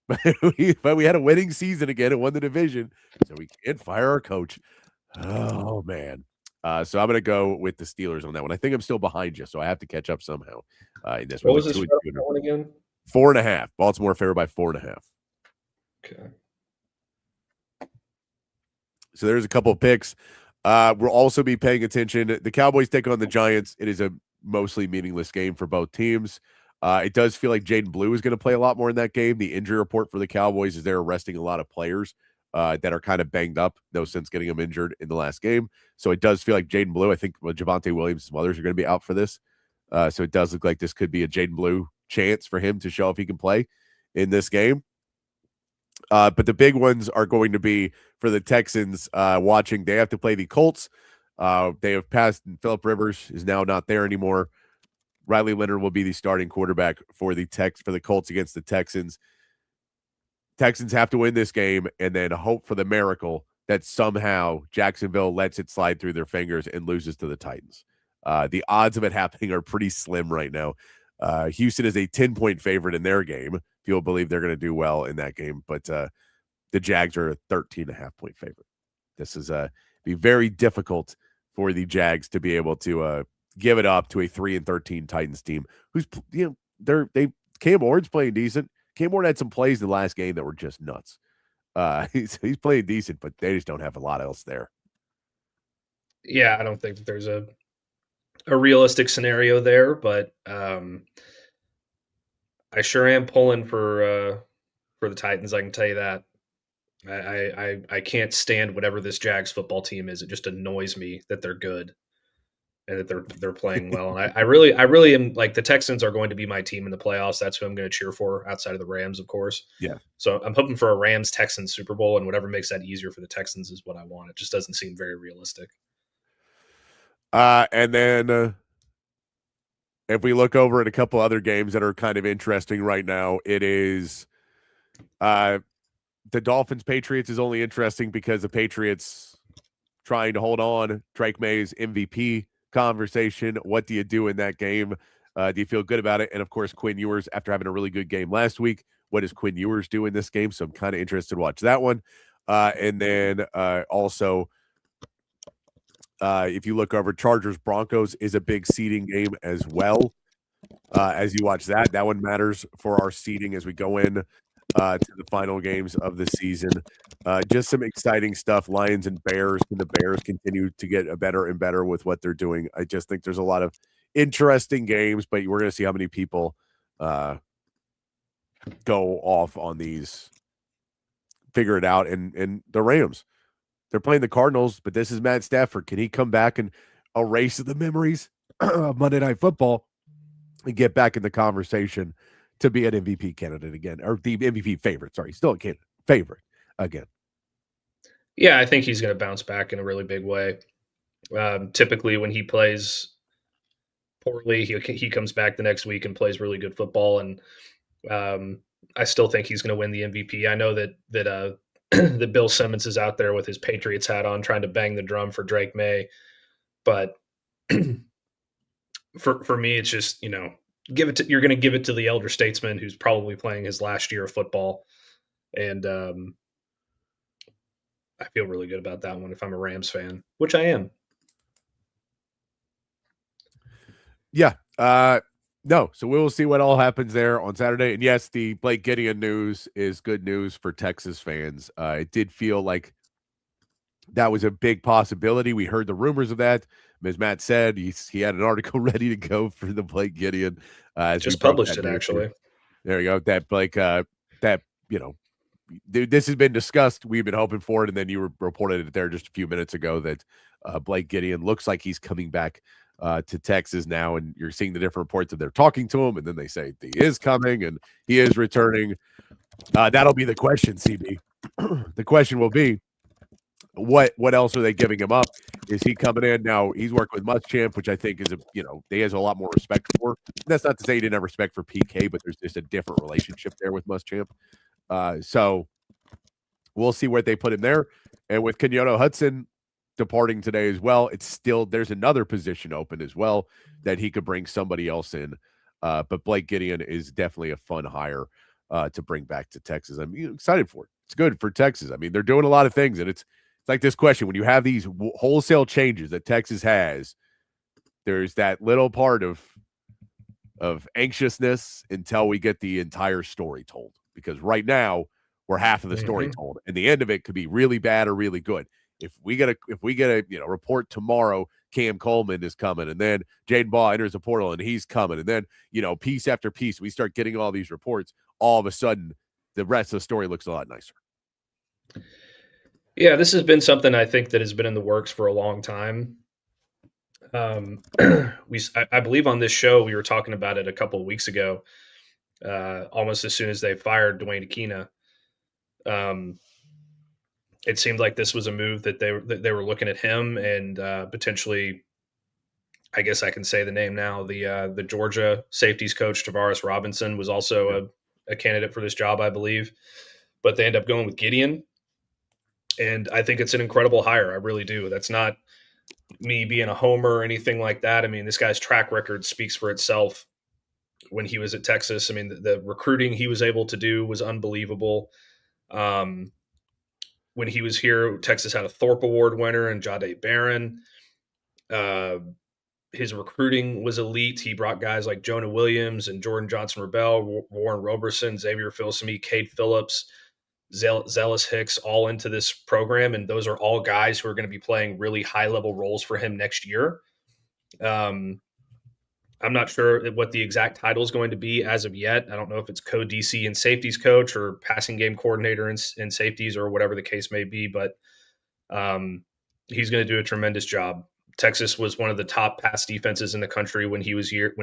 but we had a winning season again and won the division, so we can't fire our coach. Oh, man. So I'm going to go with the Steelers on that one. I think I'm still behind you, so I have to catch up somehow in this. What was this one again? 4.5. Baltimore favored by 4.5. Okay. So there's a couple of picks. We'll also be paying attention. The Cowboys take on the Giants. It is a mostly meaningless game for both teams. It does feel like Jaden Blue is going to play a lot more in that game. The injury report for the Cowboys is they're arresting a lot of players that are kind of banged up. No sense getting them injured in the last game. So it does feel like Jaden Blue, I think Javonte Williams and some others are going to be out for this. So it does look like this could be a Jaden Blue chance for him to show if he can play in this game. But the big ones are going to be for the Texans watching. They have to play the Colts. They have passed. Phillip Rivers is now not there anymore. Riley Leonard will be the starting quarterback for the Colts against the Texans. Texans have to win this game and then hope for the miracle that somehow Jacksonville lets it slide through their fingers and loses to the Titans. The odds of it happening are pretty slim right now. Houston is a 10-point favorite in their game. People believe they're going to do well in that game, but the Jags are a 13.5-point favorite. This is be very difficult for the Jags to be able to give it up to a 3-13 Titans team who's, Cam Ward's playing decent. Cam Ward had some plays in the last game that were just nuts. He's playing decent, but they just don't have a lot else there. Yeah, I don't think that there's a realistic scenario there, but I sure am pulling for the Titans. I can tell you that. I can't stand whatever this Jags football team is. It just annoys me that they're good and that they're playing well. And I really am like, the Texans are going to be my team in the playoffs. That's who I'm going to cheer for outside of the Rams, of course. Yeah. So I'm hoping for a Rams-Texans Super Bowl, and whatever makes that easier for the Texans is what I want. It just doesn't seem very realistic. And then if we look over at a couple other games that are kind of interesting right now, it is the Dolphins-Patriots is only interesting because the Patriots trying to hold on. Drake May's MVP conversation. What do you do in that game? Do you feel good about it? And, of course, Quinn Ewers, after having a really good game last week, what does Quinn Ewers do in this game? So I'm kind of interested to watch that one. And then also, if you look over, Chargers-Broncos is a big seeding game as well. As you watch that, that one matters for our seeding as we go in to the final games of the season. Just some exciting stuff. Lions and Bears. Can the Bears continue to get better and better with what they're doing? I just think there's a lot of interesting games, but we're going to see how many people go off on these, figure it out. And the Rams, they're playing the Cardinals, but this is Matt Stafford. Can he come back and erase the memories of Monday Night Football and get back in the conversation to be an MVP candidate again, or the MVP favorite? Sorry, still a candidate favorite again. Yeah, I think he's going to bounce back in a really big way. Typically, when he plays poorly, he comes back the next week and plays really good football. And I still think he's going to win the MVP. I know that that Bill Simmons is out there with his Patriots hat on, trying to bang the drum for Drake May. But for me, it's just, you're going to give it to the elder statesman who's probably playing his last year of football. And I feel really good about that one if I'm a Rams fan, which I am. Yeah. No. So we will see what all happens there on Saturday. And yes, the Blake Gideon news is good news for Texas fans. It did feel like that was a big possibility. We heard the rumors of that. As Matt said, he had an article ready to go for the Blake Gideon. Just published it, actually. There you go. That Blake, this has been discussed. We've been hoping for it. And then you reported it there just a few minutes ago that Blake Gideon looks like he's coming back to Texas now. And you're seeing the different reports of they're talking to him. And then they say he is coming and he is returning. That'll be the question, CB. The question will be, what else are they giving him up? Is he coming in now? He's working with Muschamp, which I think is he has a lot more respect for. And that's not to say he didn't have respect for PK, but there's just a different relationship there with Muschamp. So we'll see where they put him there. And with Kenyatta Hudson departing today as well, there's another position open as well that he could bring somebody else in. But Blake Gideon is definitely a fun hire to bring back to Texas. I'm excited for it. It's good for Texas. I mean, they're doing a lot of things, and it's like this question. When you have these wholesale changes that Texas has, there's that little part of anxiousness until we get the entire story told. Because right now we're half of the story told, and the end of it could be really bad or really good. If we get a report tomorrow, Cam Coleman is coming, and then Jaden Baugh enters the portal and he's coming, and then piece after piece we start getting all these reports. All of a sudden, the rest of the story looks a lot nicer. Yeah, this has been something I think that has been in the works for a long time. I believe on this show we were talking about it a couple of weeks ago. Almost as soon as they fired Dwayne Aquina, it seemed like this was a move that they were looking at him and potentially, I guess I can say the name now, the Georgia safeties coach Tavares Robinson was also a candidate for this job, I believe, but they end up going with Gideon. And I think it's an incredible hire. I really do. That's not me being a homer or anything like that. I mean, this guy's track record speaks for itself. when he was at Texas. I mean, the recruiting he was able to do was unbelievable. When he was here, Texas had a Thorpe Award winner and Jahdae Barron. His recruiting was elite. He brought guys like Jonah Williams and Jordan Johnson-Rebel, Warren Roberson, Xavier Filsaime, Cade Phillips, Zealous Hicks, all into this program. And those are all guys who are going to be playing really high-level roles for him next year. I'm not sure what the exact title is going to be as of yet. I don't know if it's co-DC and safeties coach or passing game coordinator and safeties or whatever the case may be, but he's going to do a tremendous job. Texas was one of the top pass defenses in the country when he was here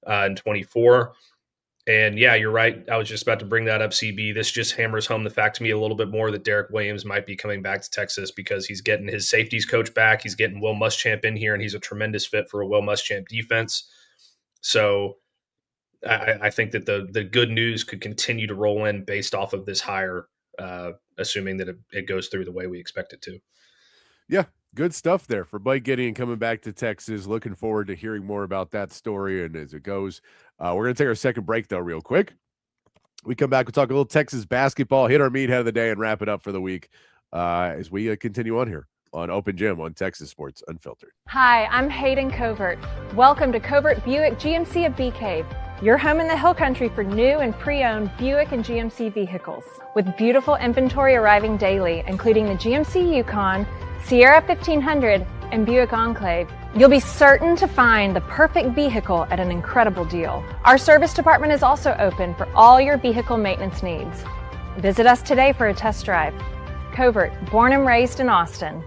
in 24. And yeah, you're right. I was just about to bring that up, CB. This just hammers home the fact to me a little bit more that Derek Williams might be coming back to Texas because he's getting his safeties coach back. He's getting Will Muschamp in here, and he's a tremendous fit for a Will Muschamp defense. So I think that the good news could continue to roll in based off of this hire, assuming that it goes through the way we expect it to. Yeah, good stuff there for Blake Gideon coming back to Texas. Looking forward to hearing more about that story and as it goes. We're going to take our second break, though, real quick. We come back, we'll talk a little Texas basketball, hit our meathead of the day, and wrap it up for the week as we continue on here on Open Gym on Texas Sports Unfiltered. Hi, I'm Hayden Covert. Welcome to Covert Buick GMC of Bee Cave, your home in the Hill Country for new and pre-owned Buick and GMC vehicles. With beautiful inventory arriving daily, including the GMC Yukon, Sierra 1500, and Buick Enclave, you'll be certain to find the perfect vehicle at an incredible deal. Our service department is also open for all your vehicle maintenance needs. Visit us today for a test drive. Covert, born and raised in Austin.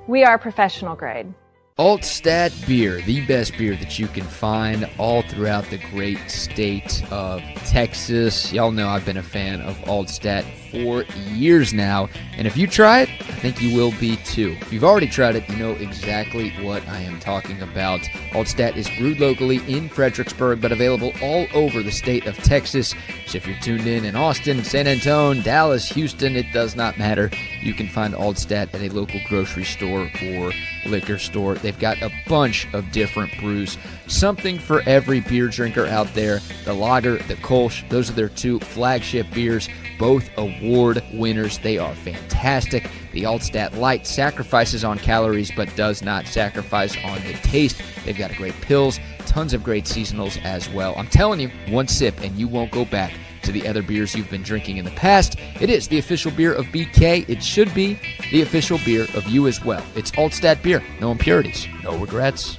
We are professional grade. Altstadt Beer, the best beer that you can find all throughout the great state of Texas. Y'all know I've been a fan of Altstadt for years now, and if you try it, I think you will be too. If you've already tried it, you know exactly what I am talking about. Altstadt is brewed locally in Fredericksburg, but available all over the state of Texas. So if you're tuned in Austin, San Antonio, Dallas, Houston, it does not matter. You can find Altstadt at a local grocery store or liquor store. They've got a bunch of different brews, something for every beer drinker out there. The lager, the Kolsch, those are their two flagship beers, both award winners. They are fantastic. The Altstadt Light sacrifices on calories but does not sacrifice on the taste. They've got great pills, tons of great seasonals as well. I'm telling you, one sip and you won't go back to the other beers you've been drinking in the past. It is the official beer of BK. It should be the official beer of you as well. It's Altstadt Beer. No impurities, no regrets.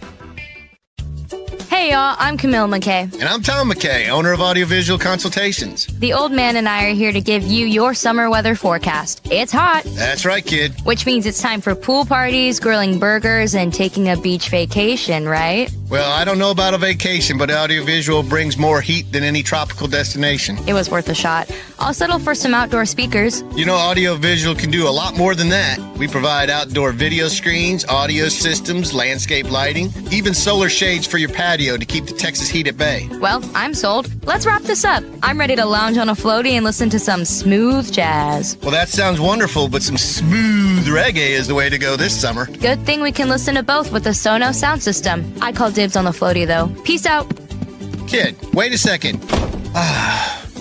Hey y'all, I'm Camille McKay. And I'm Tom McKay, owner of Audiovisual Consultations. The old man and I are here to give you your summer weather forecast. It's hot. That's right, kid. Which means it's time for pool parties, grilling burgers, and taking a beach vacation, right? Well, I don't know about a vacation, but Audiovisual brings more heat than any tropical destination. It was worth a shot. I'll settle for some outdoor speakers. You know, Audiovisual can do a lot more than that. We provide outdoor video screens, audio systems, landscape lighting, even solar shades for your patio to keep the Texas heat at bay. Well, I'm sold. Let's wrap this up. I'm ready to lounge on a floaty and listen to some smooth jazz. Well, that sounds wonderful, but some smooth reggae is the way to go this summer. Good thing we can listen to both with the Sonos sound system. I call dibs on the floaty, though. Peace out. Kid, wait a second.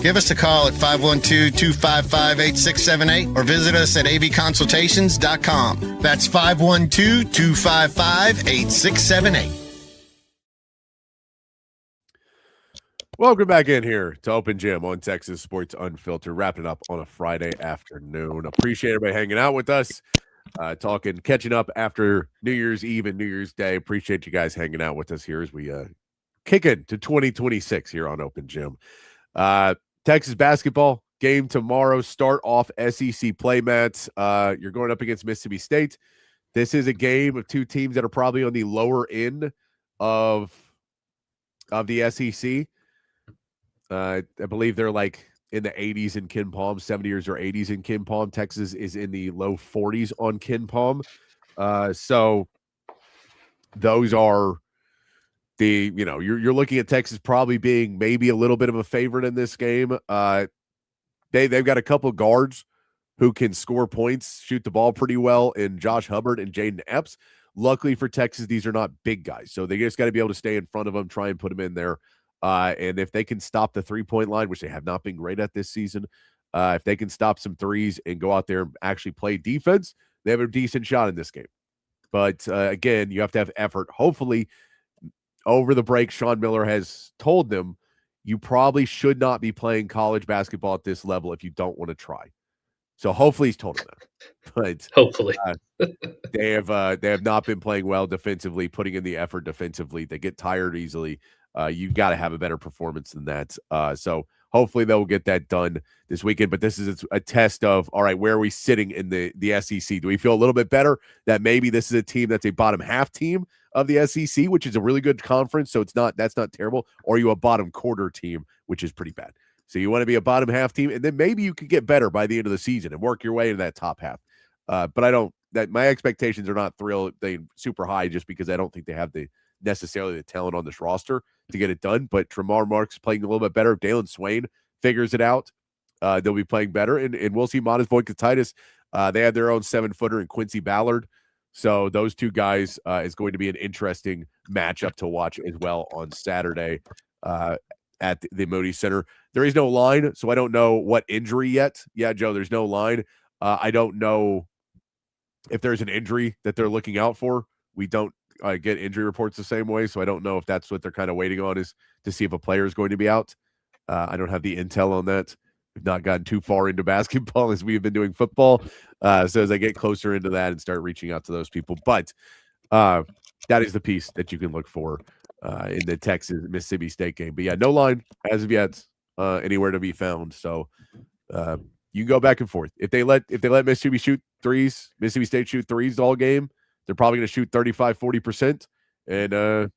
Give us a call at 512-255-8678 or visit us at avconsultations.com. That's 512-255-8678. Welcome back in here to Open Gym on Texas Sports Unfiltered, wrapping up on a Friday afternoon. Appreciate everybody hanging out with us, catching up after New Year's Eve and New Year's Day. Appreciate you guys hanging out with us here as we kick into 2026 here on Open Gym. Texas basketball game tomorrow. Start off SEC playmats. You're going up against Mississippi State. This is a game of two teams that are probably on the lower end of the SEC. I believe they're like in the 80s in Ken Palm, 70s or 80s in Ken Palm. Texas is in the low 40s on Ken Palm. So those are the, you're looking at Texas probably being maybe a little bit of a favorite in this game. They've got a couple guards who can score points, shoot the ball pretty well in Josh Hubbard and Jaden Epps. Luckily for Texas, these are not big guys. So they just got to be able to stay in front of them, try and put them in there. And if they can stop the 3-point line, which they have not been great at this season, if they can stop some threes and go out there and actually play defense, they have a decent shot in this game. But again, you have to have effort. Hopefully, over the break, Sean Miller has told them you probably should not be playing college basketball at this level if you don't want to try. So hopefully he's told them that. But hopefully they have not been playing well defensively, putting in the effort defensively. They get tired easily. You got to have a better performance than that. So hopefully they'll get that done this weekend. But this is a test of, all right, where are we sitting in the SEC? Do we feel a little bit better that maybe this is a team that's a bottom half team of the SEC, which is a really good conference, so that's not terrible, or are you a bottom quarter team, which is pretty bad? So you want to be a bottom half team, and then maybe you could get better by the end of the season and work your way into that top half. But my expectations are not super high just because I don't think they have necessarily the talent on this roster to get it done. But Tremar Marks playing a little bit better. If Dalen Swain figures it out, they'll be playing better. And we'll see Modest Voikatitis. They have their own 7-footer in Quincy Ballard. So those two guys is going to be an interesting matchup to watch as well on Saturday at the Moody Center. There is no line, so I don't know what injury yet. Yeah, Joe, there's no line. I don't know if there's an injury that they're looking out for. We don't get injury reports the same way, so I don't know if that's what they're kind of waiting on, is to see if a player is going to be out. I don't have the intel on that. We've not gotten too far into basketball as we've been doing football. So as I get closer into that and start reaching out to those people. But that is the piece that you can look for in the Texas-Mississippi State game. But yeah, no line as of yet anywhere to be found. So you can go back and forth. If they let Mississippi shoot threes, Mississippi State shoot threes all game, they're probably going to shoot 35-40%. And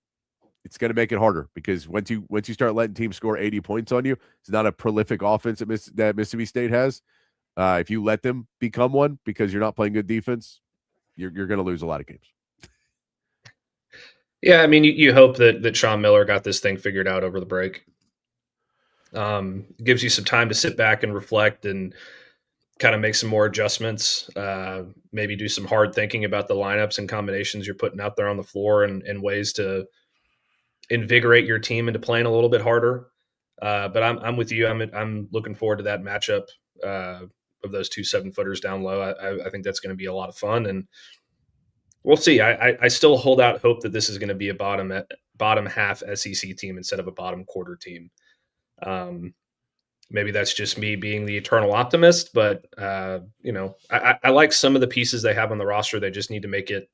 it's going to make it harder because once you start letting teams score 80 points on you, it's not a prolific offense that Mississippi State has. If you let them become one because you're not playing good defense, you're going to lose a lot of games. Yeah, I mean, you hope that Sean Miller got this thing figured out over the break. Gives you some time to sit back and reflect and kind of make some more adjustments, maybe do some hard thinking about the lineups and combinations you're putting out there on the floor and ways to invigorate your team into playing a little bit harder. But I'm with you. I'm looking forward to that matchup of those two 7-footers down low. I think that's going to be a lot of fun, and we'll see. I still hold out hope that this is going to be a bottom half SEC team instead of a bottom quarter team. Maybe that's just me being the eternal optimist, but I like some of the pieces they have on the roster. They just need to make it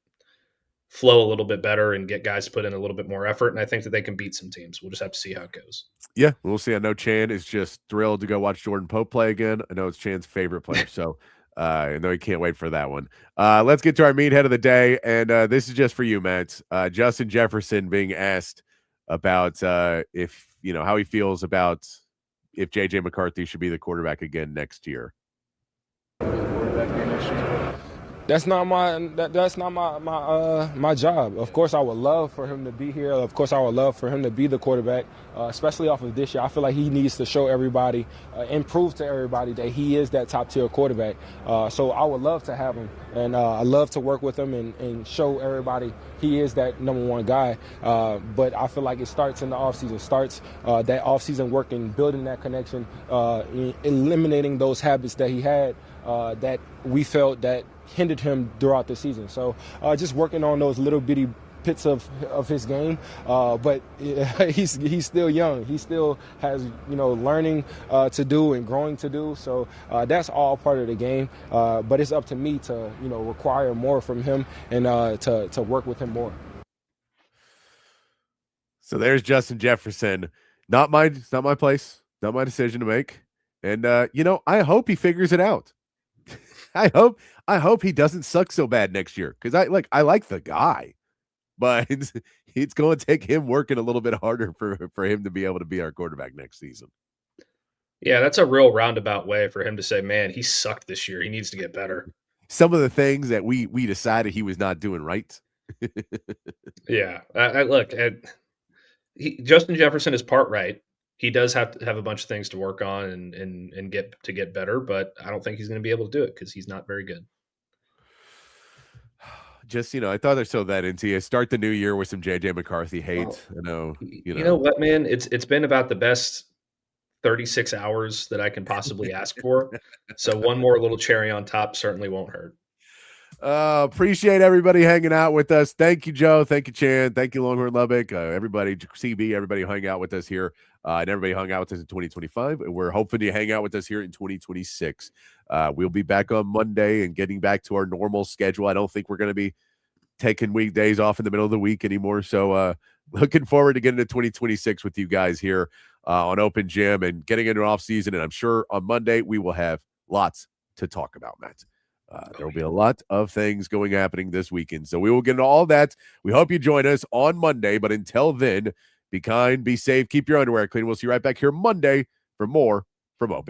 flow a little bit better and get guys to put in a little bit more effort. And I think that they can beat some teams. We'll just have to see how it goes. Yeah, we'll see. I know Chan is just thrilled to go watch Jordan Pope play again. I know it's Chan's favorite player, so I know he can't wait for that one. Let's get to our meathead of the day, and this is just for you, Matt. Justin Jefferson being asked about if how he feels about if JJ McCarthy should be the quarterback again next year. That's not my job. Of course, I would love for him to be here. Of course, I would love for him to be the quarterback, especially off of this year. I feel like he needs to show everybody and prove to everybody that he is that top-tier quarterback. So I would love to have him, and I love to work with him and show everybody he is that number one guy. But I feel like it starts in the offseason, starts that offseason work and building that connection, eliminating those habits that he had that we felt that hindered him throughout the season. So just working on those little bitty bits of his game, but he's still young. He still has learning to do and growing to do. So that's all part of the game. But it's up to me to require more from him and to work with him more. So there's Justin Jefferson. Not my place. Not my decision to make. And I hope he figures it out. I hope he doesn't suck so bad next year because I like the guy, but it's going to take him working a little bit harder for him to be able to be our quarterback next season. Yeah, that's a real roundabout way for him to say, man, he sucked this year. He needs to get better. Some of the things that we decided he was not doing right. Yeah, look, Justin Jefferson is part right. He does have to have a bunch of things to work on and get better, but I don't think he's going to be able to do it because he's not very good. just, I thought I'd throw that into you. Start the new year with some JJ McCarthy hate. Well, I know, you know what, man? It's been about the best 36 hours that I can possibly ask for. So one more little cherry on top certainly won't hurt. Appreciate everybody hanging out with us. Thank you, Joe. Thank you, Chan. Thank you, Longhorn Lubbock. Everybody, CB, everybody hung out with us here. And everybody hung out with us in 2025. And we're hoping to hang out with us here in 2026. We'll be back on Monday and getting back to our normal schedule. I don't think we're going to be taking weekdays off in the middle of the week anymore. So looking forward to getting to 2026 with you guys here on Open Gym and getting into off season. And I'm sure on Monday we will have lots to talk about, Matt. There will be a lot of things happening this weekend. So we will get into all that. We hope you join us on Monday. But until then, be kind, be safe, keep your underwear clean. We'll see you right back here Monday for more from Open.